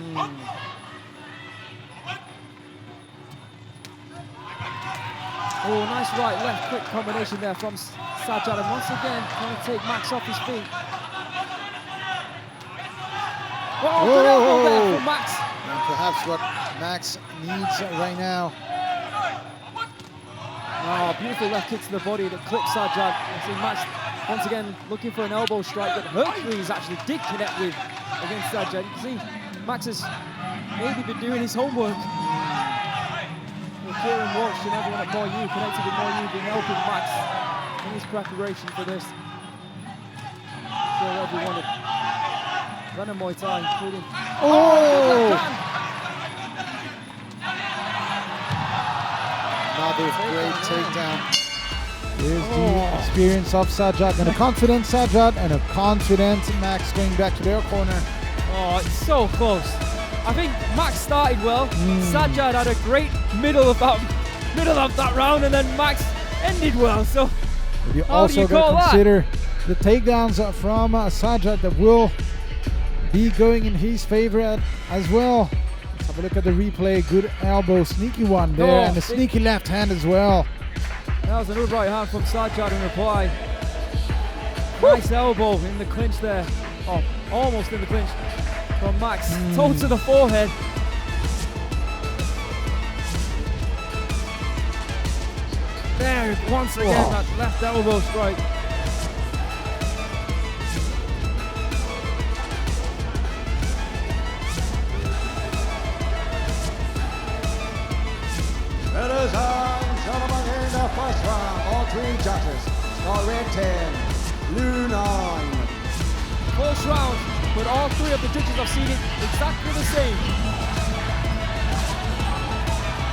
[SPEAKER 5] Oh, nice right, left, quick combination there from Sajad. And once again, trying to take Max off his feet. Oh, good elbow there from Max.
[SPEAKER 1] And perhaps what Max needs right now.
[SPEAKER 5] Oh, beautiful left kick to the body that clips Sajad. See Max once again looking for an elbow strike that Hercules actually did connect with against Sajad. You can see Max has maybe been doing his homework. Kieran Walsh and everyone at MuayU, connected with MuayU, been helping Max in his preparation for this. Sure everyone at Venum Muay Thai, including...
[SPEAKER 1] Oh! Another great takedown. Here's the experience of Sajad, and a confident Sajad, and a confident Max going back to their corner.
[SPEAKER 5] Oh, it's so close. I think Max started well. Sajad had a great middle of that round, and then Max ended well. So
[SPEAKER 1] You
[SPEAKER 5] how do
[SPEAKER 1] also
[SPEAKER 5] you
[SPEAKER 1] got
[SPEAKER 5] call
[SPEAKER 1] to consider the takedowns from Sajad that will be going in his favor as well. Let's have a look at the replay. Good elbow, sneaky one there, and a sneaky left hand as well.
[SPEAKER 5] That was another right hand from Sajad in reply. Nice elbow in the clinch there. Oh, almost in the clinch from Max. Toe to the forehead. There, once again, that left elbow strike.
[SPEAKER 3] Ladies and gentlemen, in the first round, all three judges are red 10, blue 9.
[SPEAKER 5] First round, but all three of the judges have seen it exactly the same.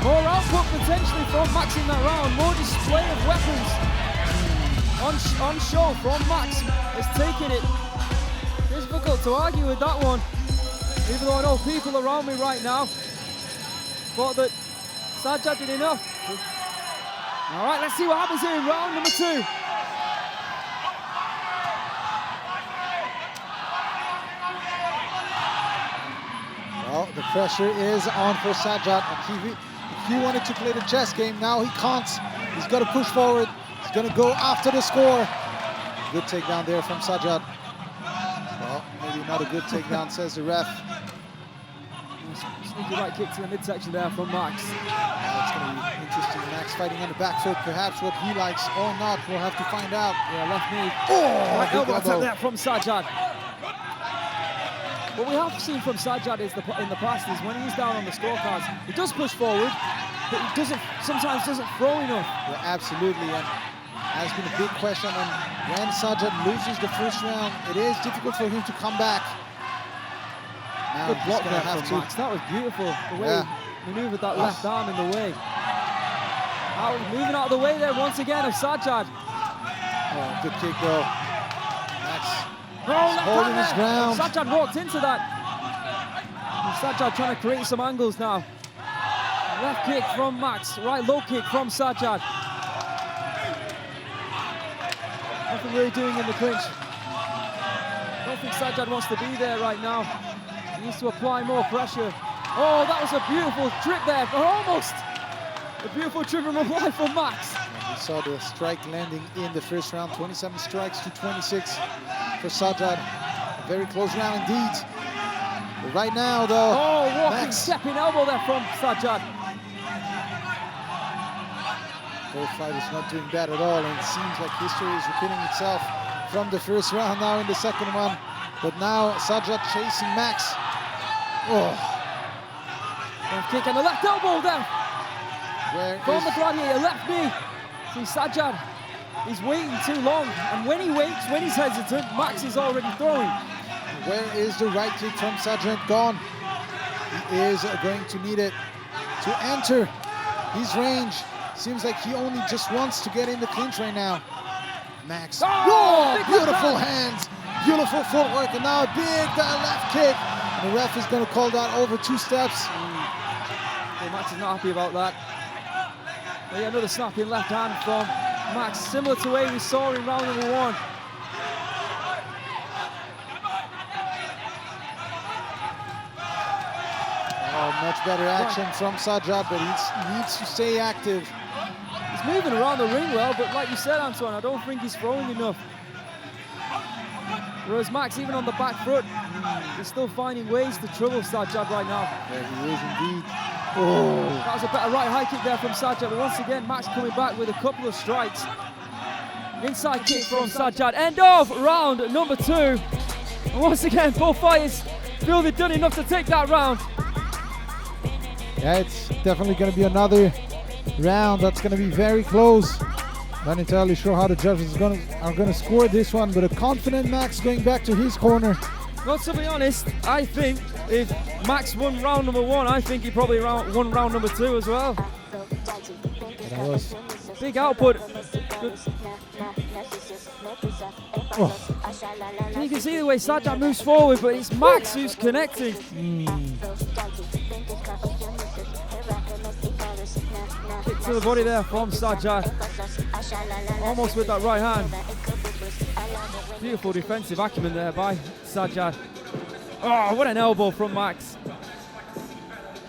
[SPEAKER 5] More output potentially from Max in that round, more display of weapons on show from Max. Has taken it. Difficult to argue with that one, even though I know people around me right now thought that Sajad did enough. All right, let's see what happens here in round number 2.
[SPEAKER 1] Well, the pressure is on for Sajad. If he wanted to play the chess game, now he can't. He's got to push forward. He's going to go after the score. Good takedown there from Sajad. Well, maybe not a good takedown, says the ref.
[SPEAKER 5] Sneaky right kick to the midsection there from Max.
[SPEAKER 1] It's going to be interesting. Max fighting on the back foot, perhaps what he likes or not. We'll have to find out.
[SPEAKER 5] Yeah, left knee.
[SPEAKER 1] Oh,
[SPEAKER 5] Right
[SPEAKER 1] big
[SPEAKER 5] elbow
[SPEAKER 1] elbow.
[SPEAKER 5] attack there from Sajad. What we have seen from Sajad is in the past is when he's down on the scorecards, he does push forward, but he sometimes doesn't throw enough.
[SPEAKER 1] Yeah, absolutely. And has been a big question on when Sajad loses the first round, it is difficult for him to come back. Now
[SPEAKER 5] Good block
[SPEAKER 1] he's
[SPEAKER 5] there
[SPEAKER 1] gonna
[SPEAKER 5] from
[SPEAKER 1] have
[SPEAKER 5] Max. That was beautiful. The way
[SPEAKER 1] Yeah.
[SPEAKER 5] he maneuvered that left arm in the way. Moving out of the way there once again of Sajad.
[SPEAKER 1] Oh, good kick though. Max
[SPEAKER 5] Oh, left
[SPEAKER 1] holding
[SPEAKER 5] hand
[SPEAKER 1] his
[SPEAKER 5] there.
[SPEAKER 1] ground.
[SPEAKER 5] Sajad walked into that. And Sajad trying to create some angles now. Left kick from Max. Right low kick from Sajad. Nothing really doing in the clinch. Don't think Sajad wants to be there right now. He needs to apply more pressure. Oh, that was a beautiful trip there, or almost. A beautiful trip and reply from Max.
[SPEAKER 1] We saw the strike landing in the first round, 27 strikes to 26 for Sajad. A very close round indeed. But right now, though,
[SPEAKER 5] walking, stepping elbow there from Sajad.
[SPEAKER 1] Both fighters not doing bad at all, and it seems like history is repeating itself from the first round now in the second one. But now Sajad chasing Max.
[SPEAKER 5] Left kick and the left elbow then. From the gladiator, left knee. See Sajad, he's waiting too long. And when he waits, when he's hesitant, Max is already throwing.
[SPEAKER 1] Where is the right kick from Sajad gone? He is going to need it to enter his range. Seems like he only just wants to get in the clinch right now. Max, beautiful hands, beautiful footwork, and now a big left kick. And the ref is going to call that over 2 steps.
[SPEAKER 5] Yeah, Max is not happy about that. But yeah, another snapping left hand from Max, similar to the way we saw in round number 1.
[SPEAKER 1] Much better action from Sajad, but he needs to stay active.
[SPEAKER 5] He's moving around the ring well, but like you said, Antoine, I don't think he's throwing enough. Whereas Max, even on the back foot, he's still finding ways to trouble Sajad right now.
[SPEAKER 1] Yeah, he is indeed.
[SPEAKER 5] That was a better right high kick there from Sajad, but once again, Max coming back with a couple of strikes. Inside kick from Sajad. End of round number 2. And once again, both fighters feel they've done enough to take that round.
[SPEAKER 1] Yeah, it's definitely going to be another round that's going to be very close. Not entirely sure how the judges are going to score this one, but a confident Max going back to his corner.
[SPEAKER 5] Well, to be honest, I think if Max won round number 1, I think he probably won round number 2 as well.
[SPEAKER 1] That was
[SPEAKER 5] big output. Good. And you can see the way Sajad moves forward, but it's Max who's connecting. Kick to the body there from Sajad. Almost with that right hand. Beautiful defensive acumen there by Sajad. Oh, what an elbow from Max.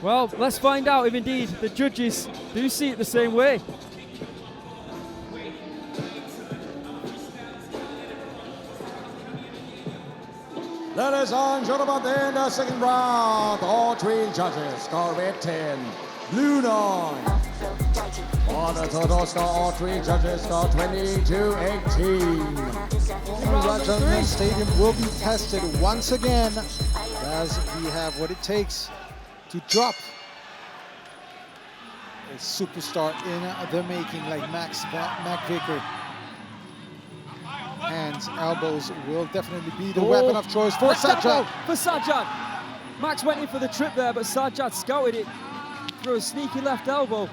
[SPEAKER 5] Well, let's find out if indeed the judges do see it the same way.
[SPEAKER 3] Ladies and gentlemen, in the second round, all 3 judges score red 10, blue 9. On the total score, all 3 judges score 20-18.
[SPEAKER 1] Rajadamnern Stadium will be tested once again as we have what it takes to drop a superstar in the making like McVicker. Hands, elbows will definitely be the weapon of choice for Sajad.
[SPEAKER 5] For Sajad. Max went in for the trip there, but Sajad scouted it through a sneaky left elbow.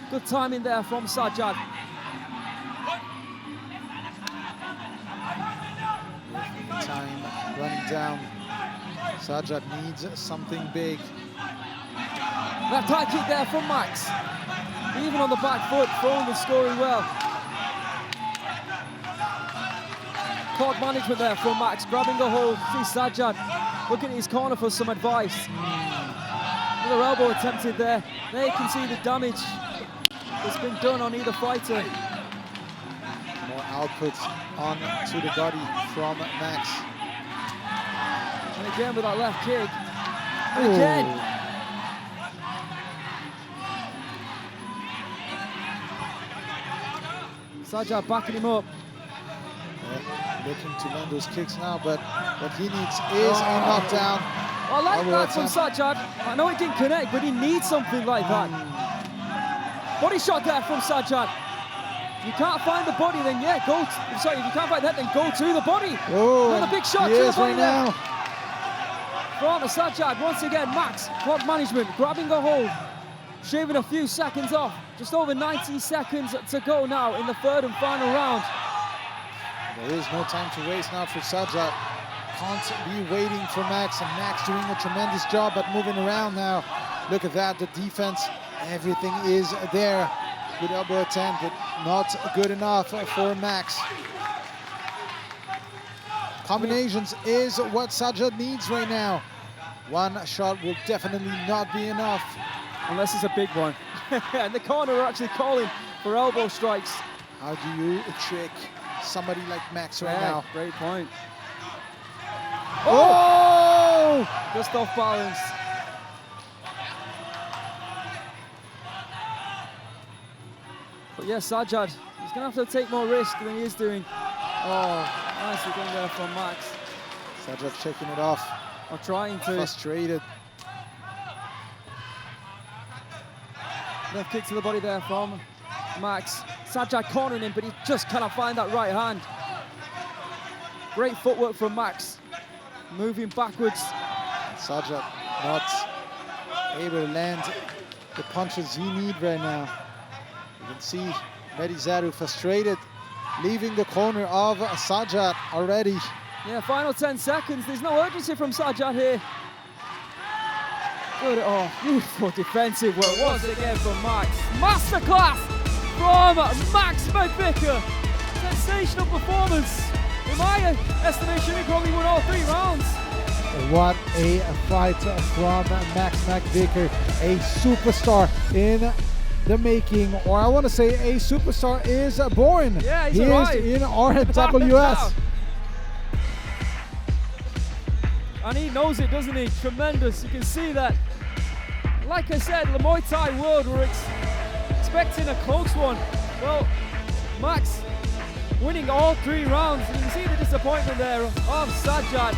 [SPEAKER 5] Good timing there from Sajad.
[SPEAKER 1] Time running down. Sajad needs something big.
[SPEAKER 5] Left high kick there from Max. Even on the back foot, throwing and scoring well. Cord management there from Max, grabbing a hold. See Sajad looking at his corner for some advice. Another elbow attempted there. There you can see the damage that's been done on either fighter.
[SPEAKER 1] More output on to the body from Max.
[SPEAKER 5] And again with that left kick. And again. Sajad backing him up.
[SPEAKER 1] Looking to land those kicks now, but what he needs is a knockdown.
[SPEAKER 5] I like that from Sajad. I know it didn't connect, but he needs something like that. Body shot there from Sajad. If you can't find the body, then yeah, go. Sorry, if you can't find that, then go to the body. Another big shot to the body
[SPEAKER 1] right now.
[SPEAKER 5] From Sajad, once again, Max, clock management, grabbing a hold, shaving a few seconds off. Just over 90 seconds to go now in the 3rd and final round.
[SPEAKER 1] There is no time to waste now for Sajad. Can't be waiting for Max, and Max doing a tremendous job at moving around now. Look at that, the defense, everything is there. Good elbow attempt, but not good enough for Max. Combinations is what Sajad needs right now. One shot will definitely not be enough.
[SPEAKER 5] Unless it's a big one. And the corner are actually calling for elbow strikes.
[SPEAKER 1] How do you trick somebody like Max right now?
[SPEAKER 5] Great point. Oh! Just off balance. But yeah, Sajad, he's going to have to take more risk than he is doing. Oh, nicely done there from Max.
[SPEAKER 1] Sajad checking it off.
[SPEAKER 5] Or trying to.
[SPEAKER 1] Frustrated.
[SPEAKER 5] Left kick to the body there from Max. Sajad cornering him, but he just cannot find that right hand. Great footwork from Max. Moving backwards.
[SPEAKER 1] Sajad not able to land the punches he needs right now. You can see Medizaru frustrated, leaving the corner of Sajad already.
[SPEAKER 5] Yeah, final 10 seconds. There's no urgency from Sajad here. Good, oh, beautiful defensive work once again from Max. Masterclass from Max McVicker. Sensational performance. In my estimation, he probably won all 3 rounds.
[SPEAKER 1] What a fight from Max McVicker, a superstar in the making, or I want to say a superstar is born.
[SPEAKER 5] Yeah,
[SPEAKER 1] he
[SPEAKER 5] arrived.
[SPEAKER 1] is in RWS.
[SPEAKER 5] And he knows it, doesn't he? Tremendous. You can see that. Like I said, the Muay Thai world were expecting a close one. Well, Max winning all 3 rounds. You can see the disappointment there of Sajad.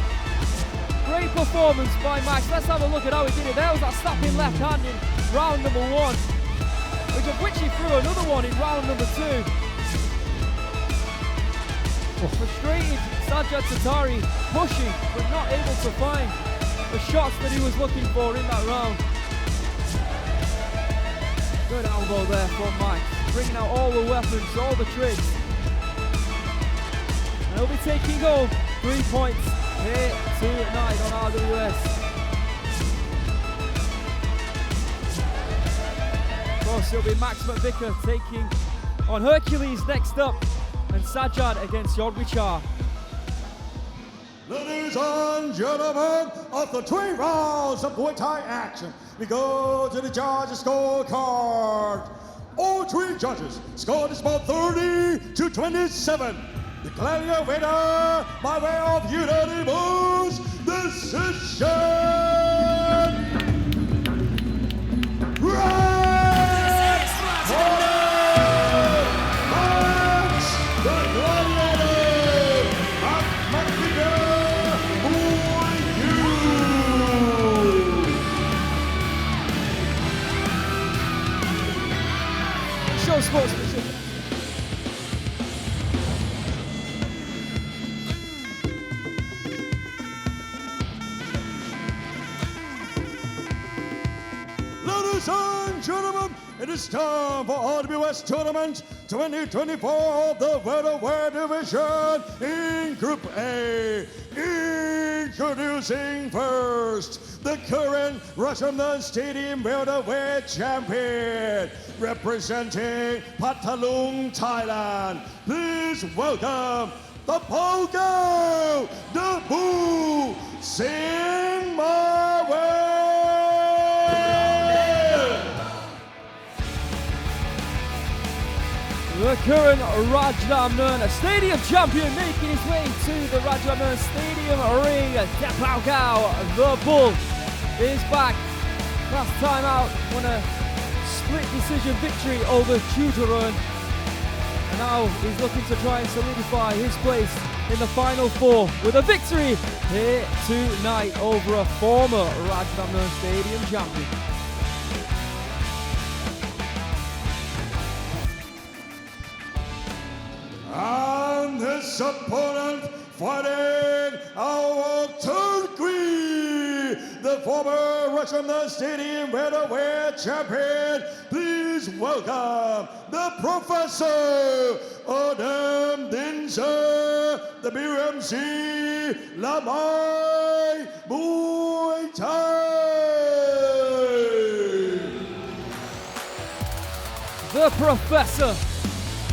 [SPEAKER 5] Great performance by Max. Let's have a look at how he did it. There was that snapping left hand in round number 1, which he threw another one in round number 2. Frustrated Sajad Tatari, pushing but not able to find the shots that he was looking for in that round. Good elbow there from Max, bringing out all the weapons, all the tricks. And he'll be taking home 3 points here tonight on RWS. Of course, it'll be Max McVicker taking on Hercules next up, and Sajad against Yodwicha.
[SPEAKER 3] Ladies and gentlemen, after 3 rounds of Muay Thai action, we go to the judges' scorecard. All 3 judges scored this bout 30-27. Declaring a winner by way of unanimous decision. Red corner, Max the Gladiator, McVicker, MuayU.
[SPEAKER 5] Show sportsmanship.
[SPEAKER 3] Ladies and gentlemen, it is time for RWS Tournament 2024 of the Welterweight division in Group A. Introducing first, the current Rajadamnern Stadium Welterweight champion, representing Pathalung, Thailand. Please welcome Tapaokaew, the Bout, Saenpon.
[SPEAKER 5] The current Rajadamnern Stadium champion making his way to the Rajadamnern Stadium ring. Tapaokaew, the Bull, is back. Last time out, won a split decision victory over Choojaroen. And now he's looking to try and solidify his place in the final 4 with a victory here tonight over a former Rajadamnern Stadium champion.
[SPEAKER 3] And his opponent fighting our Turkey, the former Rajadamnern Stadium Welterweight champion. Please welcome the Professor Adam Dinser, the W.M.C. Lamai Muay Thai.
[SPEAKER 5] The Professor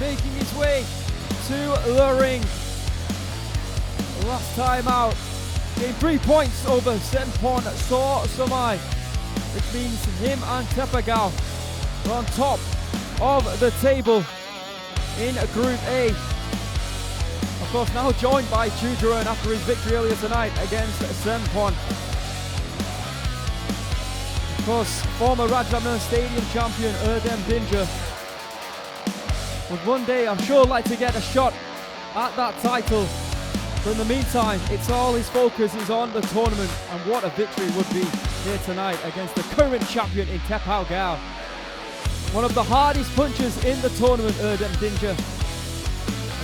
[SPEAKER 5] making his way to the ring. Last time out, gained 3 points over Saenpon Sommai, which means him and Tapaokaew are on top of the table in Group A. Of course, now joined by Choojaroen after his victory earlier tonight against Saenpon. Of course, former Rajadamnern Stadium champion Erdem Dinja would one day, I'm sure, like to get a shot at that title. But in the meantime, it's all his focus is on the tournament, and what a victory would be here tonight against the current champion in Tapaokaew. One of the hardest punchers in the tournament, Erdem Dinja,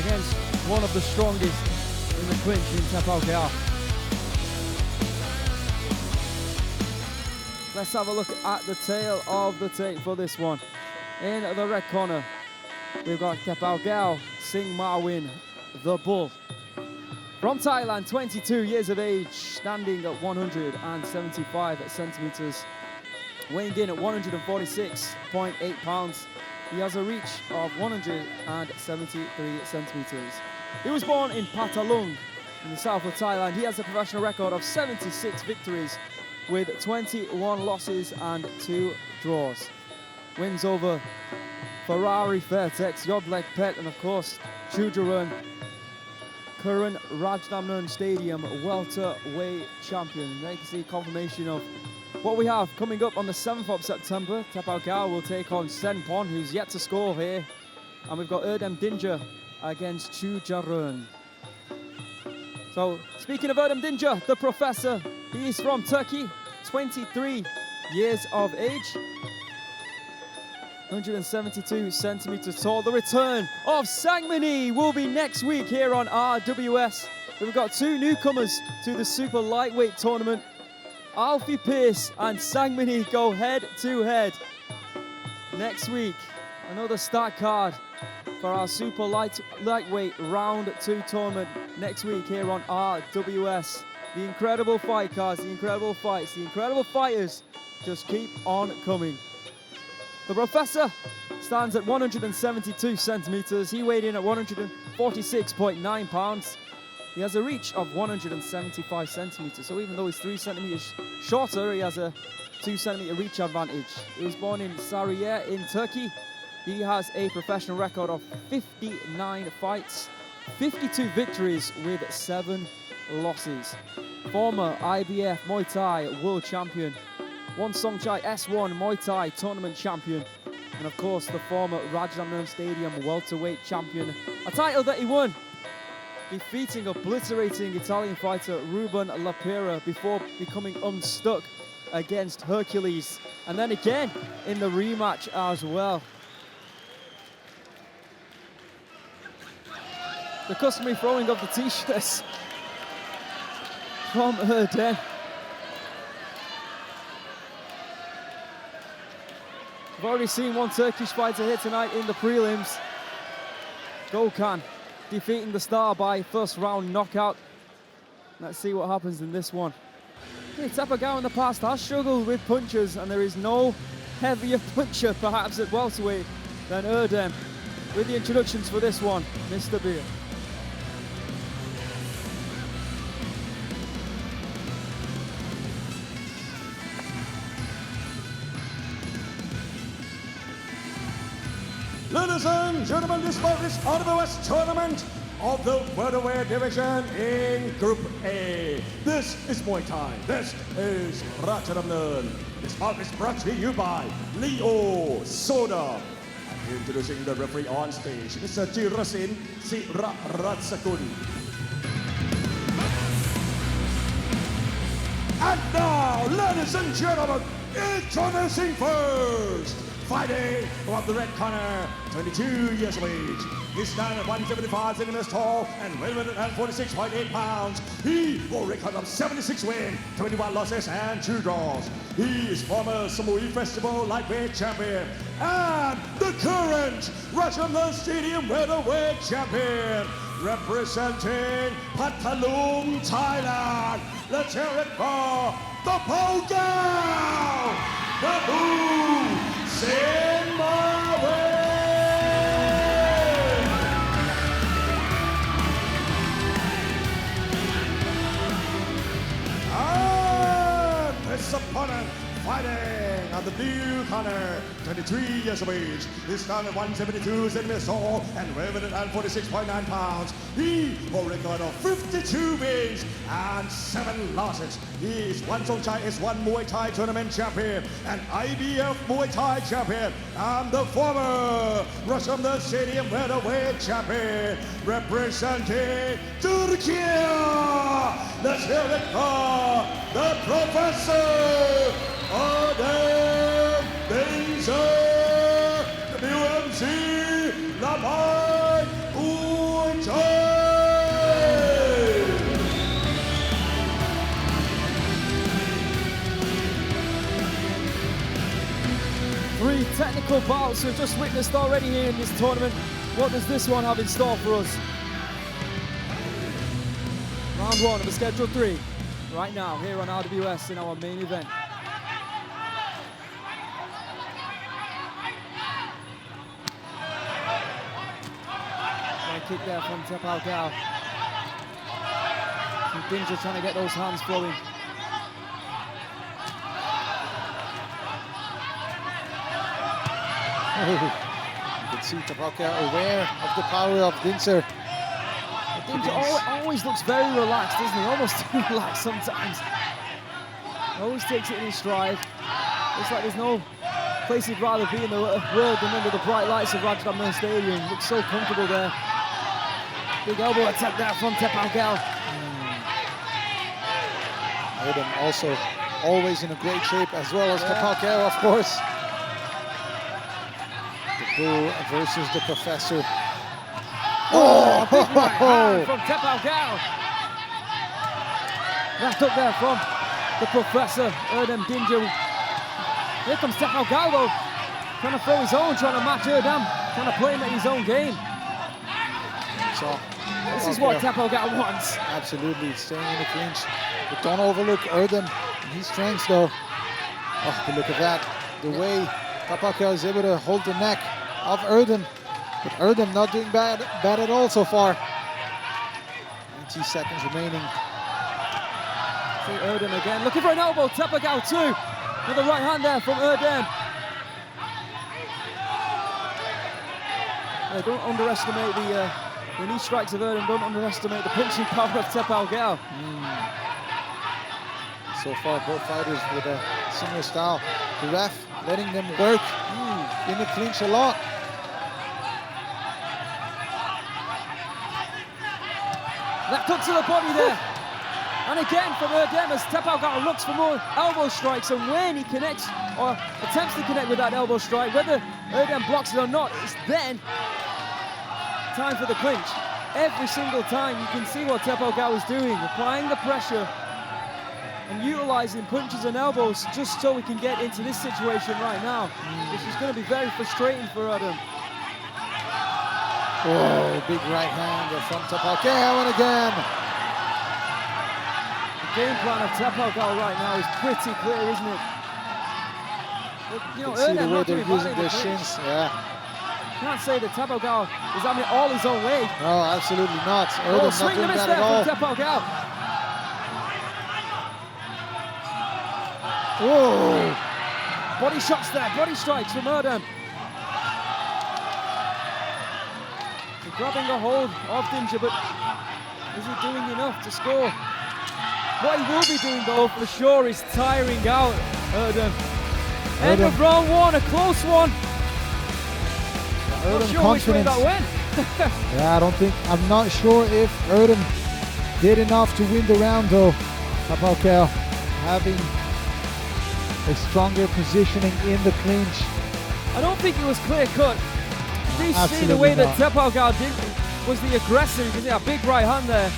[SPEAKER 5] against one of the strongest in the clinch in Tapaokaew. Let's have a look at the tail of the tape for this one. In the red corner, we've got Tapaokaew Sing Marwin, the Bull. From Thailand, 22 years of age, standing at 175 centimeters, weighing in at 146.8 pounds. He has a reach of 173 centimeters. He was born in Patalung, in the south of Thailand. He has a professional record of 76 victories with 21 losses and 2 draws. Wins over Ferrari Fairtex, Yodwicha, and of course, Choojaroen, current Rajadamnern Stadium welterweight champion. There you can see confirmation of what we have coming up on the 7th of September. Tapaokaew will take on Saenpon, who's yet to score here. And we've got Erdem Dinja against Choojaroen. So, speaking of Erdem Dinja, the professor, he is from Turkey, 23 years of age. 172 centimeters tall. The return of Sangmini will be next week here on RWS. We've got 2 newcomers to the super lightweight tournament. Alfie Pearce and Sangmini go head to head next week. Another start card for our super lightweight round 2 tournament next week here on RWS. The incredible fight cards, the incredible fights, the incredible fighters just keep on coming. The professor stands at 172 centimeters. He weighed in at 146.9 pounds. He has a reach of 175 centimeters. So even though he's 3 centimeters shorter, he has a 2 centimeter reach advantage. He was born in Sarıyer in Turkey. He has a professional record of 59 fights, 52 victories with 7 losses. Former IBF Muay Thai world champion, Won Songchai S1 Muay Thai tournament champion, and of course the former Rajadamnern Stadium welterweight champion, a title that he won defeating obliterating Italian fighter Ruben Lapira before becoming unstuck against Hercules, and then again in the rematch as well. The customary throwing of the t-shirts from Erdem. We've already seen one Turkish fighter here tonight in the prelims. Gokhan defeating the star by first round knockout. Let's see what happens in this one. Okay, Tapaokaew in the past has struggled with punchers, and there is no heavier puncher perhaps at welterweight than Erdem. With the introductions for this one, Mr. Beer.
[SPEAKER 3] Ladies and gentlemen, this bout is RWS tournament of the welterweight division in Group A. This is Muay Thai. This is Rajadamnern. This bout is brought to you by Leo Soda. Introducing the referee on stage, Mr. Jirasin Siraratsagun. And now, ladies and gentlemen, introducing first, fighting from the red corner, 22 years of age. He stands at 175 centimeters tall and weighs 146.8 pounds. He will record of 76 wins, 21 losses and 2 draws. He is former Sommai Festival lightweight champion and the current Rajadamnern Stadium welterweight champion. Representing Patalung, Thailand. Let's hear it for Tapaokaew, the Bout, Saenpon. And his opponent fighting at and the blue corner, 23 years of age. He stands at 172 centimeters tall and weighing at 46.9 pounds. He holds a record of 52 wins and 7 losses. His one Sommai is one Muay Thai tournament champion and IBF Muay Thai champion and the former Rajadamnern Stadium Welterweight champion representing Turkey. Let's hear it for the Professor DAZN, W.M.C, Lamai, Muay
[SPEAKER 5] 3 technical bouts we've just witnessed already here in this tournament. What does this one have in store for us? Round 1 of the schedule 3, right now here on RWS in our main event. Great kick there from Tapaokaew. Dinja trying to get those hands flowing.
[SPEAKER 1] You can see Tapaokaew aware of the power of Dinser.
[SPEAKER 5] Dinja always looks very relaxed, doesn't he? Almost too relaxed sometimes. Always takes it in his stride. Looks like there's no place he'd rather be in the world than under the bright lights of Rajadamnern Stadium. Looks so comfortable there. Big elbow attack there from Tapaokaew.
[SPEAKER 1] Erdem also always in a great shape, as well as Tapaokaew, of course. The Bull versus the Professor.
[SPEAKER 5] Oh, big right hand from Tapaokaew. Wrapped up there from the Professor, Erdem Dinja. Here comes Tapaokaew though, trying to throw his own, trying to match Erdem, trying to play him at his own game.
[SPEAKER 1] So,
[SPEAKER 5] this is what Tapaokaew wants.
[SPEAKER 1] Absolutely, staying in the clinch. But don't overlook Erdem and his strengths though. Oh, but look at that. The way Tapaokaew is able to hold the neck of Erdem. But Erdem not doing bad at all so far. 90 seconds remaining.
[SPEAKER 5] See Erdem again, looking for an elbow. Tapaokaew too. Another right hand there from Erdem. Don't underestimate the knee strikes of Erdem. Don't underestimate the punching power of Tapaokaew.
[SPEAKER 1] So far, both fighters with a similar style. The ref letting them work in the clinch a lot.
[SPEAKER 5] Left hook to the body there. And again from Erdem as Tapaokaew looks for more elbow strikes, and when he connects or attempts to connect with that elbow strike, whether Erdem blocks it or not, it's then time for the clinch. Every single time you can see what Tapaokaew is doing, applying the pressure and utilizing punches and elbows just so we can get into this situation right now, which is going to be very frustrating for Erdem.
[SPEAKER 1] Oh, big right hand from Tapaokaew, and again.
[SPEAKER 5] The game plan of Tapaokaew right now is pretty clear, isn't it? But, you know,
[SPEAKER 1] See the way
[SPEAKER 5] not
[SPEAKER 1] they're
[SPEAKER 5] doing bad
[SPEAKER 1] using
[SPEAKER 5] in
[SPEAKER 1] their
[SPEAKER 5] the clinch.
[SPEAKER 1] shins. Yeah.
[SPEAKER 5] Can't say that Tapaokaew is having it all his own way.
[SPEAKER 1] No, absolutely not.
[SPEAKER 5] Oh,
[SPEAKER 1] Erdem not
[SPEAKER 5] swing
[SPEAKER 1] doing
[SPEAKER 5] and miss
[SPEAKER 1] that
[SPEAKER 5] there
[SPEAKER 1] at all.
[SPEAKER 5] from Tapaokaew.
[SPEAKER 1] Whoa!
[SPEAKER 5] Body shots there, body strikes from Erdem. Grabbing a hold of Dinja, but is he doing enough to score? What he will be doing though for sure is tiring out Erdem. End of round 1, a close one. Not sure which way that went.
[SPEAKER 1] Yeah, I'm not sure if Erdem did enough to win the round though. Tapaokaew having a stronger positioning in the clinch.
[SPEAKER 5] I don't think it was clear cut. Do you see the way that Tapaokaew was the aggressor? You can see a big right hand there.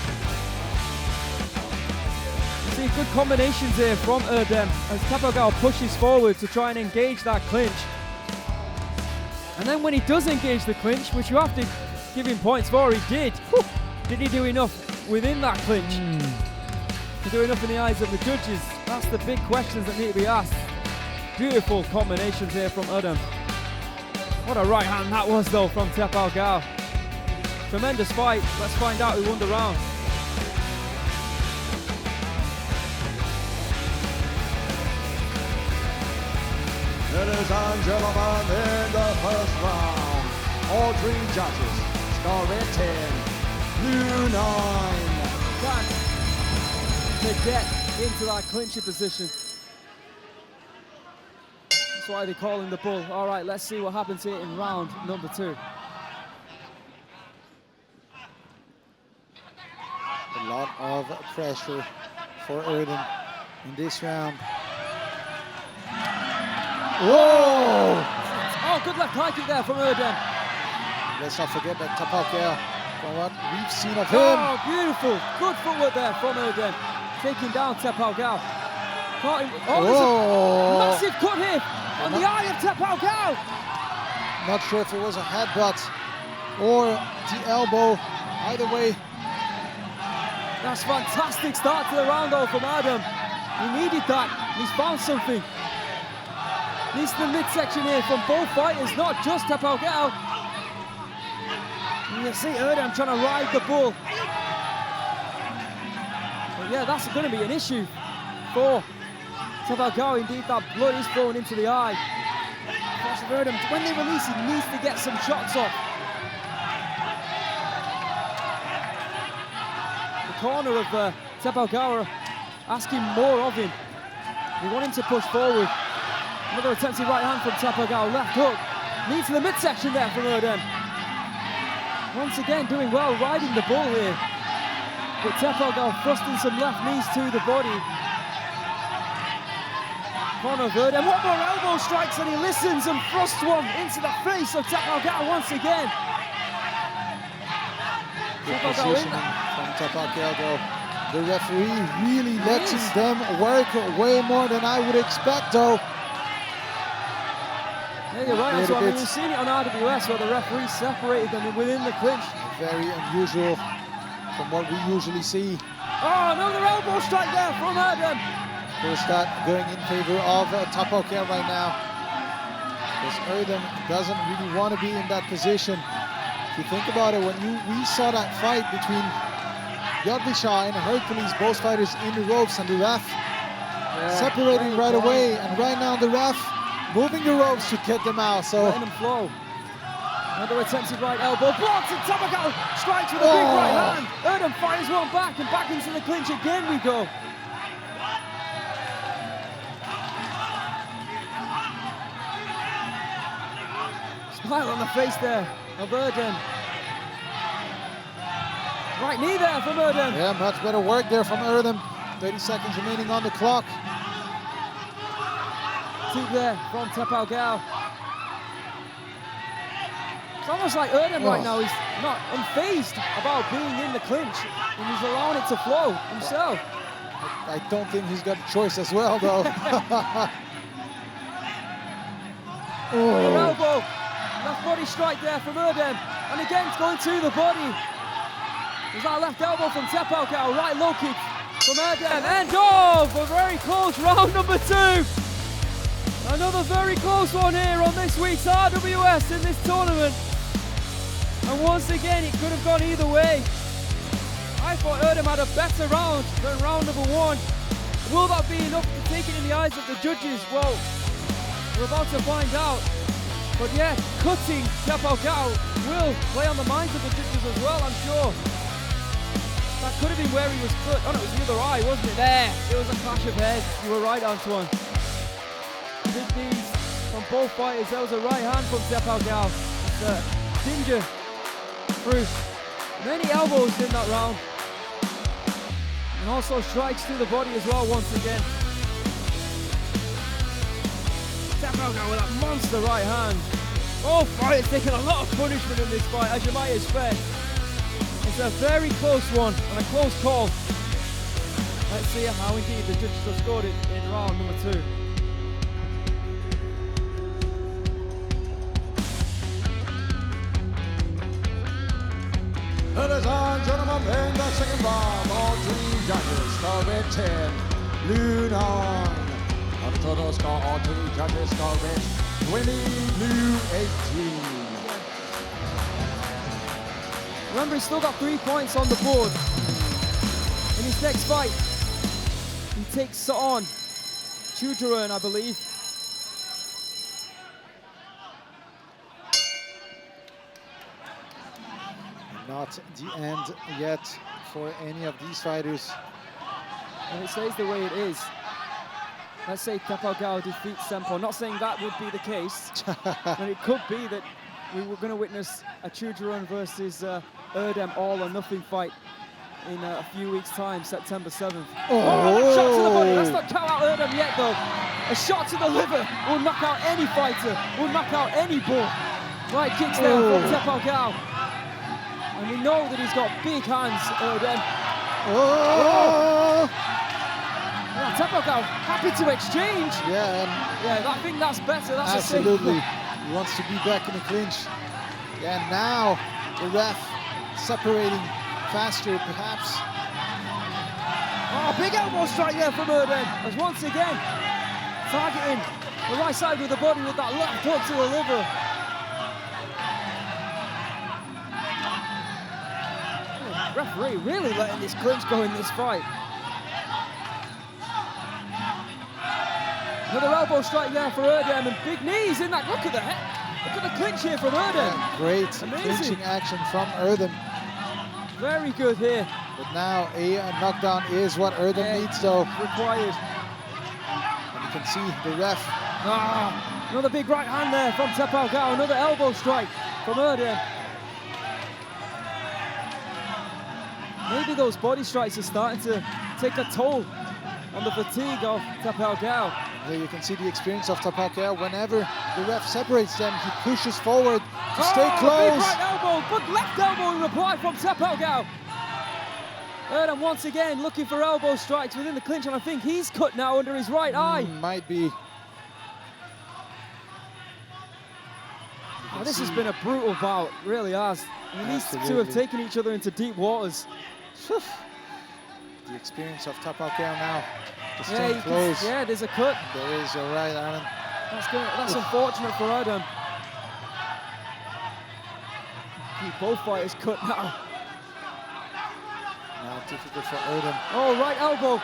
[SPEAKER 5] You see good combinations here from Erdem as Tapaokaew pushes forward to try and engage that clinch. And then when he does engage the clinch, which you have to give him points for, he did. Did he do enough within that clinch? To do enough in the eyes of the judges? That's the big questions that need to be asked. Beautiful combinations here from Erdem. What a right hand that was though from Tapaokaew. Tremendous fight. Let's find out who won the round.
[SPEAKER 3] Ladies and gentlemen, in the first round, all three judges score red 10, blue 9.
[SPEAKER 5] To get into that clinching position. That's why they're calling the bull. All right, let's see what happens here in round number 2.
[SPEAKER 1] A lot of pressure for Erdem in this round. Whoa!
[SPEAKER 5] Oh, good left high kick there from Erdem.
[SPEAKER 1] Let's not forget that Tapaokaew, from what we've seen of him.
[SPEAKER 5] Oh, beautiful. Good footwork there from Erdem. Taking down Tapaokaew. Oh, there's a massive cut here on the eye of Tapaokaew.
[SPEAKER 1] Not sure if it was a headbutt or the elbow. Either way.
[SPEAKER 5] That's fantastic start to the round though from Erdem. He needed that. He's found something. Needs the midsection here from both fighters, not just Tapaokaew. You see Erdem trying to ride the bull. But yeah, that's going to be an issue for Tapaokaew. Indeed, that blood is flowing into the eye. Erdem, when they release, he needs to get some shots off. The corner of Tapaokaew asking more of him. They want him to push forward. Another attempted right hand from Tapaokaew, left hook. Needs the midsection there from Erdem. Once again doing well, riding the bull here. But Tapaokaew thrusting some left knees to the body. Corner of Erdem, one more elbow strikes and he listens and thrusts one into the face of Tapaokaew once again.
[SPEAKER 1] Good positioning from Tapaokaew though. The referee really letting them work way more than I would expect though.
[SPEAKER 5] Yeah, you're right. So, I mean, we've seen it on RWS where the referee separated them within the clinch.
[SPEAKER 1] Very unusual from what we usually see.
[SPEAKER 5] Oh, another elbow strike there from Erdem.
[SPEAKER 1] First that going in favor of Tapaokaew right now. Because Erdem doesn't really want to be in that position. If you think about it, when we saw that fight between Yodwicha and Hercules, both fighters in the ropes, and the ref separating right away, and right now the ref moving the ropes to get them out. So
[SPEAKER 5] letting them flow. Another attempted right elbow blocked, and Tapaokaew strikes with a big right hand. Erdem fires one back, and back into the clinch again we go. Smile on the face there of Erdem. Right knee there from Erdem.
[SPEAKER 1] Yeah, much better work there from Erdem. 30 seconds remaining on the clock.
[SPEAKER 5] Deep there from Tapaokaew. It's almost like Erdem right now, he's not unfazed about being in the clinch, and he's allowing it to flow himself.
[SPEAKER 1] I don't think he's got a choice as well though.
[SPEAKER 5] Elbow, left body strike there from Erdem, and again it's going to the body. There's that left elbow from Tapaokaew, right low kick from Erdem, and a very close round number 2. Another very close one here on this week's RWS in this tournament. And once again, it could have gone either way. I thought Erdem had a better round than round number 1. Will that be enough to take it in the eyes of the judges? Well, we're about to find out. But yeah, cutting Tapaokaew will play on the minds of the judges as well, I'm sure. That could have been where he was cut. Oh no, it was the other eye, wasn't it? There, it was a clash of heads. You were right, Antoine. Big knees from both fighters. That was a right hand from Tapaokaew. It's Ginger through many elbows in that round. And also strikes to the body as well once again. Tapaokaew with that monster right hand. Both fighters taking a lot of punishment in this fight, as you might expect. It's a very close one and a close call. Let's see how indeed the judges have scored it in round number 2.
[SPEAKER 3] Ladies and gentlemen, in the second round, all three judges score red 10, blue 9. On the total score, all three judges score red 20, blue 18.
[SPEAKER 5] Remember, he's still got 3 points on the board. In his next fight, he takes on Choojaroen, I believe.
[SPEAKER 1] not the end yet for any of these fighters.
[SPEAKER 5] And it stays the way it is. Let's say Tapaokaew defeats Saenpon. Not saying that would be the case, but it could be that we were going to witness a Choojaroen versus Erdem all-or-nothing fight in a few weeks' time, September 7th.
[SPEAKER 1] Oh!
[SPEAKER 5] Shot to the body. Let's not count out Erdem yet, though. A shot to the liver will knock out any fighter, will knock out any bull. Right kicks there from Tapaokaew. And we know that he's got big hands, Erdem.
[SPEAKER 1] Oh!
[SPEAKER 5] Yeah, Tapaokaew happy to exchange.
[SPEAKER 1] Yeah,
[SPEAKER 5] I think that's better. That's
[SPEAKER 1] absolutely. He wants to be back in the clinch. Yeah, now the ref separating faster, perhaps.
[SPEAKER 5] Oh, big elbow strike there from Erdem. As once again, targeting the right side with the body with that left hook to the liver. Oh, referee really letting this clinch go in this fight. Another elbow strike there for Erdem and big knees in that. Look at the head. Look at the clinch here from Erdem.
[SPEAKER 1] Yeah, great clinching action from Erdem.
[SPEAKER 5] Very good here.
[SPEAKER 1] But now a knockdown is what Erdem needs, though.
[SPEAKER 5] Required.
[SPEAKER 1] And you can see the ref.
[SPEAKER 5] Another big right hand there from Tapaokaew. Another elbow strike from Erdem. Maybe those body strikes are starting to take a toll on the fatigue of Tapaokaew.
[SPEAKER 1] Here you can see the experience of Tapaokaew. Whenever the ref separates them, he pushes forward to stay close.
[SPEAKER 5] Big right elbow, but left elbow in reply from Tapaokaew. Erdem once again looking for elbow strikes within the clinch, and I think he's cut now under his right eye.
[SPEAKER 1] Might be.
[SPEAKER 5] Oh, this has been a brutal bout, really has. I mean, these two have taken each other into deep waters.
[SPEAKER 1] The experience of Tapaokaew now. Just staying close.
[SPEAKER 5] Yeah, there's a cut.
[SPEAKER 1] There is, you're right, Aaron.
[SPEAKER 5] That's unfortunate for Erdem. Keep both fighters cut now.
[SPEAKER 1] Now difficult for Erdem.
[SPEAKER 5] Oh, right elbow.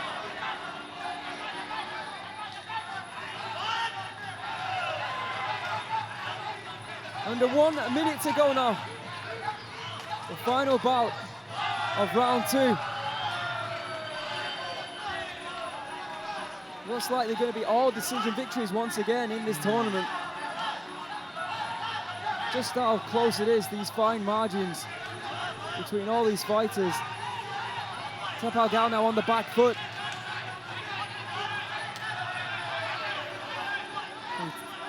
[SPEAKER 5] Under 1 minute to go now. The final bout of round 2. Most likely going to be all decision victories once again in this tournament. Just how close it is, these fine margins between all these fighters. Tapaokaew now on the back foot.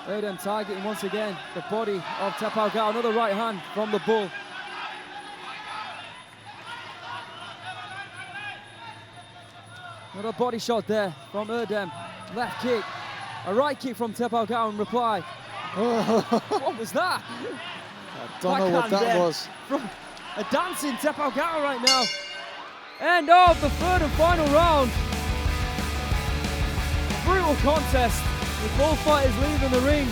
[SPEAKER 5] Erdem targeting once again the body of Tapaokaew. Another right hand from the bull. Another body shot there from Erdem. Left kick. A right kick from Tapaokaew in reply. What was that?
[SPEAKER 1] I don't know what that was.
[SPEAKER 5] From a dancing Tapaokaew right now. End of the third and final round. Brutal contest with both fighters leaving the ring,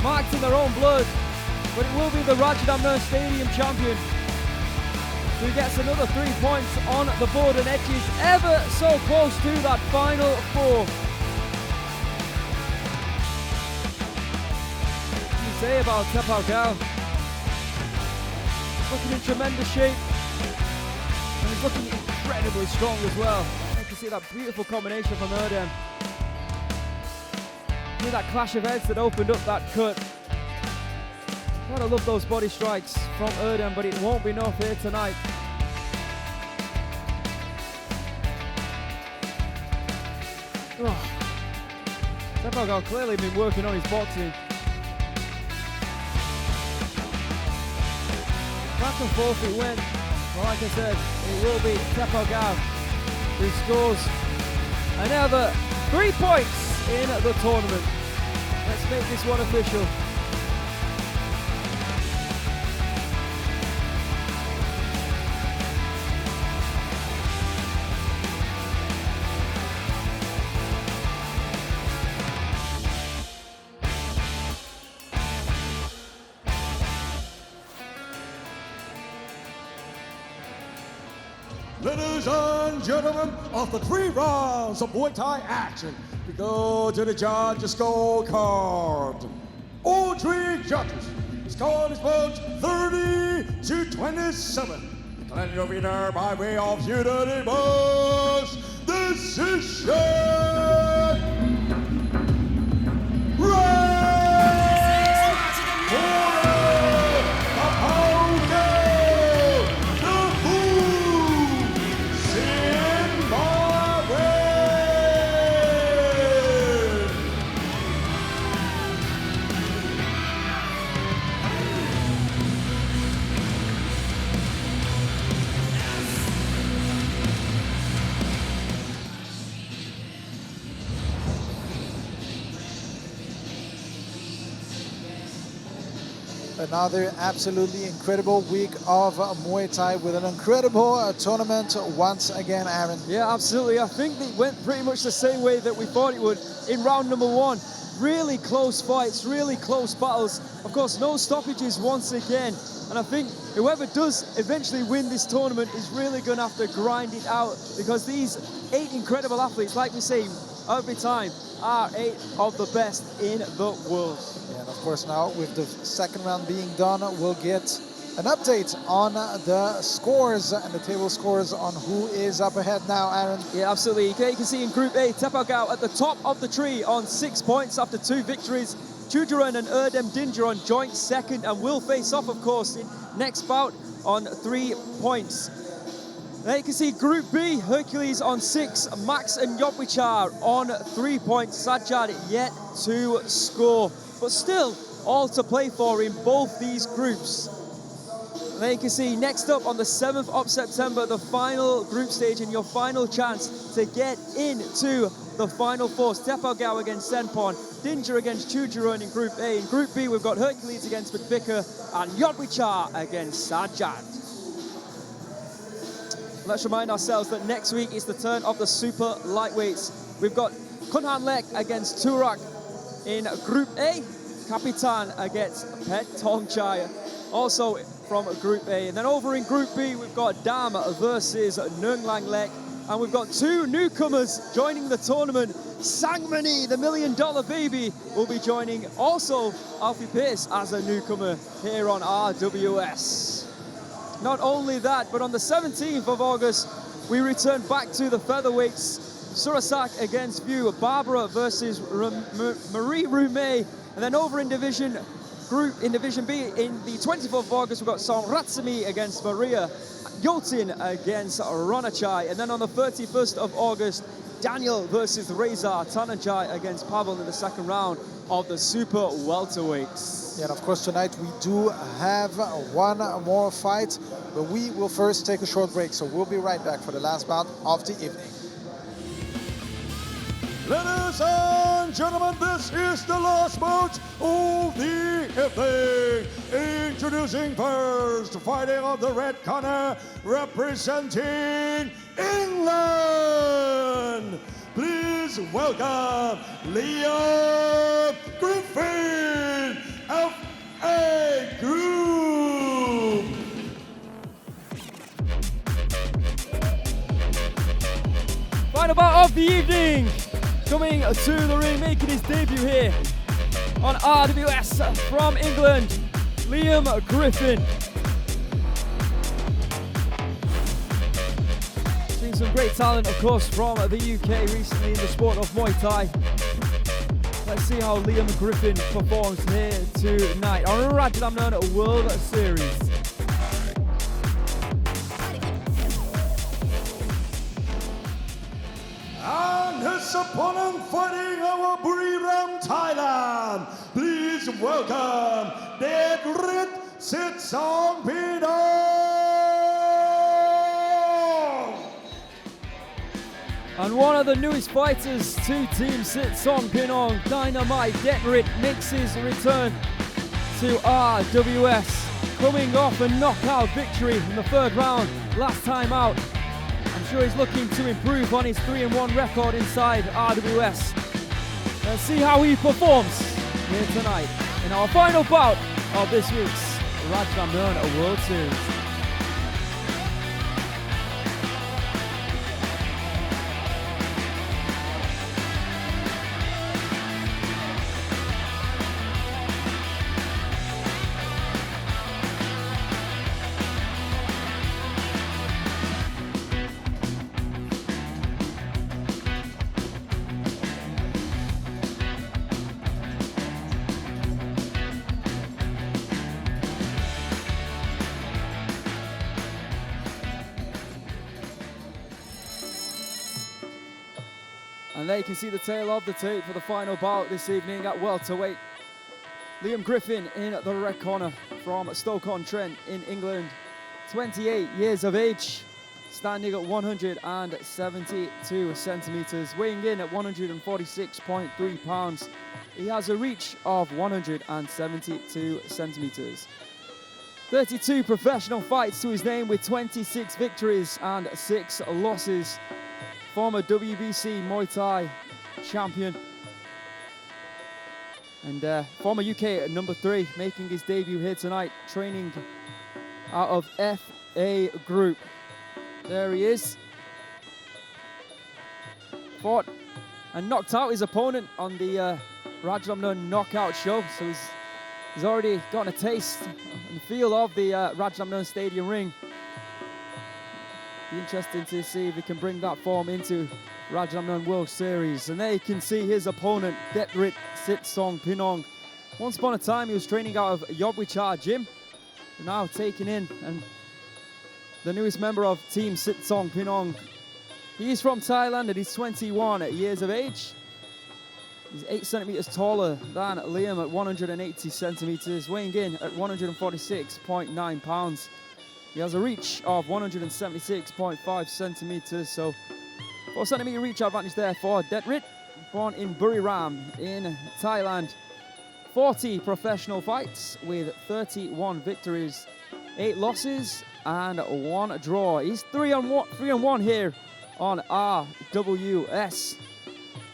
[SPEAKER 5] marked in their own blood. But it will be the Rajadamnern Stadium champion who gets another 3 points on the board and edges ever so close to that final 4. What can you say about Tapaokaew? Looking in tremendous shape, and he's looking incredibly strong as well. You can see that beautiful combination from Erdem. See that clash of heads that opened up that cut. Gotta love those body strikes from Erdem, but it won't be enough here tonight. Oh. Tapaokaew clearly been working on his boxing. Back and forth it went. Well, like I said, it will be Tapaokaew who scores another 3 points in the tournament. Let's make this one official.
[SPEAKER 3] Ladies and gentlemen, after 3 rounds of Muay Thai action, we go to the judges' scorecard. All 3 judges Score is about 30-27. Declaring the winner by way of unanimous decision.
[SPEAKER 1] Another absolutely incredible week of Muay Thai with an incredible tournament once again, Aaron.
[SPEAKER 5] Yeah, absolutely. I think it went pretty much the same way that we thought it would in round number one. Really close fights, really close battles. Of course, no stoppages once again. And I think whoever does eventually win this tournament is really going to have to grind it out, because these 8 incredible athletes, like we say every time, are 8 of the best in the world.
[SPEAKER 1] Yeah, and of course now with the second round being done, we'll get an update on the scores and the table scores on who is up ahead now, Aaron.
[SPEAKER 5] Yeah, absolutely. You can see in Group A, Tapaokaew at the top of the tree on 6 points after 2 victories. Choojaroen and Erdem on joint second and will face off, of course, in next bout on 3 points. There you can see Group B, Hercules on 6, Max and Yodwicha on 3 points. Sajad yet to score, but still all to play for in both these groups. There you can see next up on the 7th of September, the final group stage and your final chance to get into the final four. Tapaokaew against Saenpon, Dinger against Choojaroen in Group A. In Group B, we've got Hercules against McVicker and Yodwicha against Sajad. Let's remind ourselves that next week is the turn of the super lightweights. We've got Gokhan against Narak in Group A, Kapitan against Petchwanglang, also from Group A. And then over in Group B, we've got Dam versus Nunglanglek. And we've got 2 newcomers joining the tournament. Sangmani, the $1 million baby, will be joining also Alfie Pierce as a newcomer here on RWS. Not only that, but on the 17th of August, we return back to the featherweights. Surasak against View, Barbara versus Marie Rumey. And then over in Division B, in the 24th of August, we've got Song Ratsumi against Maria, Yotin against Ronachai. And then on the 31st of August, Daniel versus Reza Tanajai against Pavel in the second round of the super welterweights.
[SPEAKER 1] Yeah, and of course tonight we do have one more fight, but we will first take a short break, so we'll be right back for the last bout of the evening.
[SPEAKER 3] Ladies and gentlemen, this is the last bout of the evening. Introducing first, fighting on the red corner, representing England. Please welcome Liam Griffin, FA Group.
[SPEAKER 5] Final bout of the evening. Coming to the ring, making his debut here on RWS from England, Liam Griffin. Seen some great talent, of course, from the UK recently in the sport of Muay Thai. Let's see how Liam Griffin performs here tonight on Rajadamnern World Series.
[SPEAKER 3] And his opponent fighting our Buriram, Thailand. Please welcome Dabransarakham Sitson.
[SPEAKER 5] And one of the newest fighters to Team Sitsong Pinong, Dynamite Detrit, makes his return to RWS, coming off a knockout victory in the 3rd round last time out. I'm sure he's looking to improve on his 3-1 record inside RWS. Let's see how he performs here tonight in our final bout of this week's Rajadamnern World Series. And there you can see the tail of the tape for the final bout this evening at welterweight. Liam Griffin in the red corner from Stoke-on-Trent in England. 28 years of age, standing at 172 centimeters, weighing in at 146.3 pounds. He has a reach of 172 centimeters. 32 professional fights to his name with 26 victories and 6 losses. Former WBC Muay Thai champion. And former UK number 3, making his debut here tonight, training out of FA Group. There he is. Fought and knocked out his opponent on the Rajadamnern knockout show. So he's already gotten a taste and feel of the Rajadamnern Stadium ring. Be interesting to see if he can bring that form into Rajadamnern World Series. And there you can see his opponent, Detrit Sitsongpinong. Once upon a time, he was training out of Yodwicha gym. Now taken in and the newest member of Team Sitsongpinong. He's from Thailand and he's 21 years of age. He's 8 centimeters taller than Liam at 180 centimeters, weighing in at 146.9 pounds. He has a reach of 176.5 centimeters, so 4 centimeter reach advantage there for Detrit, born in Buriram in Thailand. 40 professional fights with 31 victories, 8 losses and 1 draw. He's 3-1 here on RWS.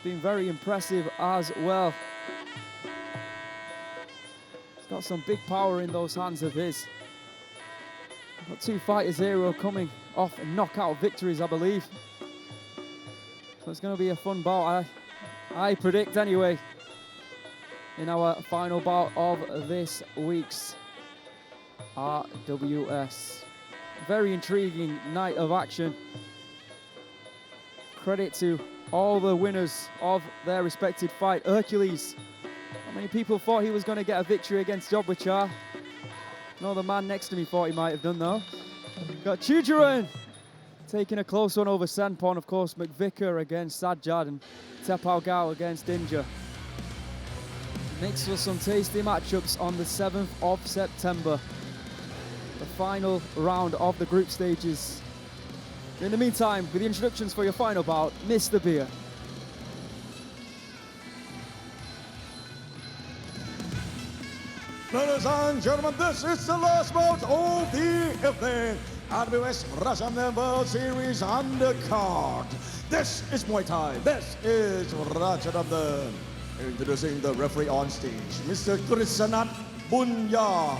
[SPEAKER 5] Been very impressive as well. He's got some big power in those hands of his. Got 2 fighters here who are coming off knockout victories, I believe. So it's going to be a fun bout, I predict anyway, in our final bout of this week's RWS. Very intriguing night of action. Credit to all the winners of their respected fight. Hercules, how many people thought he was going to get a victory against Yodwicha? No, the man next to me thought he might have done though. Got Choojaroen taking a close one over Saenpon, of course. McVicker against Sajad and Tapaokaew against Inja. Makes for some tasty matchups on the 7th of September. The final round of the group stages. In the meantime, with the introductions for your final bout, Mr. Beer.
[SPEAKER 3] Ladies and gentlemen, this is the last bout of the evening. RWS Rajadamnern World Series undercard. This is Muay Thai. This is Rajadamnern. Introducing the referee on stage, Mr. Krishnat Bunya.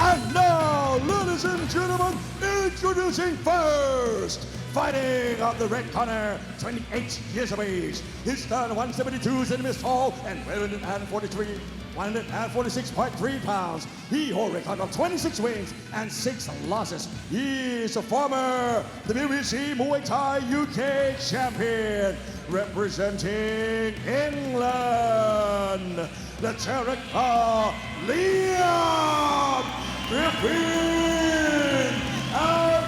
[SPEAKER 3] And now, ladies and gentlemen, introducing first, fighting on the red corner, 28 years of age. He stands 172 centimeters tall and 146.3 pounds. He holds a record of 26 wins and 6 losses. He is a former WBC Muay Thai UK champion, representing England. The Narak Liam Griffin of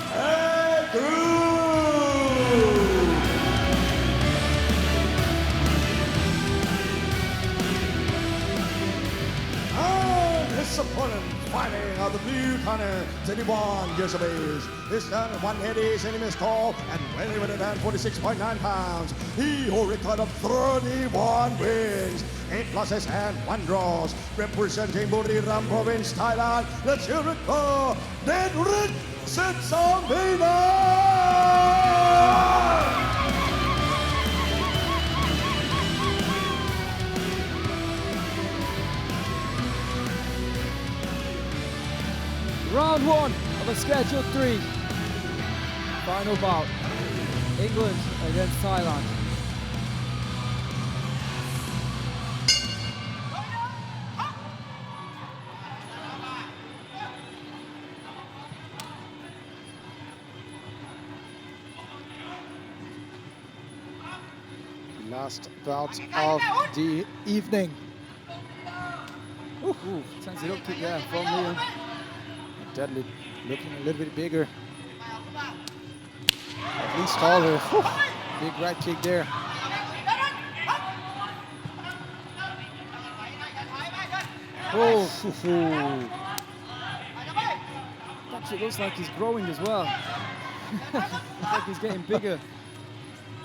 [SPEAKER 3] his opponent fighting out the blue corner, 21 years of age. He stands 180 centimeters tall and 146.9 pounds. He holds a record of 31 wins, 8 losses and 1 draws. Representing Buriram Province, Thailand, let's hear it for Detrit Sitsongpinong!
[SPEAKER 5] Round 1 of a scheduled 3. Final bout. England against Thailand.
[SPEAKER 1] Last bout of the evening.
[SPEAKER 5] Ooh, turns it up kick there from Liam.
[SPEAKER 1] Deadly looking a little bit bigger. At least taller. Whew. Big right kick there.
[SPEAKER 5] Oh, actually looks like he's growing as well. Looks like he's getting bigger.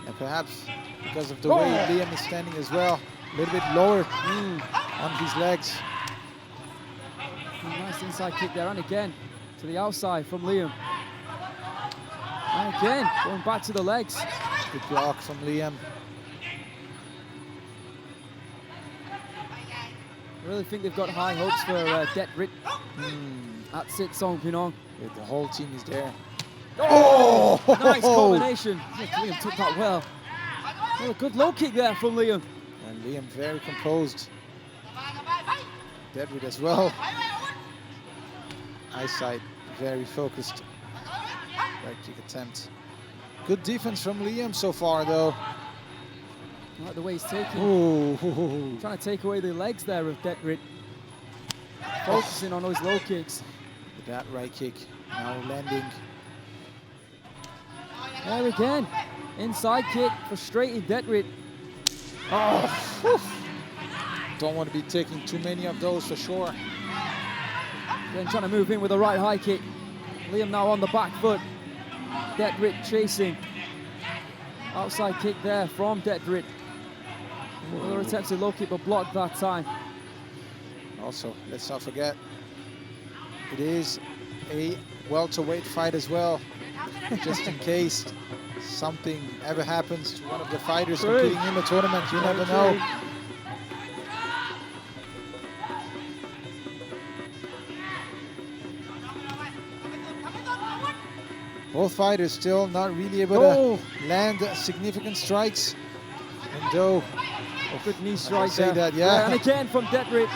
[SPEAKER 1] And perhaps because of the way Liam is standing as well, a little bit lower on his legs.
[SPEAKER 5] Nice inside kick there, and again to the outside from Liam. And again, going back to the legs.
[SPEAKER 1] Good block from Liam.
[SPEAKER 5] I really think they've got high hopes for Detrit at Sitsongpinong.
[SPEAKER 1] The whole team is there.
[SPEAKER 5] Oh! Nice combination. Liam took that well. Oh, a good low kick there from Liam.
[SPEAKER 1] And Liam very composed. Detrit as well. Eyesight very focused. Right kick attempt. Good defense from Liam so far though.
[SPEAKER 5] I like the way he's taking.
[SPEAKER 1] Ooh.
[SPEAKER 5] Trying to take away the legs there of Detrit. Focusing on those low kicks.
[SPEAKER 1] That right kick now landing.
[SPEAKER 5] There again. Inside kick, frustrated Detrit.
[SPEAKER 1] Oh, don't want to be taking too many of those for sure.
[SPEAKER 5] Then trying to move in with a right high kick. Liam now on the back foot. Detrit chasing. Outside kick there from Detrit. Another attempted low kick but blocked that time.
[SPEAKER 1] Also, let's not forget, it is a welterweight fight as well. Just in case something ever happens to one of the fighters competing in the tournament, you never know. Both fighters still not really able to land significant strikes. And though,
[SPEAKER 5] good knee strike
[SPEAKER 1] say
[SPEAKER 5] there.
[SPEAKER 1] that, yeah.
[SPEAKER 5] And again from Detrit.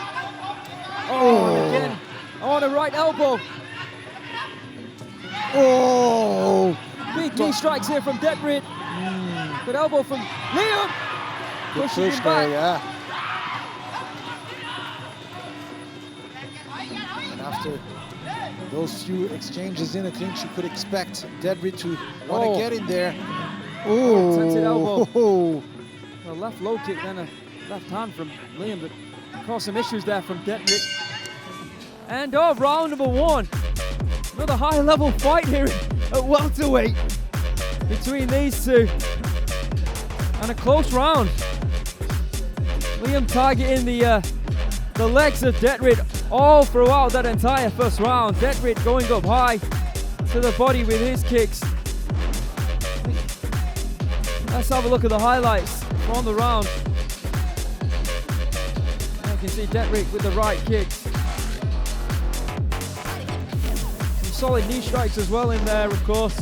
[SPEAKER 5] Oh, and again. Oh, the right elbow.
[SPEAKER 1] Oh!
[SPEAKER 5] Big knee strikes here from Detrit. Good elbow from Liam.
[SPEAKER 1] Good
[SPEAKER 5] Pushing
[SPEAKER 1] push
[SPEAKER 5] him
[SPEAKER 1] there,
[SPEAKER 5] back.
[SPEAKER 1] yeah. And after those few exchanges in a clinch, you could expect Detrit to want to get in there. Oh!
[SPEAKER 5] Attempted elbow. A left low kick, then a left hand from Liam, but caused some issues there from Detrit. And round number one. Another high level fight here at welterweight between these two. And a close round. Liam targeting the legs of Detrit all throughout that entire first round. Detrit going up high to the body with his kicks. Let's have a look at the highlights from the round. And you can see Detrit with the right kicks. Some solid knee strikes as well in there, of course.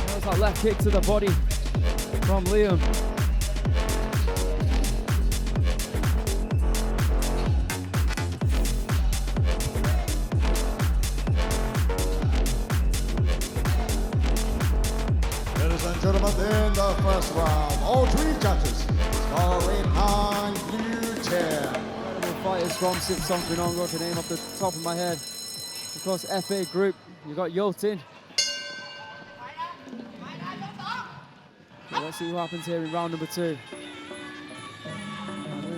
[SPEAKER 5] There's that left kick to the body from Liam.
[SPEAKER 3] Gentlemen, in the first round, all three judges scoring on blue chair.
[SPEAKER 5] Fighters from Sitsongpinong, got the name off the top of my head. Of course, FA group, you've got Yodtanong. Okay, let's see what happens here in round number two.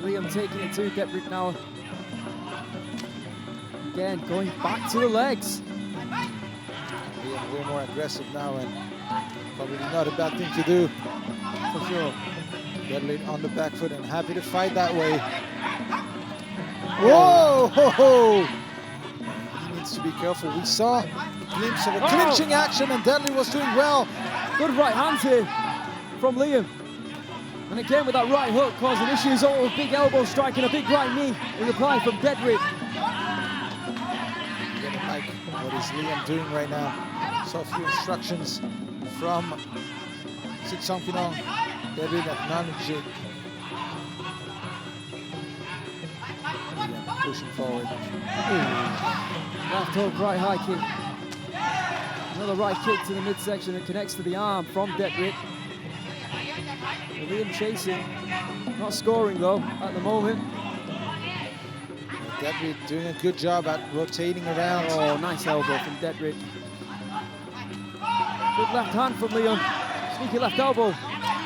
[SPEAKER 5] Liam taking it to Detrit now. Again, going back to the legs.
[SPEAKER 1] Liam way more aggressive now, and probably not a bad thing to do, for sure. Detrit on the back foot and happy to fight that way. Whoa! He needs to be careful. We saw a glimpse of a clinching action, and Detrit was doing well.
[SPEAKER 5] Good right hands here from Liam. And again with that right hook causing issues. Oh, big elbow strike and a big right knee in reply from Detrit.
[SPEAKER 1] Getting like, what is Liam doing right now? Saw a few instructions from Sitsongpinong. Detrit acknowledged it. Liam pushing forward.
[SPEAKER 5] Left hook, right high kick. Another right kick to the midsection that connects to the arm from Detrit. Liam chasing, not scoring though at the moment.
[SPEAKER 1] Detrit doing a good job at rotating around.
[SPEAKER 5] Oh, nice elbow from Detrit. Good left hand from Liam. Sneaky left elbow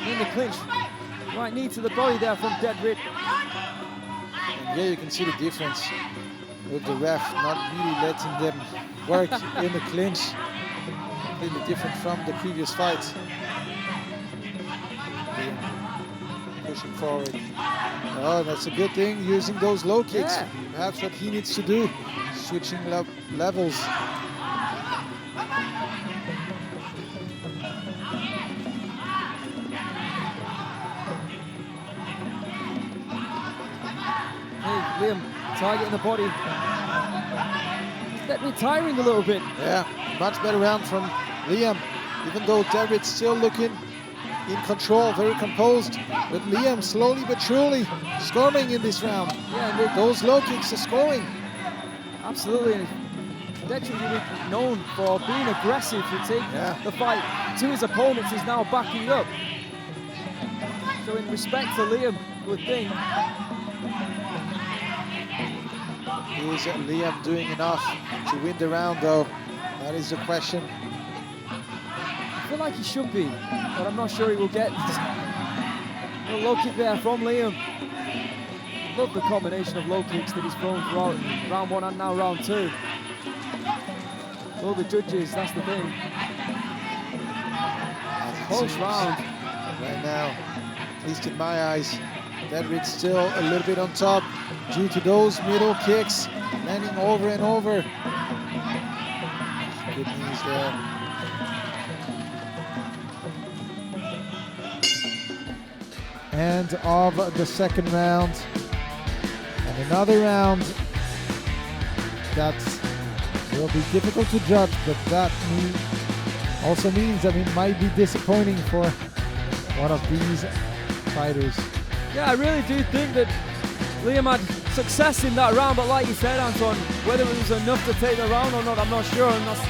[SPEAKER 5] in the clinch. Right knee to the body there from Deadrit.
[SPEAKER 1] And here you can see the difference with the ref not really letting them work in the clinch. Completely different from the previous fight. Pushing forward. Oh, that's a good thing, using those low kicks.
[SPEAKER 5] Yeah.
[SPEAKER 1] Perhaps what he needs to do, switching levels.
[SPEAKER 5] Hey, Liam, targeting the body. That retiring a little bit.
[SPEAKER 1] Yeah, much better round from Liam, even though Deadrit's still looking in control, very composed. But Liam slowly but surely scoring in this round.
[SPEAKER 5] Yeah, and
[SPEAKER 1] Those low kicks are scoring.
[SPEAKER 5] absolutely. And Deadrit really known for being aggressive to take the fight to his opponents. He's now backing up. So in respect to Liam, good thing.
[SPEAKER 1] Is Liam doing enough to win the round though? That is the question.
[SPEAKER 5] I feel like he should be, but I'm not sure he will get a low kick there from Liam. Love the combination of low kicks that he's thrown throughout round 1 and now round 2. All the judges, that's the thing. Close round.
[SPEAKER 1] Right now, at least in my eyes, Deadrit's still a little bit on top due to those middle kicks landing over and over. Good knees there. End of the second round. And another round that will be difficult to judge, but that also means that it might be disappointing for one of these fighters.
[SPEAKER 5] Yeah, I really do think that Liam had success in that round, but like you said, Anton, whether it was enough to take the round or not, I'm not sure, and that's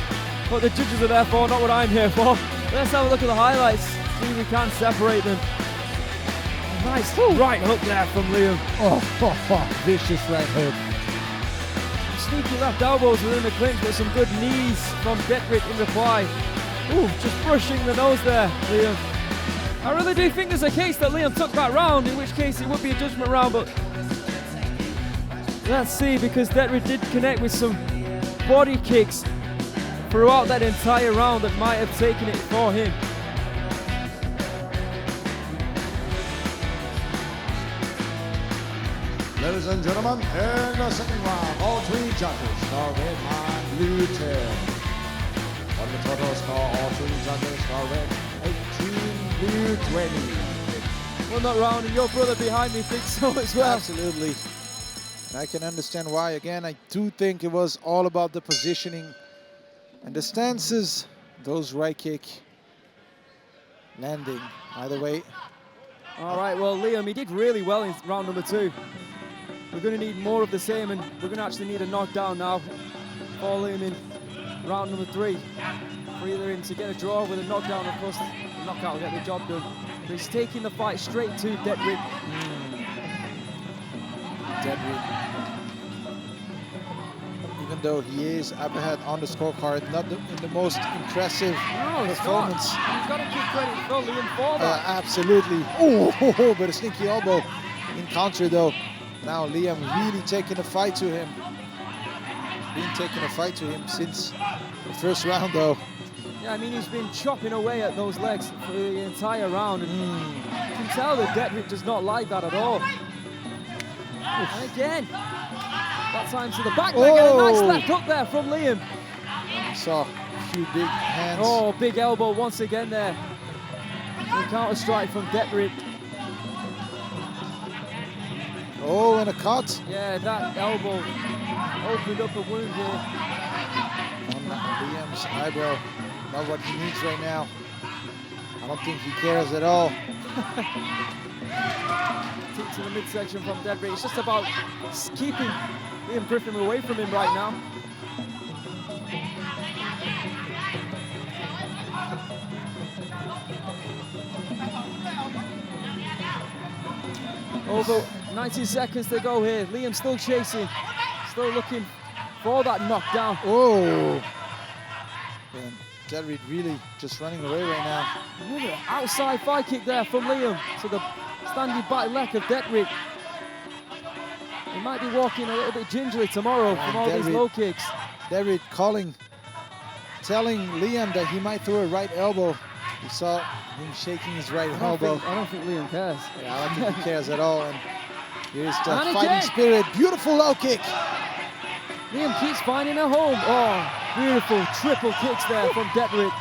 [SPEAKER 5] what the judges are there for, not what I'm here for. Let's have a look at the highlights, see if we can separate them. Nice right hook there from Liam.
[SPEAKER 1] Oh, vicious right hook.
[SPEAKER 5] Sneaky left elbows within the clinch, but some good knees from Deadrit in reply. Ooh, just brushing the nose there, Liam. I really do think there's a case that Liam took that round, in which case it would be a judgment round, but let's see, because Deadrit did connect with some body kicks throughout that entire round that might have taken it for him.
[SPEAKER 3] Ladies and gentlemen, in the second round, all 3 judges are red and blue 10. On the total score, all 3 judges are red 18, blue 20.
[SPEAKER 5] Well, not round, and your brother behind me thinks so as well.
[SPEAKER 1] Absolutely. And I can understand why. Again, I do think it was all about the positioning and the stances. Those right kick landing either way.
[SPEAKER 5] All right, well, Liam, he did really well in round number 2. We're going to need more of the same, and we're going to actually need a knockdown now for Liam in round number 3. For either him to get a draw with a knockdown, of course, the knockout will get the job done. But he's taking the fight straight to Deadrit.
[SPEAKER 1] Deadrit. Even though he is up ahead on the scorecard, not in the most impressive performance.
[SPEAKER 5] He's got to give credit for Liam for that.
[SPEAKER 1] Absolutely. Oh, but a sneaky elbow in counter though. Now Liam really taking a fight to him. Been taking a fight to him since the first round though.
[SPEAKER 5] Yeah, I mean, he's been chopping away at those legs for the entire round, and you can tell that Deadrit does not like that at all. And again, that time to the back leg, and a nice left hook there from Liam.
[SPEAKER 1] Saw a few big hands.
[SPEAKER 5] Oh, big elbow once again there. The counter strike from Deadrit.
[SPEAKER 1] Oh, and a cut.
[SPEAKER 5] Yeah, that elbow opened up a wound here.
[SPEAKER 1] On Liam's eyebrow. Not what he needs right now. I don't think he cares at all.
[SPEAKER 5] Kick to the midsection from Deadrit. It's just about keeping Liam Griffin away from him right now. Over 90 seconds to go here. Liam still chasing, still looking for that knockdown.
[SPEAKER 1] Oh. And Derrit really just running away right now.
[SPEAKER 5] Another outside fight kick there from Liam to the standing back leg of Derrit. He might be walking a little bit gingerly tomorrow from all these low kicks.
[SPEAKER 1] Derrit telling Liam that he might throw a right elbow. You saw him shaking his right elbow.
[SPEAKER 5] I don't think Liam cares.
[SPEAKER 1] Yeah, I don't think he cares at all. And here's the
[SPEAKER 5] And
[SPEAKER 1] fighting
[SPEAKER 5] again.
[SPEAKER 1] spirit. Beautiful low kick.
[SPEAKER 5] Liam keeps finding a home. Oh, beautiful triple kicks there from Derrit.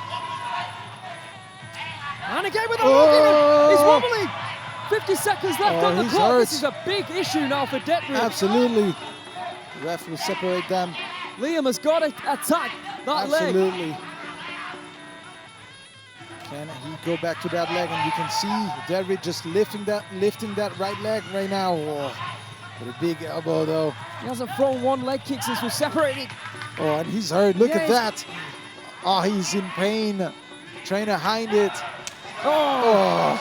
[SPEAKER 5] And again with a low kick. He's wobbling. 50 seconds left on the
[SPEAKER 1] he's
[SPEAKER 5] clock.
[SPEAKER 1] hurt.
[SPEAKER 5] This is a big issue now for Derrit.
[SPEAKER 1] Absolutely. The ref will separate them.
[SPEAKER 5] Liam has got to attack that leg.
[SPEAKER 1] Absolutely. Can he go back to that leg? And you can see Derrit just lifting that right leg right now. Oh, with a big elbow though.
[SPEAKER 5] He hasn't thrown one leg kick since we're separated.
[SPEAKER 1] Oh, and he's hurt. Look at
[SPEAKER 5] Yes.
[SPEAKER 1] that. Oh, he's in pain. Trying to hide it.
[SPEAKER 5] Oh.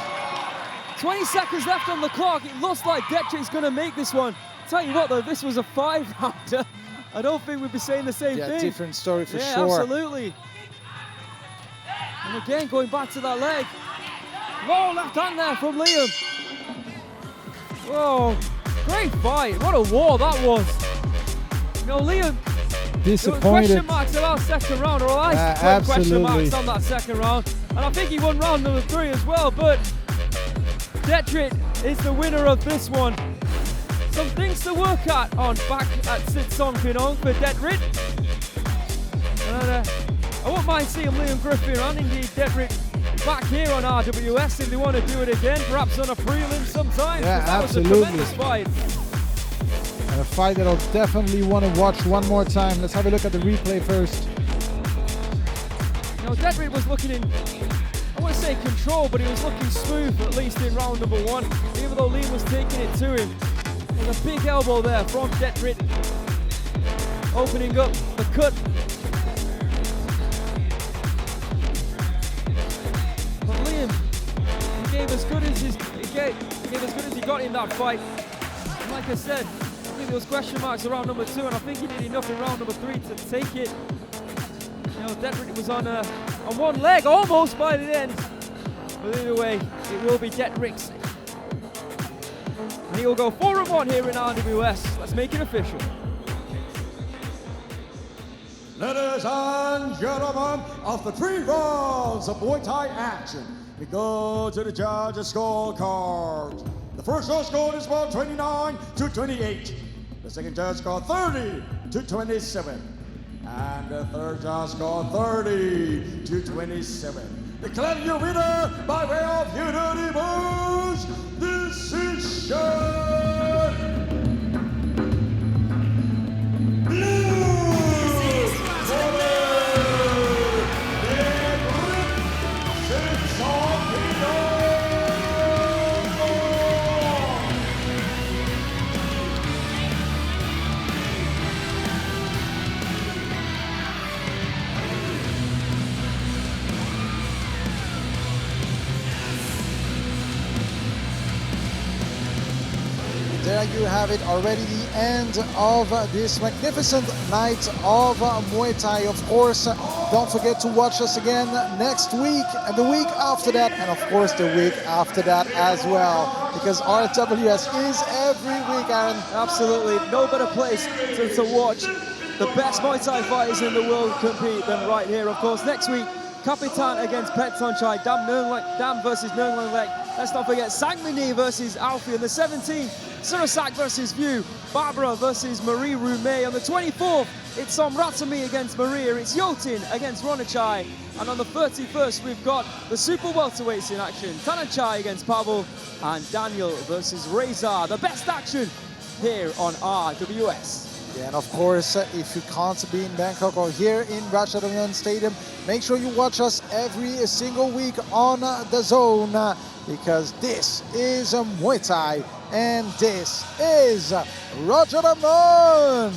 [SPEAKER 5] 20 seconds left on the clock. It looks like Derrit's going to make this one. Tell you what though, if this was a 5-rounder, I don't think we'd be saying the same
[SPEAKER 1] Yeah,
[SPEAKER 5] thing.
[SPEAKER 1] different story for
[SPEAKER 5] Yeah,
[SPEAKER 1] sure.
[SPEAKER 5] absolutely. And again, going back to that leg. Whoa, left hand there from Liam. Whoa, great fight. What a war that was. You know, Liam, there were question
[SPEAKER 1] Disappointed.
[SPEAKER 5] marks about second round, or I put question
[SPEAKER 1] absolutely.
[SPEAKER 5] marks on that second round. And I think he won round number 3 as well, but Derrit is the winner of this one. Some things to work at on back at Sitsong Pinong for Derrit. And, I won't mind seeing Liam Griffin and indeed Derrit back here on RWS if they want to do it again, perhaps on a prelim sometime.
[SPEAKER 1] Yeah,
[SPEAKER 5] That was
[SPEAKER 1] absolutely.
[SPEAKER 5] a tremendous fight.
[SPEAKER 1] And a fight that I'll definitely want to watch one more time. Let's have a look at the replay first.
[SPEAKER 5] You know, Derrit was looking in, I wouldn't say control, but he was looking smooth, at least in round number 1, even though Liam was taking it to him. There's a big elbow there from Derrit, opening up the cut. But Liam, he gave as good as he got in that fight. And like I said, I think there was question marks around number 2, and I think he did enough in round number 3 to take it. You know, Derrit was on one leg almost by the end. But either way, it will be Derrit's. And he will go 4-1 here in RWS. Let's make it official.
[SPEAKER 3] Ladies and gentlemen, after 3 rounds of Muay Thai action, we go to the judges' scorecard. The first judge scored is about 29-28. The second judge scored 30-27. And the third judge scored 30-27. Declaring your winner by way of unanimous decision.
[SPEAKER 1] There you have it, already the end of this magnificent night of Muay Thai. Of course, don't forget to watch us again next week and the week after that, and of course the week after that as well, because RWS is every week, Aaron.
[SPEAKER 2] Absolutely, no better place to watch the best Muay Thai fighters in the world compete than right here. Of course, next week, Kapitan against Petchkiatpetch, Dam versus Nernlanglek. Let's not forget Sangmini versus Alfie on the 17th, Surasak versus View, Barbara versus Marie Rumey. On the 24th, it's Somratami against Maria, it's Yotin against Ronachai. And on the 31st, we've got the super welterweights in action, Tanachai against Pavel, and Daniel versus Reza. The best action here on RWS.
[SPEAKER 1] Yeah, and of course, if you can't be in Bangkok or here in Rajadamnern Stadium, make sure you watch us every single week on DAZN, because this is Muay Thai and this is Rajadamnern.